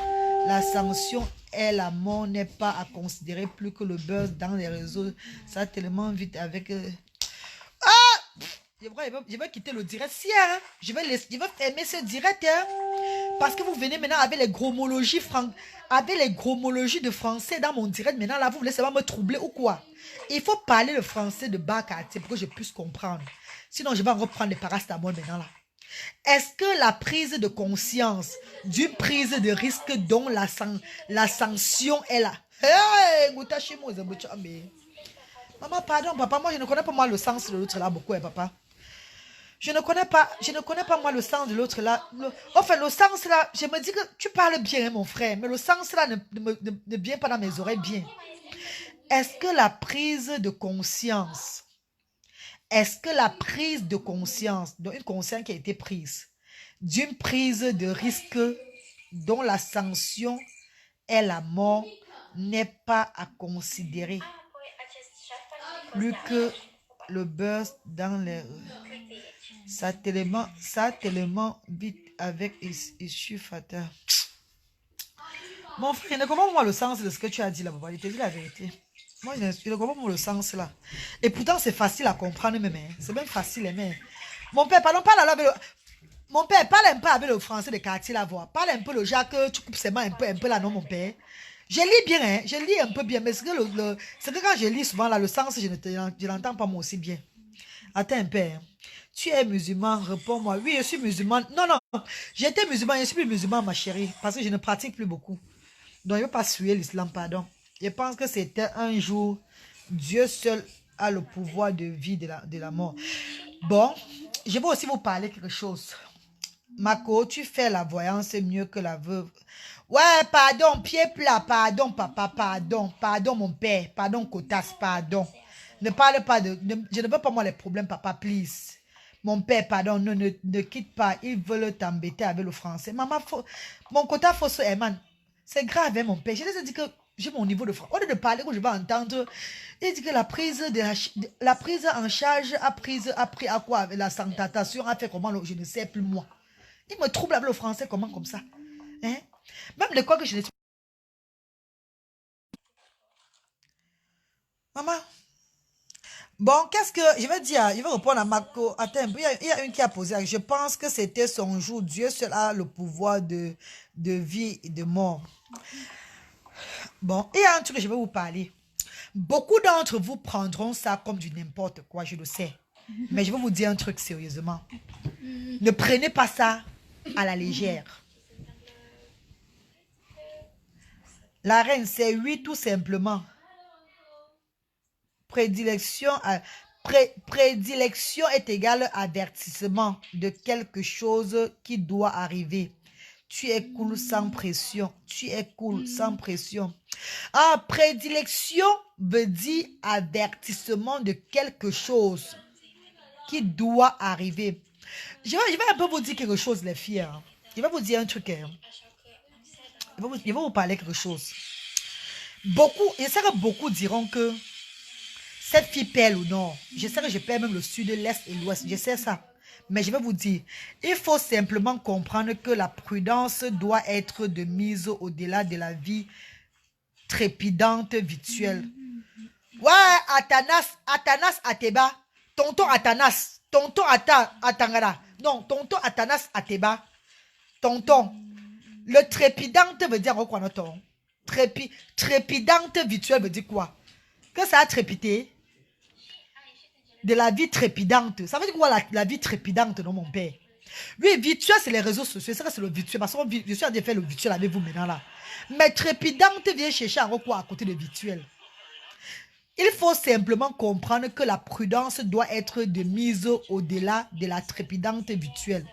sanction est la mort n'est pas à considérer plus que le buzz dans les réseaux? Ça tellement vite avec... Je vais quitter le direct. Si, hein, je vais fermer ce direct. Hein, parce que vous venez maintenant avec les gromologies de français dans mon direct. Maintenant, là, vous voulez savoir me troubler ou quoi? Il faut parler le français de bas quartier pour que je puisse comprendre. Sinon, je vais reprendre les parastamol maintenant là. Est-ce que la prise de conscience d'une prise de risque dont la sanction est là? Hey, maman, pardon, papa, moi je ne connais pas moi le sens de l'autre là beaucoup, hein, papa. Je ne connais pas moi le sens de l'autre là. Enfin, le sens là, je me dis que tu parles bien, hein, mon frère, mais le sens là ne vient pas dans mes oreilles bien. Est-ce que la prise de conscience, donc une conscience qui a été prise, d'une prise de risque dont la sanction est la mort, n'est pas à considérer plus que le buzz dans les... Ça tellement vite avec issue fatale. Mon frère, ne comprends pas moi le sens de ce que tu as dit là, papa. Je te dis la vérité. Moi, je ne comprends pas moi le sens là. Et pourtant, c'est facile à comprendre, mais c'est même facile, mais... Mon père, pardon, parle avec le... Mon père, parle un peu avec le français de quartier là, voir. Parle un peu le Jacques, tu coupes ses mains un peu là, non, mon père. Je lis bien, hein, je lis un peu bien, mais c'est que quand je lis souvent là, le sens, je n'entends pas moi aussi bien. Attends un peu, hein. Tu es musulman, réponds-moi. Oui, je suis musulman. Non, j'étais musulman, je suis plus musulman, ma chérie, parce que je ne pratique plus beaucoup. Donc, je ne veux pas suivre l'islam, pardon. Je pense que c'était un jour, Dieu seul a le pouvoir de vie de la mort. Bon, je vais aussi vous parler quelque chose. Mako, tu fais la voyance mieux que la veuve. Ouais, pardon, pied plat, pardon, papa, pardon, mon père, pardon, Kotas, pardon. Ne parle pas je ne veux pas moi les problèmes, papa, please. Mon père, pardon, ne quitte pas, ils veulent t'embêter avec le français. Maman, mon quota fausse, man. C'est grave, hein, mon père. Je te dis que j'ai mon niveau de français. Au lieu de parler, que je vais entendre, il dit que la prise en charge a pris à quoi? La sanctation a fait comment? Je ne sais plus moi. Il me trouble avec le français, comment comme ça? Hein? Même l'école que je n'ai... Maman, bon, qu'est-ce que... Je vais dire, je vais répondre à Marco. Attends, il y a une qui a posé. Je pense que c'était son jour. Dieu seul a le pouvoir de vie et de mort. Bon, il y a un truc que je vais vous parler. Beaucoup d'entre vous prendront ça comme du n'importe quoi, je le sais. Mais je vais vous dire un truc sérieusement. Ne prenez pas ça à la légère. La reine, c'est oui, tout simplement. Prédilection est égale avertissement de quelque chose qui doit arriver. Tu es cool sans pression. Tu es cool sans pression. Ah, prédilection veut dire avertissement de quelque chose qui doit arriver. Je vais un peu vous dire quelque chose, les filles. Hein. Je vais vous dire un truc. Hein. Je vais vous parler quelque chose. Je sais que beaucoup diront que cette fille perd ou non. Je sais que je perds même le sud, l'est et l'ouest. Je sais ça. Mais je vais vous dire, il faut simplement comprendre que la prudence doit être de mise au-delà de la vie trépidante virtuelle. Ouais, Atanas Ateba. Tonton Atangara. Non, tonton Atanas Ateba. Tonton. Le trépidante veut dire quoi, non? Trépidante virtuelle veut dire quoi? Que ça a trépidé? De la vie trépidante. Ça veut dire quoi la vie trépidante, non, mon père? Oui, virtuel, c'est les réseaux sociaux. C'est le virtuel. Parce que je suis en train de faire le virtuel avec vous maintenant là. Mais trépidante vient chercher à quoi à côté de virtuel? Il faut simplement comprendre que la prudence doit être de mise au-delà de la trépidante virtuelle.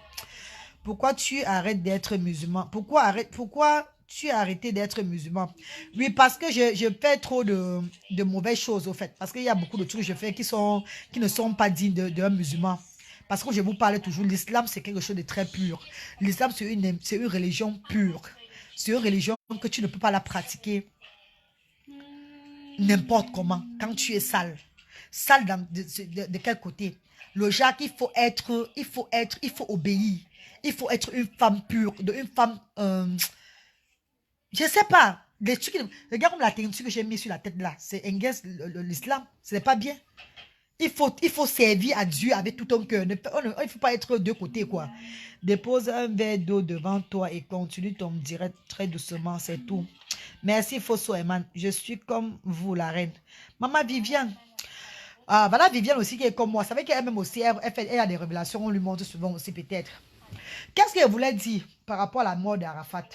Pourquoi tu arrêtes d'être musulman? Pourquoi tu as arrêté d'être musulman. Oui, parce que je fais trop de mauvaises choses, au fait. Parce qu'il y a beaucoup de trucs que je fais qui ne sont pas dignes d'un musulman. Parce que je vous parle toujours, l'islam, c'est quelque chose de très pur. L'islam, c'est une religion pure. C'est une religion que tu ne peux pas la pratiquer n'importe comment. Quand tu es sale. Sale de quel côté? Le Jacques, il faut obéir. Il faut être une femme pure, une femme... je sais pas. Des trucs, regarde comme la teinture que j'ai mis sur la tête là. C'est l'islam. Ce n'est pas bien. Il faut servir à Dieu avec tout ton cœur. Il ne faut pas être de côté, quoi. Dépose un verre d'eau devant toi et continue ton direct très doucement, c'est tout. Merci, Fosso Eman. Je suis comme vous, la reine. Maman Viviane. Ah, voilà Viviane aussi qui est comme moi. Vous savez qu'elle-même aussi, elle a des révélations. On lui montre souvent aussi, peut-être. Qu'est-ce qu'elle voulait dire par rapport à la mort d'Arafat?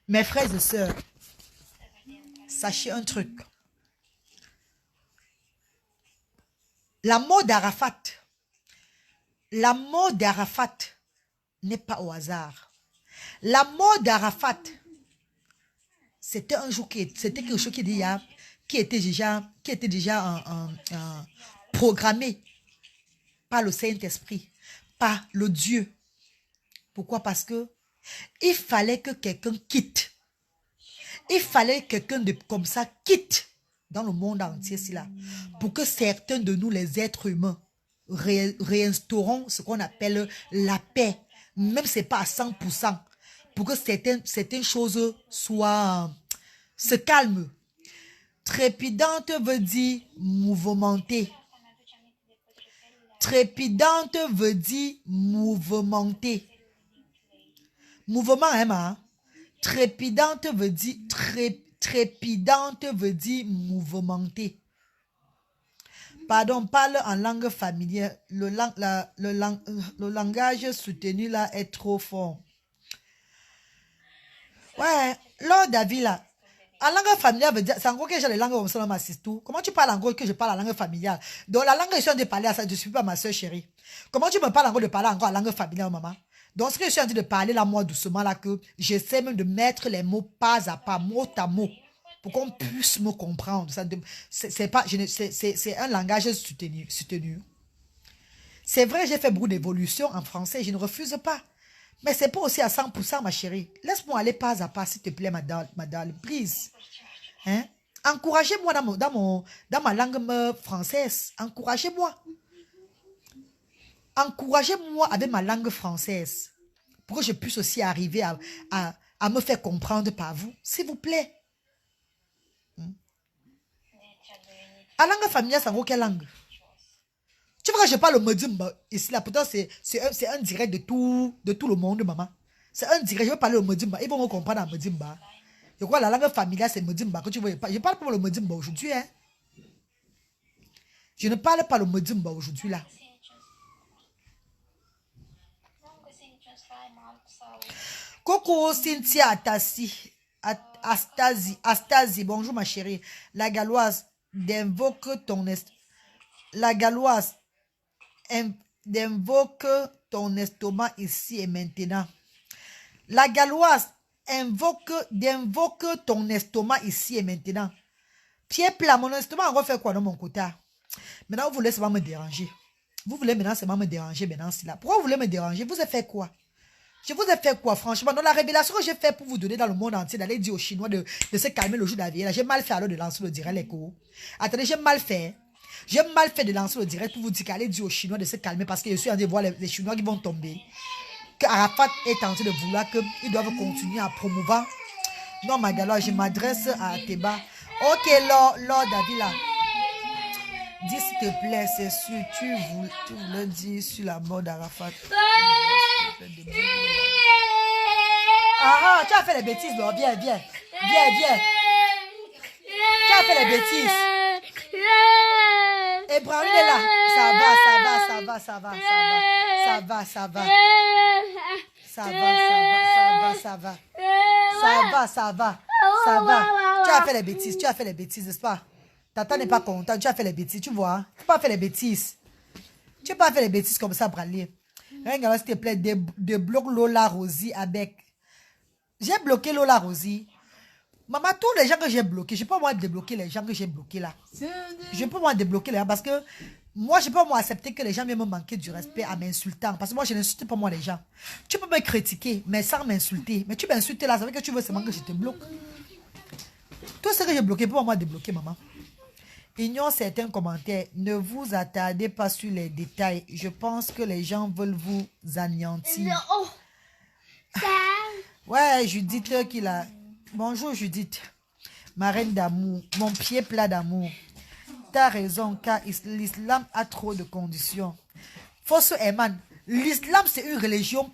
Mes frères et sœurs, sachez un truc. La mort d'Arafat n'est pas au hasard. La mort d'Arafat, c'était un jour c'était quelque chose qui était déjà programmé par le Saint-Esprit, par le Dieu. Pourquoi? Parce que il fallait que quelqu'un quitte. Il fallait que quelqu'un comme ça quitte dans le monde entier, pour que certains de nous, les êtres humains, réinstaurons ce qu'on appelle la paix, même si ce n'est pas à 100%, pour que certaines choses se calment. Trépidante veut dire mouvementée. Trépidante veut dire mouvementée. Mouvement, hein? Trépidante veut dire mouvementée. Pardon, parle en langue familière. Le langage soutenu là est trop fort. Ouais, Lord David là. En langue familiale veut dire, c'est en gros que j'ai les langues comme ça, ma tout. Comment tu parles en gros que je parle en langue familiale? Donc la langue que je suis en train de parler à ça, je ne suis pas ma soeur chérie. Comment tu me parles en gros de parler encore en langue familiale, maman? Donc ce que je suis en train de parler là, moi, doucement là, que j'essaie même de mettre les mots pas à pas, mot à mot, pour qu'on puisse me comprendre. C'est un langage soutenu. C'est vrai, j'ai fait beaucoup d'évolution en français, je ne refuse pas. Mais c'est pas aussi à 100%, ma chérie. Laisse-moi aller pas à pas, s'il te plaît, madame, please. Hein? Encouragez-moi dans ma langue française. Encouragez-moi. Encouragez-moi avec ma langue française. Pour que je puisse aussi arriver à me faire comprendre par vous. S'il vous plaît. La langue familiale, ça vaut quelle langue? Tu vois que je parle au Medimba ici, là, pourtant c'est un direct de tout le monde, maman. C'est un direct, je veux parler au Medimba. Ils vont me comprendre en Medimba. Je crois que la langue familiale, c'est Medimba que tu veux. Je parle pas le Medimba aujourd'hui, hein. Je ne parle pas le Medimba aujourd'hui, là. Coucou Cynthia Astasi, bonjour ma chérie. La Galloise, d'invoque ton estomac ici et maintenant. La Galloise, d'invoque ton estomac ici et maintenant. Pierre plat, mon estomac, on va faire quoi dans mon côté? Maintenant, vous voulez seulement me déranger. Vous voulez maintenant seulement me déranger maintenant, c'est là. Pourquoi vous voulez me déranger? Vous avez fait quoi? Je vous ai fait quoi, franchement? Dans la révélation que j'ai fait pour vous donner dans le monde entier, d'aller dire aux Chinois de se calmer le jour d'avier, j'ai mal fait alors de lancer le direct, les cours. Attendez, j'ai mal fait. J'ai mal fait de lancer le direct pour vous dire qu'allez dire aux Chinois de se calmer parce que je suis en train de voir les Chinois qui vont tomber. Que Arafat est en train de vouloir qu'ils doivent continuer à promouvoir. Non, ma galoche, je m'adresse à Teba. Ok, Lord David là. Dis s'il te plaît, c'est sûr, tu voulais dire sur la mort d'Arafat. Ah, tu as fait les bêtises, là. Viens. Tu as fait les bêtises. Et Brown est là. Ça va. Tu as fait les bêtises, n'est-ce pas? Tata n'est pas content, tu as fait les bêtises, tu vois. Tu n'as pas fait les bêtises. Tu n'as pas fait les bêtises comme ça, Bralier. Regarde, s'il te plaît, débloque Lola Rosie avec. J'ai bloqué Lola Rosie. Maman, tous les gens que j'ai bloqués, je peux moi débloquer les gens que j'ai bloqués là. Je peux moi débloquer les gens parce que moi, je peux moi accepter que les gens viennent me manquer du respect en m'insultant. Parce que moi, je n'insulte pas moi les gens. Tu peux me critiquer, mais sans m'insulter. Mais tu m'insultes là, ça veut dire que tu veux seulement que je te bloque. Tout ce que j'ai bloqué, pour moi débloquer, maman. Ignore certains commentaires. Ne vous attardez pas sur les détails. Je pense que les gens veulent vous anéantir. Ouais, Judith qui l'a. Bonjour Judith. Ma reine d'amour. Mon pied plat d'amour. T'as raison, car l'islam a trop de conditions. Fausse Eman. L'islam, c'est une religion.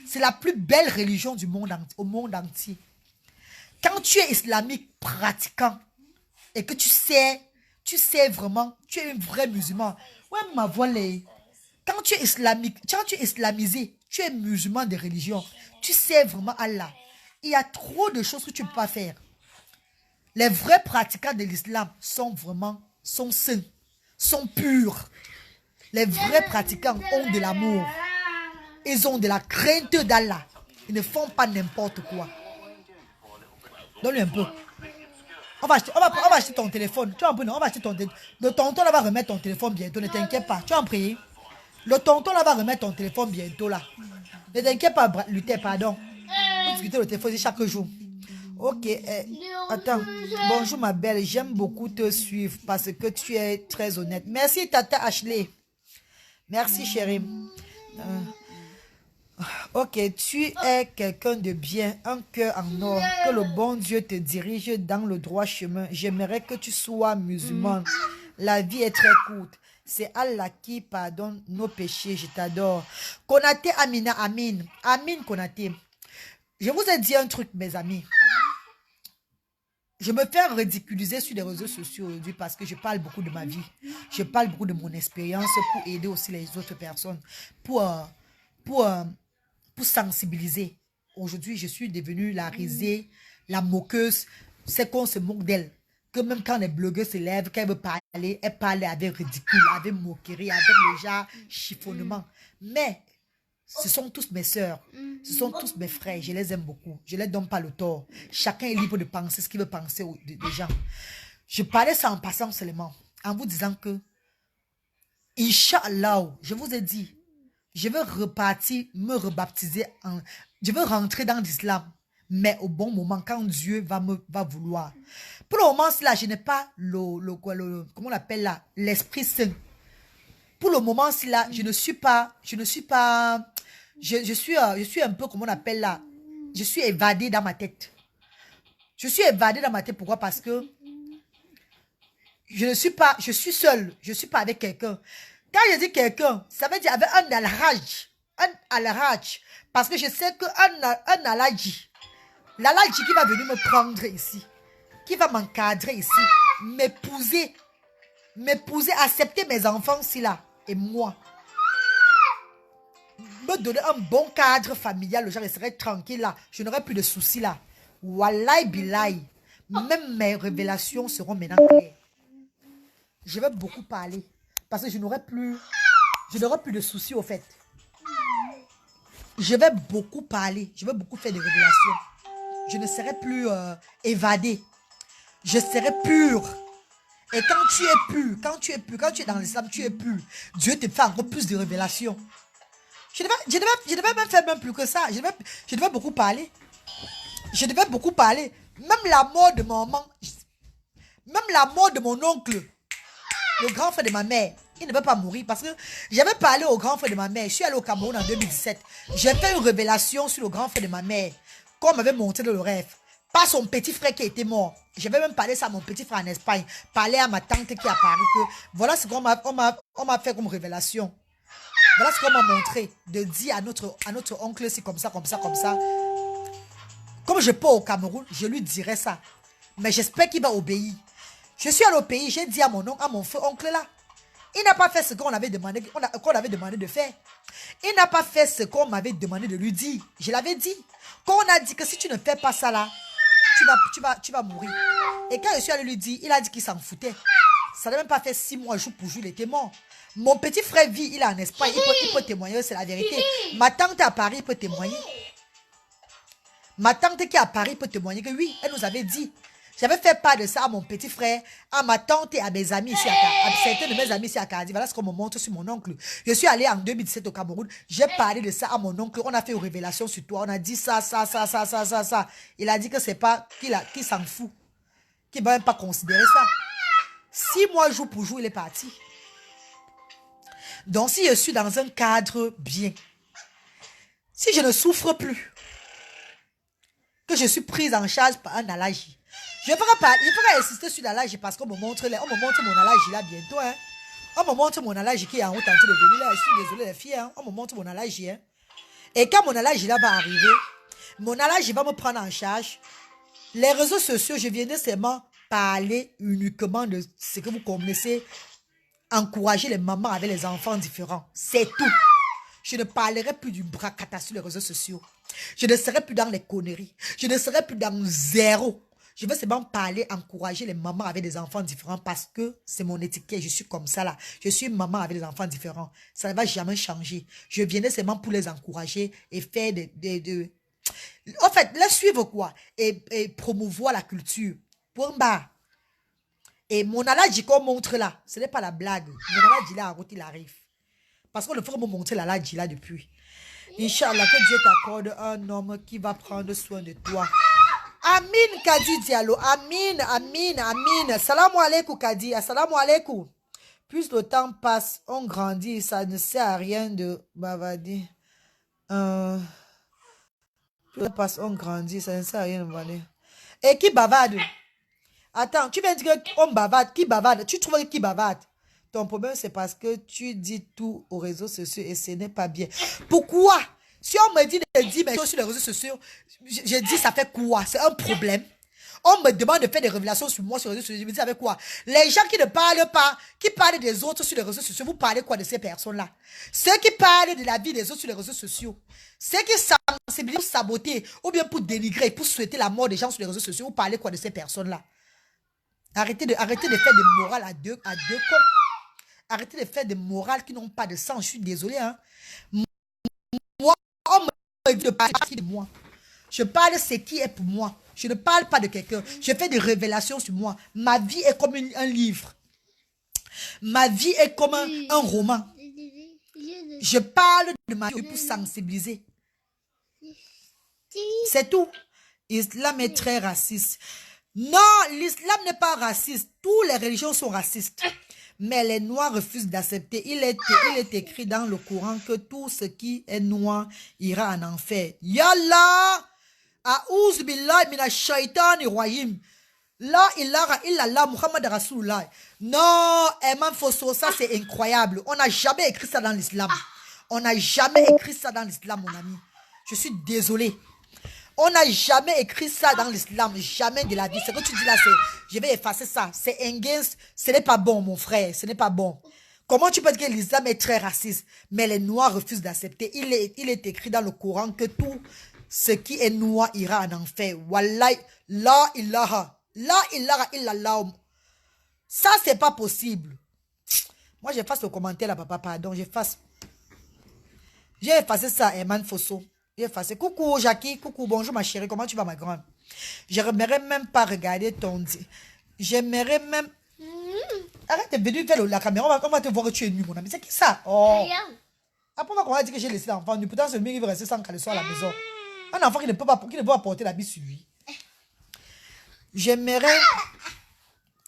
C'est la plus belle religion du monde, au monde entier. Quand tu es islamique pratiquant et que tu sais vraiment, tu es un vrai musulman. Ouais, ma voix, quand tu es islamique, quand tu es islamisé, tu es musulman de religion, tu sais vraiment Allah. Il y a trop de choses que tu ne peux pas faire. Les vrais pratiquants de l'islam sont saints, sont purs. Les vrais pratiquants ont de l'amour. Ils ont de la crainte d'Allah. Ils ne font pas n'importe quoi. Donne-lui un peu. On va acheter ton téléphone. Tu vois, on va acheter ton téléphone. Le tonton là va remettre ton téléphone bientôt. Ne t'inquiète pas. Tu vas en prier. Le tonton là va remettre ton téléphone bientôt là. Ne t'inquiète pas, Luther, pardon. Faut discuter le téléphone chaque jour. Ok. Attends. Bonjour ma belle. J'aime beaucoup te suivre parce que tu es très honnête. Merci Tata Ashley. Merci chérie. Ok, tu es quelqu'un de bien, un cœur en or, que le bon Dieu te dirige dans le droit chemin. J'aimerais que tu sois musulman. La vie est très courte. C'est Allah qui pardonne nos péchés. Je t'adore. Konaté Amina, Amin. Amin Konaté. Je vous ai dit un truc, mes amis. Je me fais ridiculiser sur les réseaux sociaux aujourd'hui parce que je parle beaucoup de ma vie. Je parle beaucoup de mon expérience pour aider aussi les autres personnes. Pour sensibiliser. Aujourd'hui, je suis devenue la risée, la moqueuse. C'est qu'on se moque d'elle. Que même quand les blogueurs se lèvent, quand elle veut parler, elle parle avec ridicule, avec moquerie, avec déjà chiffonnement. Mais ce sont tous mes sœurs. Ce sont tous mes frères. Je les aime beaucoup. Je ne les donne pas le tort. Chacun est libre de penser ce qu'il veut penser des gens. Je parlais ça en passant seulement. En vous disant que Inch'Allah, je vous ai dit, je veux repartir, me rebaptiser, je veux rentrer dans l'islam, mais au bon moment, quand Dieu va vouloir. Pour le moment, là, je n'ai pas comment on appelle là, l'Esprit Saint. Pour le moment, là, je suis un peu, comment on appelle là, je suis évadée dans ma tête. Je suis évadée dans ma tête, pourquoi? Parce que je suis seule, je ne suis pas avec quelqu'un. Quand je dis quelqu'un, ça veut dire avec un alraj. Parce que je sais qu'un aladji, l'aladji qui va venir me prendre ici, qui va m'encadrer ici, m'épouser, accepter mes enfants ici là, et moi, me donner un bon cadre familial, le genre, je serais tranquille là, je n'aurai plus de soucis là. Wallahi billahi, même mes révélations seront maintenant claires. Je vais beaucoup parler. Parce que je n'aurai plus de soucis au fait. Je vais beaucoup parler. Je vais beaucoup faire des révélations. Je ne serai plus évadée. Je serai pure. Et quand tu es pur, quand tu es dans l'islam, tu es pur. Dieu te fait encore plus de révélations. Je devais même faire même plus que ça. Je devais beaucoup parler. Je devais beaucoup parler. Même la mort de mon maman, même la mort de mon oncle, le grand frère de ma mère, il ne veut pas mourir parce que j'avais parlé au grand frère de ma mère. Je suis allé au Cameroun en 2017. J'ai fait une révélation sur le grand frère de ma mère qu'on m'avait montré dans le rêve. Pas son petit frère qui était mort. J'avais même parlé ça à mon petit frère en Espagne. Parler à ma tante qui a parlé que voilà ce qu'on m'a fait comme révélation. Voilà ce qu'on m'a montré. De dire à notre oncle c'est comme ça, comme ça, comme ça. Comme je pars au Cameroun, je lui dirai ça. Mais j'espère qu'il va obéir. Je suis allé au pays, j'ai dit à mon oncle là. Il n'a pas fait ce qu'on avait demandé, de faire. Il n'a pas fait ce qu'on m'avait demandé de lui dire. Je l'avais dit. Quand on a dit que si tu ne fais pas ça là, tu vas mourir. Et quand je suis allé lui dire, il a dit qu'il s'en foutait. Ça n'a même pas fait 6 mois, jour pour jour, il était mort. Mon petit frère vit, il est en Espagne, il peut témoigner, c'est la vérité. Ma tante est à Paris, peut témoigner. Ma tante qui est à Paris peut témoigner que oui, elle nous avait dit. J'avais fait part de ça à mon petit frère, à ma tante et à mes amis ici à certains de mes amis ici à Cardi. Voilà ce qu'on me montre sur mon oncle. Je suis allé en 2017 au Cameroun. J'ai parlé de ça à mon oncle. On a fait une révélation sur toi. On a dit ça. Il a dit que c'est pas, qu'il s'en fout. Qu'il ne va même pas considérer ça. 6 mois jour pour jour, il est parti. Donc si je suis dans un cadre bien, si je ne souffre plus, que je suis prise en charge par un allergie, je ne ferai insister sur l'allergie parce qu'on me montre mon allergie là bientôt. Hein. On me montre mon allergie qui est en haut en train de venir là. Je suis désolée les filles. Hein. On me montre mon allergie. Hein. Et quand mon allergie là va arriver, mon allergie va me prendre en charge. Les réseaux sociaux, je viens de seulement parler uniquement de ce que vous connaissez. Encourager les mamans avec les enfants différents. C'est tout. Je ne parlerai plus du bracata sur les réseaux sociaux. Je ne serai plus dans les conneries. Je ne serai plus dans zéro. Je veux seulement parler, encourager les mamans avec des enfants différents parce que c'est mon étiquette. Je suis comme ça là. Je suis une maman avec des enfants différents. Ça ne va jamais changer. Je viens seulement pour les encourager et faire En fait, les suivre quoi. Et promouvoir la culture. Pour bas. Et mon allergie qu'on montre là, ce n'est pas la blague. Mon allergie là, en route, il arrive. Parce qu'on ne faut me montrer l'allergie là depuis. Inch'Allah, que Dieu t'accorde un homme qui va prendre soin de toi. Amin, Kadi Diallo. Amin, amin, amin. Salam alaikum, Kadi. Assalamu alaikum. Plus le temps passe, on grandit, ça ne sert à rien de bavarder. Plus le temps passe, on grandit, ça ne sert à rien de bavarder. Et qui bavarde? Attends, tu viens de dire qu'on bavarde. Qui bavarde? Tu trouves qui bavarde? Ton problème, c'est parce que tu dis tout aux réseaux sociaux et ce n'est pas bien. Pourquoi? Si on me dit de dire mes choses sur les réseaux sociaux, je dis ça fait quoi? C'est un problème. On me demande de faire des révélations sur moi sur les réseaux sociaux. Je me dis avec quoi? Les gens qui ne parlent pas, qui parlent des autres sur les réseaux sociaux, vous parlez quoi de ces personnes-là? Ceux qui parlent de la vie des autres sur les réseaux sociaux, ceux qui sensibilisent pour saboter ou bien pour dénigrer, pour souhaiter la mort des gens sur les réseaux sociaux, vous parlez quoi de ces personnes-là? Arrêtez de faire des morales à deux cons. Arrêtez de faire des morales qui n'ont pas de sens. Je suis désolé. Hein. Moi, on me dit de parler de moi. Je parle de ce qui est pour moi. Je ne parle pas de quelqu'un. Je fais des révélations sur moi. Ma vie est comme un livre. Ma vie est comme un roman. Je parle de ma vie pour sensibiliser. C'est tout. L'islam est très raciste. Non, l'islam n'est pas raciste. Toutes les religions sont racistes. Mais les Noirs refusent d'accepter. Il est écrit dans le Coran que tout ce qui est noir ira en enfer. Yallah! A'ouz billahi minash shaitani rajim. La ilaha illallah Muhammad Rasulullah. Non, Eman Fosso, ça c'est incroyable. On n'a jamais écrit ça dans l'islam. On n'a jamais écrit ça dans l'islam, mon ami. Je suis désolé. On n'a jamais écrit ça dans l'islam, jamais de la vie. Ce que tu dis là, c'est, je vais effacer ça. C'est against, ce n'est pas bon, mon frère, ce n'est pas bon. Comment tu peux dire que l'islam est très raciste, mais les Noirs refusent d'accepter? Il est écrit dans le Coran que tout ce qui est noir ira en enfer. Wallahi, la ilaha illallah. Ça, c'est pas possible. Moi, j'efface le commentaire là, papa, pardon, j'efface. J'ai effacé ça, Eman Fosso. Effacé. Coucou Jackie, coucou, bonjour ma chérie, comment tu vas ma grande? J'aimerais même pas regarder ton... J'aimerais même... Arrête de venir vers la caméra, on va te voir que tu es nu mon ami. C'est qui ça? Oh. Après on va dire que j'ai laissé l'enfant nu, pourtant c'est mieux qu'il veut rester sans caleçon à la maison. Un enfant qui ne peut pas porter la bise sur lui. J'aimerais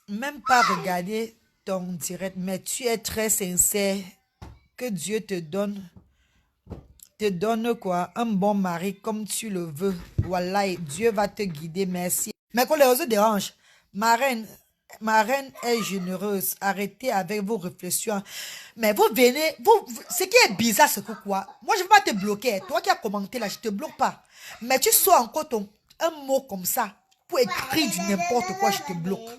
même pas regarder ton direct, mais tu es très sincère. Que Dieu te donne quoi, un bon mari comme tu le veux. Voilà, Dieu va te guider, merci. Mais quand les réseaux dérangent, ma reine est généreuse. Arrêtez avec vos réflexions. Mais vous venez, ce qui est bizarre, c'est que quoi? Moi, je ne vais pas te bloquer. Toi qui as commenté là, je ne te bloque pas. Mais tu sors encore un mot comme ça pour écrire du n'importe quoi, je te bloque.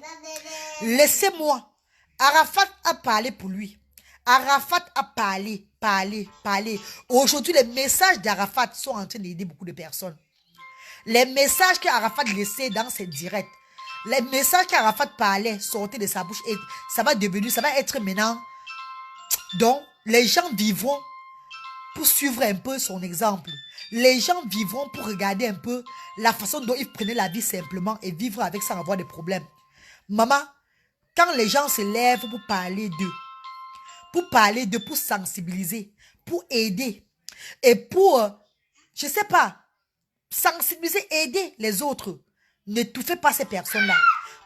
Laissez-moi. Arafat a parlé pour lui. Arafat a parlé. Aujourd'hui, les messages d'Arafat sont en train d'aider beaucoup de personnes. Les messages qu'Arafat laissait dans ses directs. Les messages qu'Arafat parlait sortaient de sa bouche et ça va être maintenant. Donc, les gens vivront pour suivre un peu son exemple. Les gens vivront pour regarder un peu la façon dont il prenait la vie simplement et vivre avec sans avoir de problèmes. Maman, quand les gens se lèvent pour parler d'eux, pour sensibiliser, pour aider et pour, je sais pas, sensibiliser, aider les autres, n'étouffez pas ces personnes-là.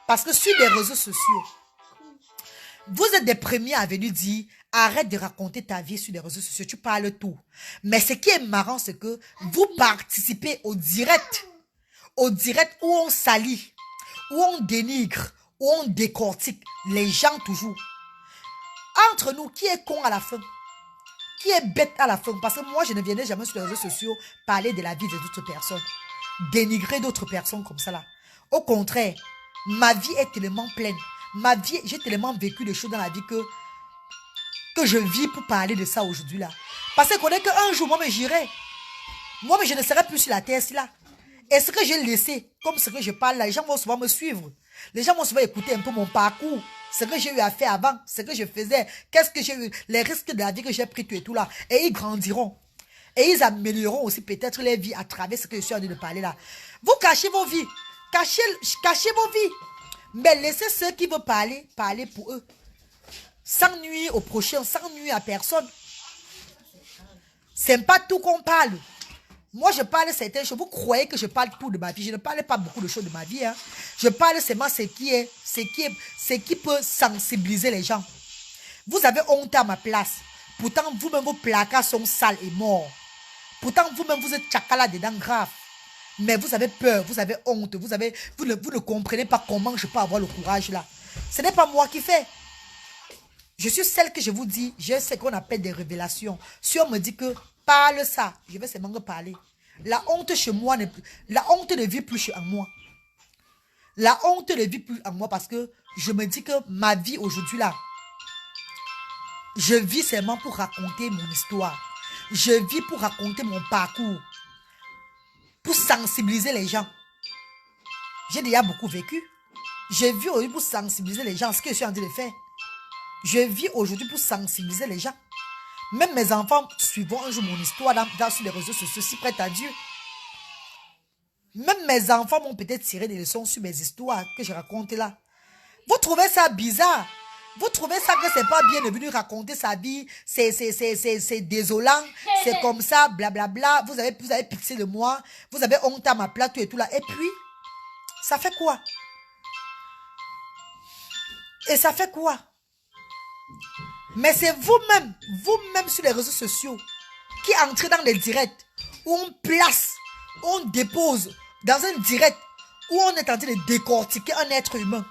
Parce que sur les réseaux sociaux, vous êtes des premiers à venir dire, arrête de raconter ta vie sur les réseaux sociaux, tu parles tout. Mais ce qui est marrant, c'est que vous participez au direct où on salit, où on dénigre, où on décortique les gens toujours. Entre nous, qui est con à la fin? Qui est bête à la fin? Parce que moi, je ne viendrai jamais sur les réseaux sociaux parler de la vie d'autres personnes. Dénigrer d'autres personnes comme ça là. Au contraire, ma vie est tellement pleine. J'ai tellement vécu des choses dans la vie que je vis pour parler de ça aujourd'hui là. Parce qu'on est qu'un jour, moi, mais j'irai. Moi, mais je ne serai plus sur la terre là. Et ce que j'ai laissé, comme ce que je parle là, les gens vont souvent me suivre. Les gens vont souvent écouter un peu mon parcours. Ce que j'ai eu à faire avant, ce que je faisais, qu'est-ce que j'ai eu, les risques de la vie que j'ai pris, tout et tout là. Et ils grandiront. Et ils amélioreront aussi peut-être les vies à travers ce que je suis en train de parler là. Vous cachez vos vies. Cachez vos vies. Mais laissez ceux qui veulent parler pour eux. Sans nuire au prochain, sans nuire à personne. C'est pas tout qu'on parle. Moi, je parle certaines choses. Vous croyez que je parle tout de ma vie. Je ne parle pas beaucoup de choses de ma vie. Hein. Je parle seulement ce qui peut sensibiliser les gens. Vous avez honte à ma place. Pourtant, vous-même, vos placards sont sales et morts. Pourtant, vous-même, vous êtes tchakala dedans grave. Mais vous avez peur, vous avez honte, vous ne comprenez pas comment je peux avoir le courage là. Ce n'est pas moi qui fais. Je suis celle que je vous dis, j'ai ce qu'on appelle des révélations. Si on me dit que parle ça, je vais seulement parler. La honte chez moi, la honte ne vit plus en moi. La honte ne vit plus en moi parce que je me dis que ma vie aujourd'hui là, je vis seulement pour raconter mon histoire. Je vis pour raconter mon parcours. Pour sensibiliser les gens. J'ai déjà beaucoup vécu. Je vis aujourd'hui pour sensibiliser les gens. Ce que je suis en train de faire. Je vis aujourd'hui pour sensibiliser les gens. Même mes enfants suivront un jour mon histoire sur les réseaux sociaux, si près à Dieu. Même mes enfants vont peut-être tirer des leçons sur mes histoires que je raconte là. Vous trouvez ça bizarre? Vous trouvez ça que c'est pas bien de venir raconter sa vie? C'est désolant. C'est comme ça, blablabla. Vous avez pitié de moi. Vous avez honte à ma place, tout et tout là. Et puis, ça fait quoi? Et ça fait quoi? Mais c'est vous-même sur les réseaux sociaux, qui entrez dans les directs, où on place, où on dépose dans un direct, où on est en train de décortiquer un être humain,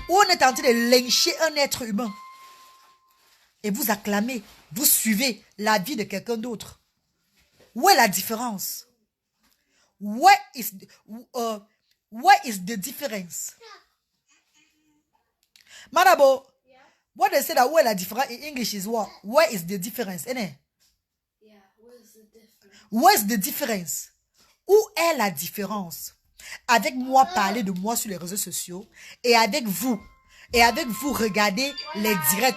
où on est en train de lyncher un être humain. Et vous acclamez, vous suivez la vie de quelqu'un d'autre. Où est la différence? Where is the difference? Madabo, what they say that where la difference in English is what? Where is the difference? Yeah, where's the difference? Où est la différence? Avec moi parler de moi sur les réseaux sociaux et avec vous regardez les directs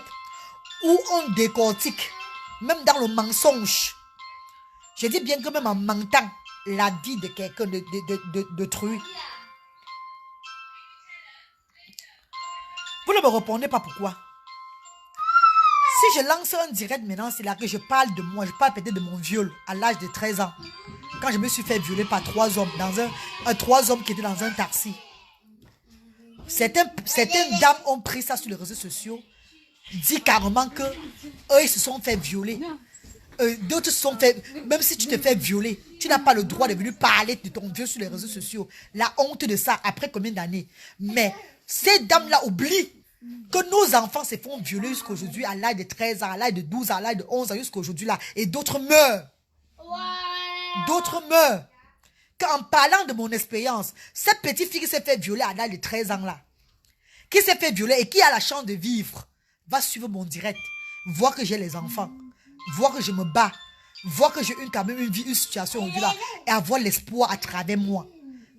où on décortique, même dans le mensonge. Je dis bien que même en mentant la vie de quelqu'un d'autrui. Vous ne me répondez pas pourquoi. Si je lance un direct maintenant, c'est là que je parle de moi. Je parle peut-être de mon viol à l'âge de 13 ans. Quand je me suis fait violer par 3 hommes, trois hommes qui étaient dans un taxi. Certaines dames ont pris ça sur les réseaux sociaux, dit carrément que eux ils se sont fait violer. D'autres se sont fait, même si tu te fais violer, tu n'as pas le droit de venir parler de ton viol sur les réseaux sociaux. La honte de ça, après combien d'années? Mais ces dames-là oublient que nos enfants se font violer jusqu'à aujourd'hui à l'âge de 13 ans, à l'âge de 12 ans, à l'âge de 11 ans, jusqu'à aujourd'hui là. Et d'autres meurent. D'autres meurent. Qu'en parlant de mon expérience, cette petite fille qui s'est fait violer à l'âge de 13 ans là, qui s'est fait violer et qui a la chance de vivre, va suivre mon direct, voir que j'ai les enfants, voir que je me bats, voir que j'ai quand même une vie, une situation aujourd'hui là, et avoir l'espoir à travers moi.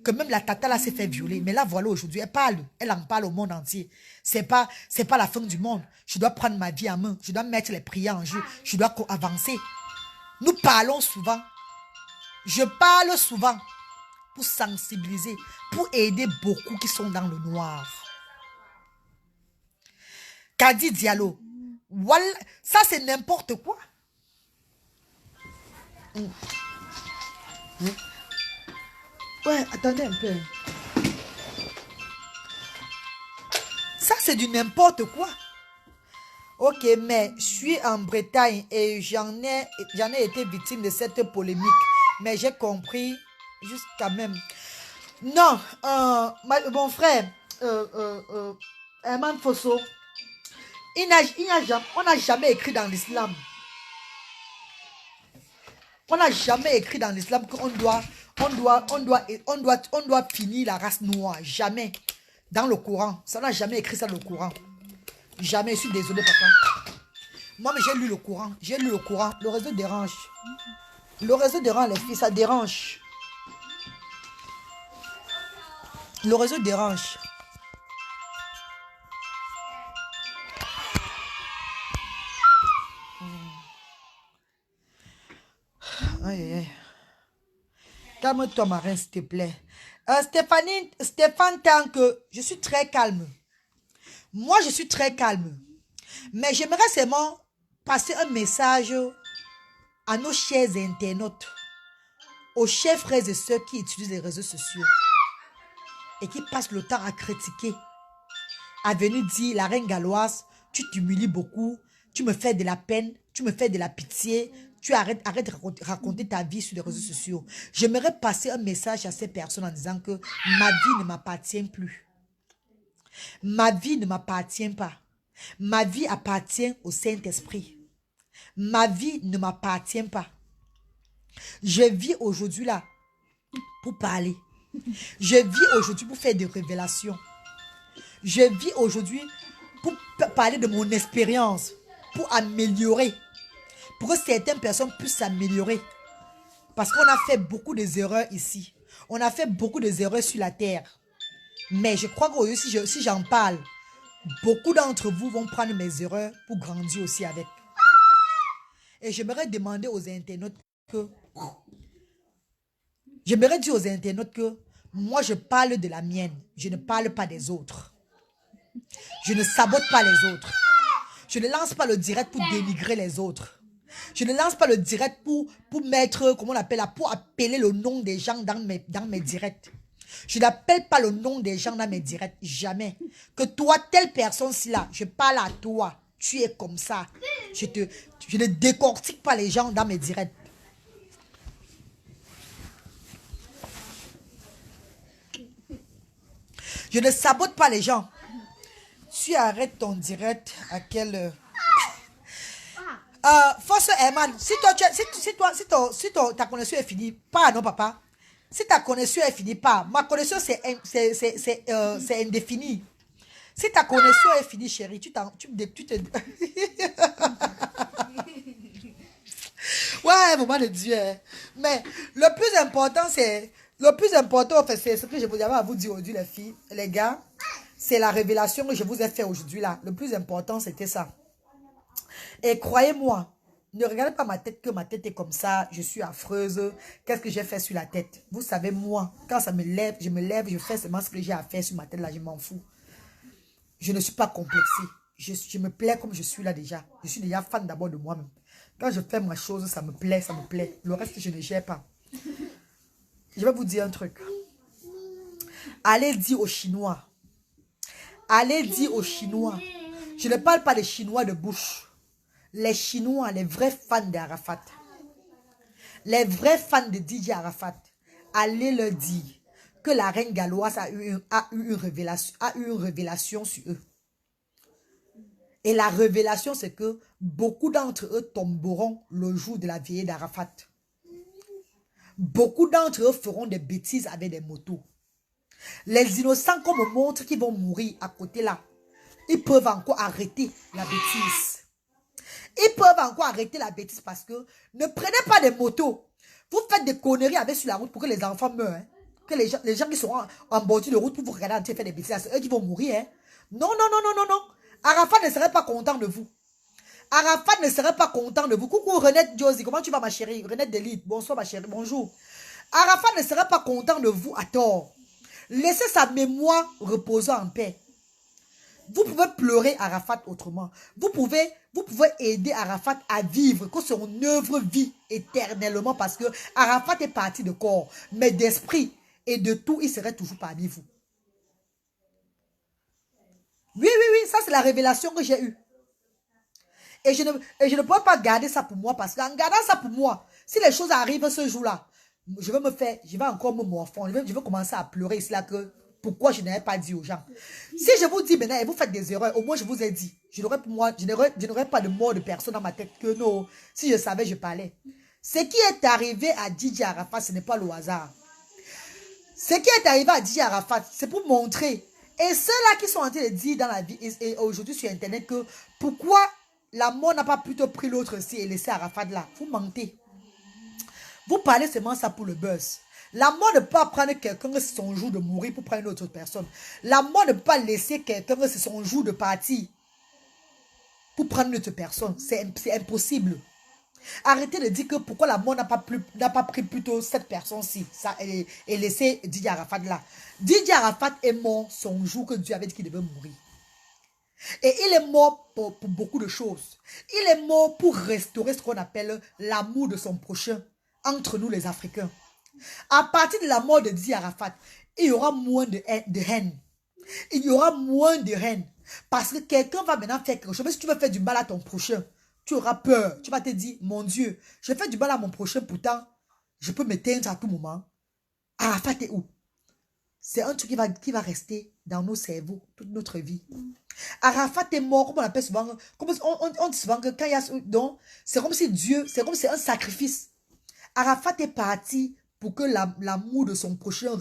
que même la tata là s'est fait violer. Mais là, voilà, aujourd'hui, elle parle. Elle en parle au monde entier. C'est pas la fin du monde. Je dois prendre ma vie en main. Je dois mettre les prières en jeu. Je dois avancer. Nous parlons souvent. Je parle souvent pour sensibiliser, pour aider beaucoup qui sont dans le noir. Kadi Diallo. Voilà, ça c'est n'importe quoi. Ouais, attendez un peu. Ça c'est du n'importe quoi. Ok, mais je suis en Bretagne et j'en ai été victime de cette polémique. Mais j'ai compris jusqu'à même. Non, mon frère, Herman Fosso, on n'a jamais écrit dans l'islam. On n'a jamais écrit dans l'islam qu'on doit finir la race noire. Jamais. Dans le Coran. Ça n'a jamais écrit ça dans le Coran. Jamais. Je suis désolé, papa. Moi, mais j'ai lu le Coran. J'ai lu le Coran. Le réseau dérange. Le réseau dérange, les filles. Ça dérange. Le réseau dérange. Aïe, aïe, aïe. Calme-toi, Marin, s'il te plaît. Stéphane, tant que je suis très calme. Moi, je suis très calme. Mais j'aimerais seulement passer un message à nos chers internautes, aux chers frères et sœurs qui utilisent les réseaux sociaux et qui passent le temps à critiquer, à venir dire, la reine galloise, tu t'humilies beaucoup, tu me fais de la peine, tu me fais de la pitié, tu arrêtes de raconter ta vie sur les réseaux sociaux. J'aimerais passer un message à ces personnes en disant que ma vie ne m'appartient plus. Ma vie ne m'appartient pas. Ma vie appartient au Saint-Esprit. Ma vie ne m'appartient pas. Je vis aujourd'hui là pour parler. Je vis aujourd'hui pour faire des révélations. Je vis aujourd'hui pour parler de mon expérience, pour améliorer, pour que certaines personnes puissent s'améliorer. Parce qu'on a fait beaucoup d'erreurs ici. On a fait beaucoup d'erreurs sur la terre. Mais je crois que si j'en parle, beaucoup d'entre vous vont prendre mes erreurs pour grandir aussi avec. Et j'aimerais demander aux internautes que... J'aimerais dire aux internautes que moi, je parle de la mienne. Je ne parle pas des autres. Je ne sabote pas les autres. Je ne lance pas le direct pour dénigrer les autres. Je ne lance pas le direct pour mettre, comment on appelle là, pour appeler le nom des gens dans mes directs. Je n'appelle pas le nom des gens dans mes directs. Jamais. Que toi, telle personne-ci là, je parle à toi. Tu es comme ça. Je ne décortique pas les gens dans mes directs. Je ne sabote pas les gens. Tu arrêtes ton direct à quelle heure? Force Herman, si ta connexion est finie, pas non papa. Si ta connexion est finie, pas. Ma connexion c'est indéfini. Si ta connexion est finie, chérie, tu te... Ouais, maman de Dieu. Mais le plus important, c'est ce que je vous avais à vous dire aujourd'hui, les filles, les gars. C'est la révélation que je vous ai fait aujourd'hui là. Le plus important, c'était ça. Et croyez-moi, ne regardez pas ma tête, que ma tête est comme ça, je suis affreuse. Qu'est-ce que j'ai fait sur la tête? Vous savez, moi, quand ça me lève, je fais seulement ce que j'ai à faire sur ma tête là, je m'en fous. Je ne suis pas complexée. Je me plais comme je suis là déjà. Je suis déjà fan d'abord de moi-même. Quand je fais ma chose, ça me plaît, ça me plaît. Le reste, je ne gère pas. Je vais vous dire un truc. Allez dire aux Chinois. Allez dire aux Chinois. Je ne parle pas des Chinois de bouche. Les Chinois, les vrais fans d'Arafat. Les vrais fans de DJ Arafat. Allez leur dire que la reine galloise a eu une révélation sur eux. Et la révélation, c'est que beaucoup d'entre eux tomberont le jour de la veillée d'Arafat. Beaucoup d'entre eux feront des bêtises avec des motos. Les innocents qu'on me montre qui vont mourir à côté là, ils peuvent encore arrêter la bêtise. Ils peuvent encore arrêter la bêtise parce que ne prenez pas des motos. Vous faites des conneries avec sur la route pour que les enfants meurent. Hein. que les gens qui seront en bordure de route pour vous regarder en train de faire des bêtises, c'est eux qui vont mourir. Hein. Non, non, non, non, non, non. Arafat ne serait pas content de vous. Arafat ne serait pas content de vous. Coucou Renette Josie, comment tu vas ma chérie? Renette Delite, bonsoir ma chérie, bonjour. Arafat ne serait pas content de vous à tort. Laissez sa mémoire reposer en paix. Vous pouvez pleurer Arafat autrement. Vous pouvez aider Arafat à vivre, que son œuvre vit éternellement parce que Arafat est parti de corps, mais d'esprit et de tout, il serait toujours parmi vous. Oui, oui, oui, ça c'est la révélation que j'ai eue. Et je ne peux pas garder ça pour moi parce qu'en gardant ça pour moi, si les choses arrivent ce jour-là, je vais encore me morfondre, je vais commencer à pleurer ici là que pourquoi je n'avais pas dit aux gens. Si je vous dis maintenant et vous faites des erreurs, au moins je vous ai dit, je n'aurais pas de mort de personne dans ma tête que non. Si je savais, je parlais. Ce qui est arrivé à Didier Arafat, ce n'est pas le hasard. Ce qui est arrivé à Didier Arafat, c'est pour montrer. Et ceux-là qui sont en train de dire dans la vie, et aujourd'hui sur Internet, que pourquoi la mort n'a pas plutôt pris l'autre aussi et laissé Arafat là. Vous mentez. Vous parlez seulement ça pour le buzz. La mort ne peut pas prendre quelqu'un que c'est son jour de mourir pour prendre une autre personne. La mort ne peut pas laisser quelqu'un que c'est son jour de partir pour prendre une autre personne. C'est impossible. Arrêtez de dire que pourquoi la mort n'a pas pris plutôt cette personne-ci et laissé Didier Arafat là. Didier Arafat est mort son jour que Dieu avait dit qu'il devait mourir. Et il est mort pour beaucoup de choses. Il est mort pour restaurer ce qu'on appelle l'amour de son prochain entre nous les Africains. À partir de la mort de Didier Arafat, il y aura moins de haine. Il y aura moins de haine. Parce que quelqu'un va maintenant faire quelque chose. Mais si tu veux faire du mal à ton prochain, tu auras peur. Tu vas te dire, mon Dieu, je fais du mal à mon prochain, pourtant, je peux m'éteindre à tout moment. Arafat est où? C'est un truc qui va rester dans nos cerveaux toute notre vie. Arafat est mort, comme on appelle souvent, on dit souvent que quand il y a donc, c'est comme si Dieu, c'est comme si c'est un sacrifice. Arafat est parti pour que l'amour de son prochain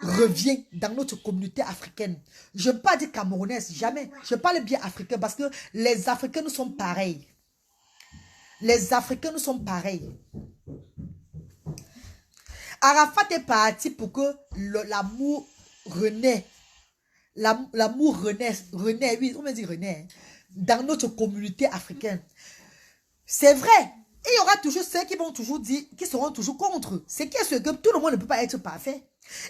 revienne dans notre communauté africaine. Je ne veux pas dire camerounaise, jamais. Je parle bien africain parce que les Africains nous sont pareils. Les Africains nous sont pareils. Arafat est parti pour que l'amour renaît. L'amour renaît, oui, on me dit renaît, dans notre communauté africaine. C'est vrai. Il y aura toujours ceux qui vont toujours dire, qui seront toujours contre. C'est ce que tout le monde ne peut pas être parfait.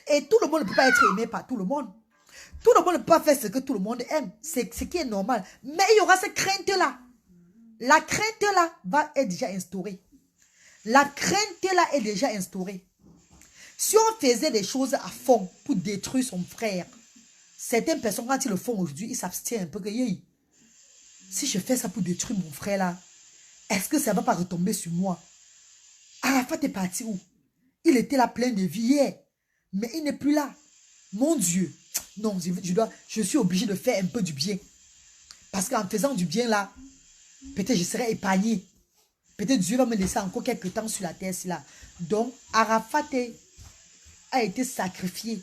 Et tout le monde ne peut pas être aimé par tout le monde. Tout le monde ne peut pas faire ce que tout le monde aime. C'est ce qui est normal. Mais il y aura cette crainte-là. La crainte-là est déjà instaurée. La crainte-là est déjà instaurée. Si on faisait des choses à fond pour détruire son frère, certaines personnes, quand ils le font aujourd'hui, ils s'abstiennent un peu. Que, si je fais ça pour détruire mon frère là, est-ce que ça ne va pas retomber sur moi? Arafat est parti où? Il était là plein de vie hier. Mais il n'est plus là. Mon Dieu. Non, je suis obligé de faire un peu du bien. Parce qu'en faisant du bien là, peut-être je serai épargné. Peut-être Dieu va me laisser encore quelques temps sur la terre. Là. Donc, Arafat a été sacrifié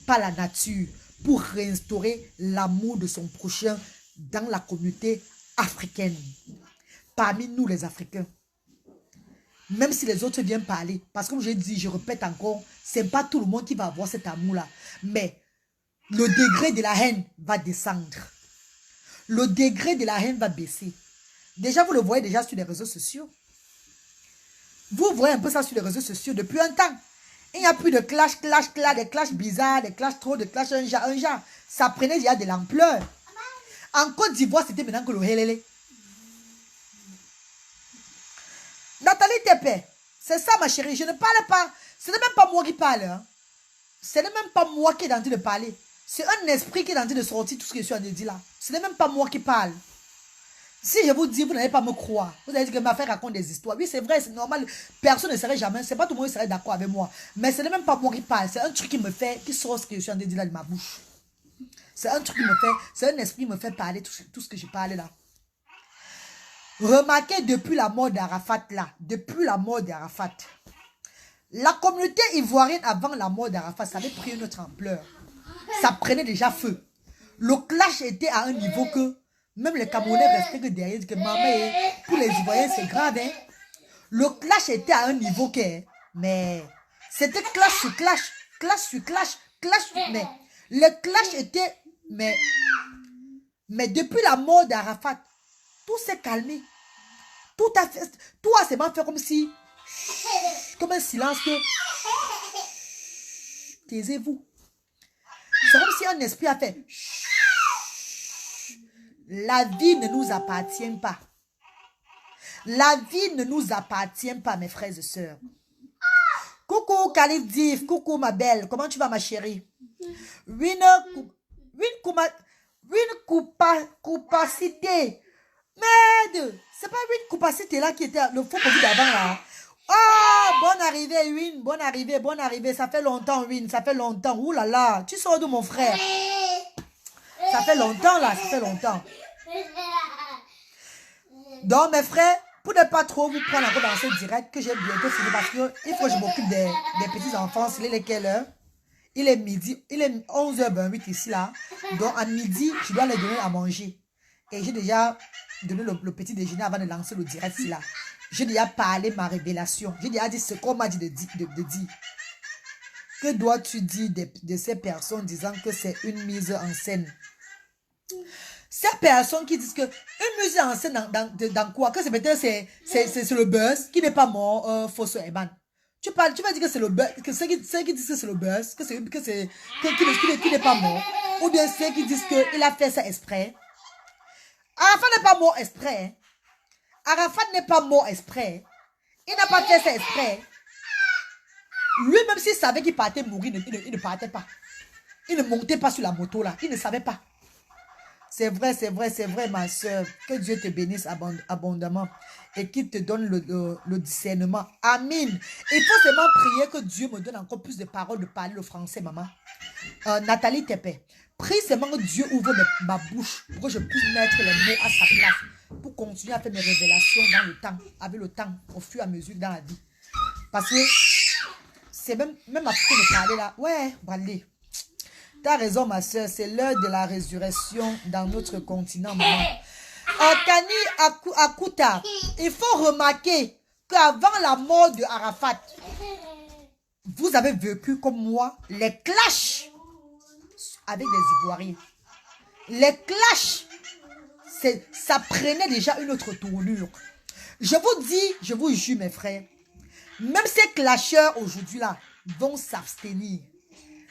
par la nature pour réinstaurer l'amour de son prochain dans la communauté africaine. Parmi nous les Africains. Même si les autres viennent parler. Parce que comme je dis, je répète encore, c'est pas tout le monde qui va avoir cet amour-là. Mais le degré de la haine va descendre. Le degré de la haine va baisser. Déjà, vous le voyez déjà sur les réseaux sociaux. Vous voyez un peu ça sur les réseaux sociaux depuis un temps. Il n'y a plus de clash, des clashs bizarres, des clashs trop, des clashs un genre. Ça prenait déjà de l'ampleur. En Côte d'Ivoire, c'était maintenant que le helele. Nathalie Tepe, c'est ça ma chérie, je ne parle pas, ce n'est même pas moi qui parle. Hein. Ce n'est même pas moi qui est en train de parler. C'est un esprit qui est en train de sortir tout ce que je suis en train de dire là. Ce n'est même pas moi qui parle. Si je vous dis, vous n'allez pas me croire. Vous allez dire que ma frère raconte des histoires. Oui, c'est vrai, c'est normal. Personne ne serait jamais, c'est pas tout le monde qui serait d'accord avec moi. Mais ce n'est même pas moi qui parle. C'est un truc qui sort ce que je suis en train de dire là de ma bouche. C'est un truc qui me fait, c'est un esprit qui me fait parler tout ce que je parle là. Remarquez depuis la mort d'Arafat là, depuis la mort d'Arafat, la communauté ivoirienne avant la mort d'Arafat, ça avait pris une autre ampleur. Ça prenait déjà feu. Le clash était à un niveau que même les Camerounais restaient que derrière, que maman, pour les Ivoiriens c'est grave. Le clash était à un niveau que, mais c'était clash sur clash. clash sur clash, mais le clash était, mais depuis la mort d'Arafat, tout s'est calmé. Tout a seulement fait comme si, comme un silence que, taisez-vous. C'est comme si un esprit a fait, la vie ne nous appartient pas. La vie ne nous appartient pas, mes frères et sœurs. Coucou Khalid Dif, coucou ma belle, comment tu vas ma chérie? Capacité. Merde, c'est pas une capacité là qui était le faux Covid d'avant là. Oh, bonne arrivée, Win, bonne arrivée. Ça fait longtemps, Win, ça fait longtemps. Ouh là là, tu sors de mon frère. Ça fait longtemps là, ça fait longtemps. Donc mes frères, pour ne pas trop vous prendre encore dans ce direct que j'ai bientôt fini parce que il faut que je m'occupe des petits enfants. Il est lesquels heures? Il est midi, il est 11h28 ici là. Donc à midi, je dois les donner à manger. Et j'ai déjà donné le petit déjeuner avant de lancer le direct ici là. J'ai déjà parlé ma révélation. J'ai déjà dit ce qu'on m'a dit de dire. Que dois-tu dire de ces personnes disant que c'est une mise en scène? Ces personnes qui disent que une mise en scène dans quoi? Que c'est peut-être c'est le buzz qui n'est pas mort, Fosso Eban. Tu vas dire que c'est le buzz, que ceux qui disent que c'est le buzz, qui n'est pas mort. Ou bien ceux qui disent qu'il a fait ça exprès. Arafat n'est pas mort exprès. Arafat n'est pas mort exprès. Il n'a pas fait ça exprès. Lui, même s'il savait qu'il partait mourir, il ne partait pas. Il ne montait pas sur la moto là. Il ne savait pas. C'est vrai, ma soeur. Que Dieu te bénisse abondamment et qu'il te donne le discernement. Amen. Il faut seulement prier que Dieu me donne encore plus de paroles de parler le français, maman. Nathalie Tepe. Prie seulement que Dieu ouvre ma bouche pour que je puisse mettre les mots à sa place. Pour continuer à faire mes révélations dans le temps, avec le temps, au fur et à mesure dans la vie. Parce que c'est même à propos de parler là. Ouais, Bradley. T'as raison, ma soeur. C'est l'heure de la résurrection dans notre continent, maman. Kani Akuta, il faut remarquer qu'avant la mort de Arafat, vous avez vécu comme moi les clashs avec les Ivoiriens. Les clashs, ça prenait déjà une autre tournure. Je vous dis, je vous jure, mes frères, même ces clasheurs aujourd'hui là vont s'abstenir.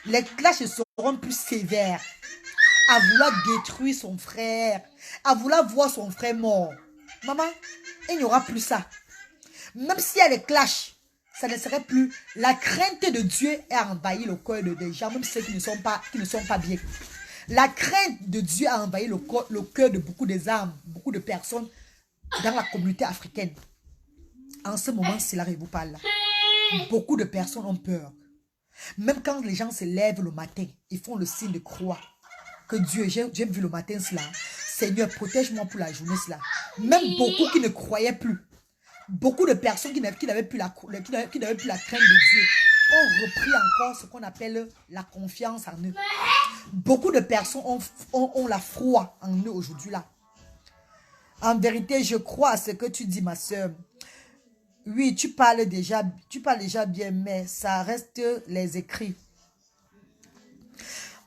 Les clashs seront plus sévères. À vouloir détruire son frère, à vouloir voir son frère mort. Maman, il n'y aura plus ça. Même s'il y a des clashs, ça ne serait plus. La crainte de Dieu a envahi le cœur des gens, même ceux qui ne sont pas bien. La crainte de Dieu a envahi le cœur de beaucoup des âmes, beaucoup de personnes dans la communauté africaine. En ce moment, c'est là que je vous parle. Beaucoup de personnes ont peur. Même quand les gens se lèvent le matin, ils font le signe de croix. Que Dieu, j'ai vu le matin cela. Seigneur, protège-moi pour la journée cela. Même beaucoup qui ne croyaient plus. Beaucoup de personnes qui n'avaient plus la crainte de Dieu ont repris encore ce qu'on appelle la confiance en eux. Beaucoup de personnes ont la foi en eux aujourd'hui là. En vérité, je crois à ce que tu dis, ma soeur. Oui, tu parles déjà bien, mais ça reste les écrits.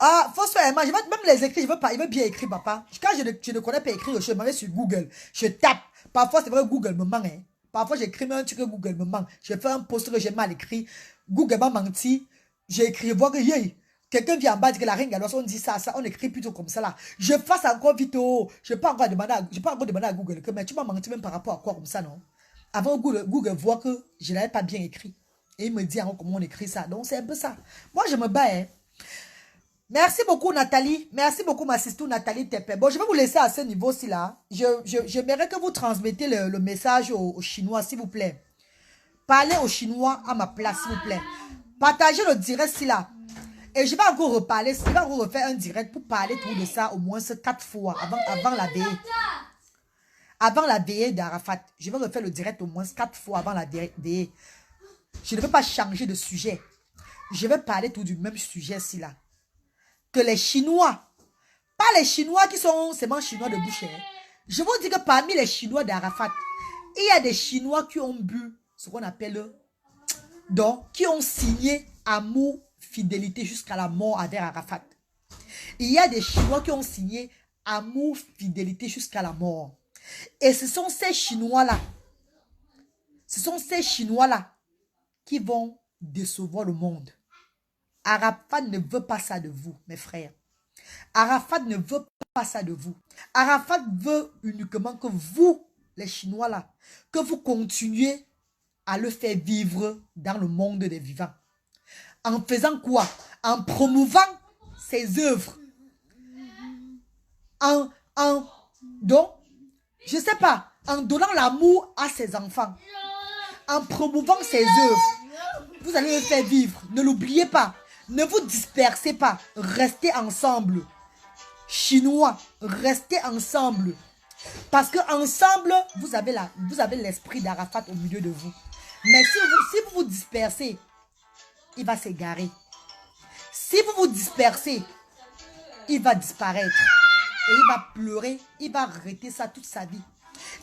Ah, faut se faire, même les écrits, il veut bien écrire, papa. Quand je ne connais pas écrire, je me mets sur Google. Je tape. Parfois, c'est vrai que Google me ment. Hein. Parfois, j'écris même un truc que Google me ment. Je fais un post que j'ai mal écrit. Google m'a menti. J'ai écrit, voir que quelqu'un vient en bas, dit que la reine Galois, on dit ça, on écrit plutôt comme ça là. Je fasse encore vite. Je ne peux pas encore demander à Google que, mais tu m'as menti même par rapport à quoi comme ça, non? Avant, Google voit que je ne l'avais pas bien écrit. Et il me dit comment on écrit ça. Donc, c'est un peu ça. Moi, je me bats. Hein. Merci beaucoup, Nathalie. Merci beaucoup, ma sister Nathalie Tepe. Bon, je vais vous laisser à ce niveau-ci là. J'aimerais que vous transmettez le message aux Chinois, s'il vous plaît. Parlez aux Chinois à ma place, s'il vous plaît. Partagez le direct ici là. Et je vais encore reparler. Je vais encore refaire un direct pour parler tout de ça au moins 4 fois avant la veillée. Avant la veillée d'Arafat. Je vais refaire le direct au moins 4 fois avant la veillée. Je ne veux pas changer de sujet. Je vais parler tout du même sujet ici là. Que les Chinois, pas les Chinois qui sont seulement Chinois de bouche. Je vous dis que parmi les Chinois d'Arafat, il y a des Chinois qui ont bu ce qu'on appelle, donc, qui ont signé amour fidélité jusqu'à la mort avec Arafat. Il y a des Chinois qui ont signé amour, fidélité jusqu'à la mort. Et ce sont ces Chinois-là, qui vont décevoir le monde. Arafat ne veut pas ça de vous, mes frères. Arafat ne veut pas ça de vous. Arafat veut uniquement que vous, les Chinois là, que vous continuez à le faire vivre dans le monde des vivants. En faisant quoi? En promouvant ses œuvres. Donc, je sais pas, en donnant l'amour à ses enfants. En promouvant ses œuvres. Vous allez le faire vivre. Ne l'oubliez pas. Ne vous dispersez pas. Restez ensemble. Chinois, restez ensemble. Parce que ensemble, vous avez l'esprit d'Arafat au milieu de vous. Mais si vous vous dispersez, il va s'égarer. Si vous vous dispersez, il va disparaître. Et il va pleurer. Il va regretter ça toute sa vie.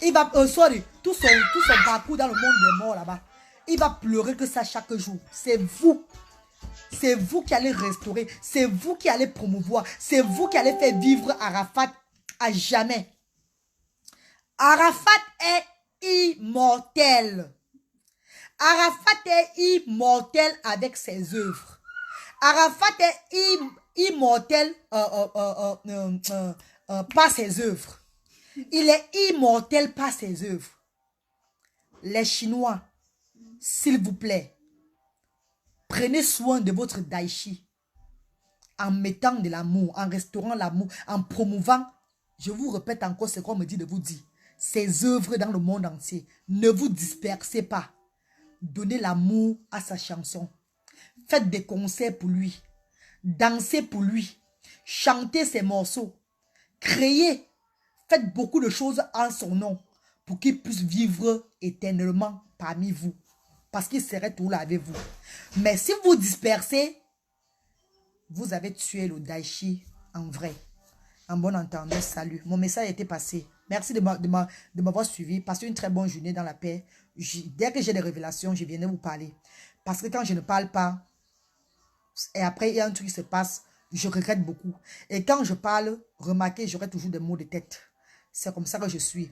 Il va, tout son parcours dans le monde des morts là-bas. Il va pleurer que ça chaque jour. C'est vous. C'est vous qui allez restaurer. C'est vous qui allez promouvoir. C'est vous qui allez faire vivre Arafat à jamais. Arafat est immortel. Arafat est immortel avec ses œuvres. Arafat est immortel par ses œuvres. Il est immortel par ses œuvres. Les Chinois, s'il vous plaît, prenez soin de votre Daichi en mettant de l'amour, en restaurant l'amour, en promouvant, je vous répète encore ce qu'on me dit de vous dire, ses œuvres dans le monde entier. Ne vous dispersez pas. Donnez l'amour à sa chanson. Faites des concerts pour lui. Dansez pour lui. Chantez ses morceaux. Créez. Faites beaucoup de choses en son nom pour qu'il puisse vivre éternellement parmi vous. Parce qu'il serait tout là avec vous. Mais si vous dispersez, vous avez tué le Daichi en vrai. En bon entendeur, salut. Mon message a été passé. Merci de m'avoir suivi. Passez une très bonne journée dans la paix. Dès que j'ai des révélations, je viendrai vous parler. Parce que quand je ne parle pas, et après il y a un truc qui se passe, je regrette beaucoup. Et quand je parle, remarquez, j'aurai toujours des maux de tête. C'est comme ça que je suis.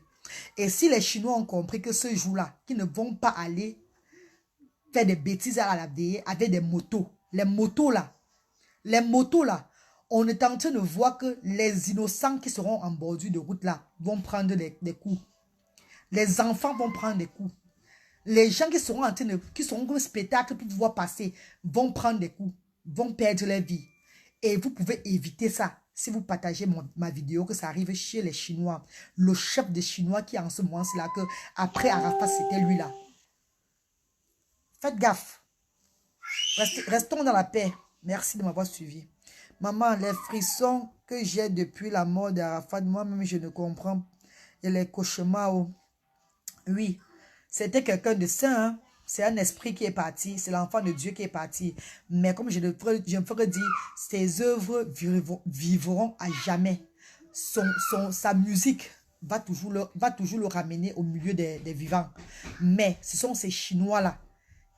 Et si les Chinois ont compris que ce jour-là, qu'ils ne vont pas aller faire des bêtises à la veille avec des motos. Les motos là, on est en train de voir que les innocents qui seront en bordure de route là vont prendre des coups. Les enfants vont prendre des coups. Les gens qui seront comme spectacle pour pouvoir passer vont prendre des coups, vont perdre leur vie. Et vous pouvez éviter ça si vous partagez ma vidéo, que ça arrive chez les Chinois. Le chef des Chinois qui en ce moment, c'est là que après Arafat, c'était lui là. Faites gaffe. Restons dans la paix. Merci de m'avoir suivi. Maman, les frissons que j'ai depuis la mort d'Arafat, moi-même, je ne comprends. Et les cauchemars. Oh. Oui, c'était quelqu'un de saint. Hein? C'est un esprit qui est parti. C'est l'enfant de Dieu qui est parti. Mais comme je me ferai dire, ses œuvres vivront à jamais. Sa musique va toujours le ramener au milieu des vivants. Mais ce sont ces Chinois-là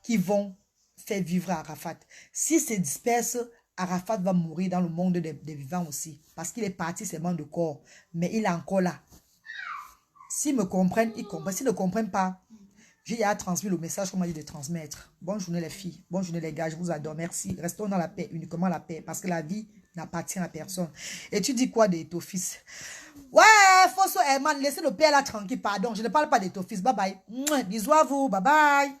qui vont faire vivre Arafat. Si se disperse, Arafat va mourir dans le monde des vivants aussi. Parce qu'il est parti seulement de corps. Mais il est encore là. S'ils me comprennent, ils comprennent. S'ils ne comprennent pas, j'ai déjà transmis le message qu'on m'a dit de transmettre. Bonne journée les filles. Bonne journée les gars. Je vous adore. Merci. Restons dans la paix. Uniquement la paix. Parce que la vie n'appartient à personne. Et tu dis quoi de ton fils? Ouais, Fosso Herman, laissez le père là tranquille. Pardon, je ne parle pas de ton fils. Bye bye. Bisous à vous. Bye bye.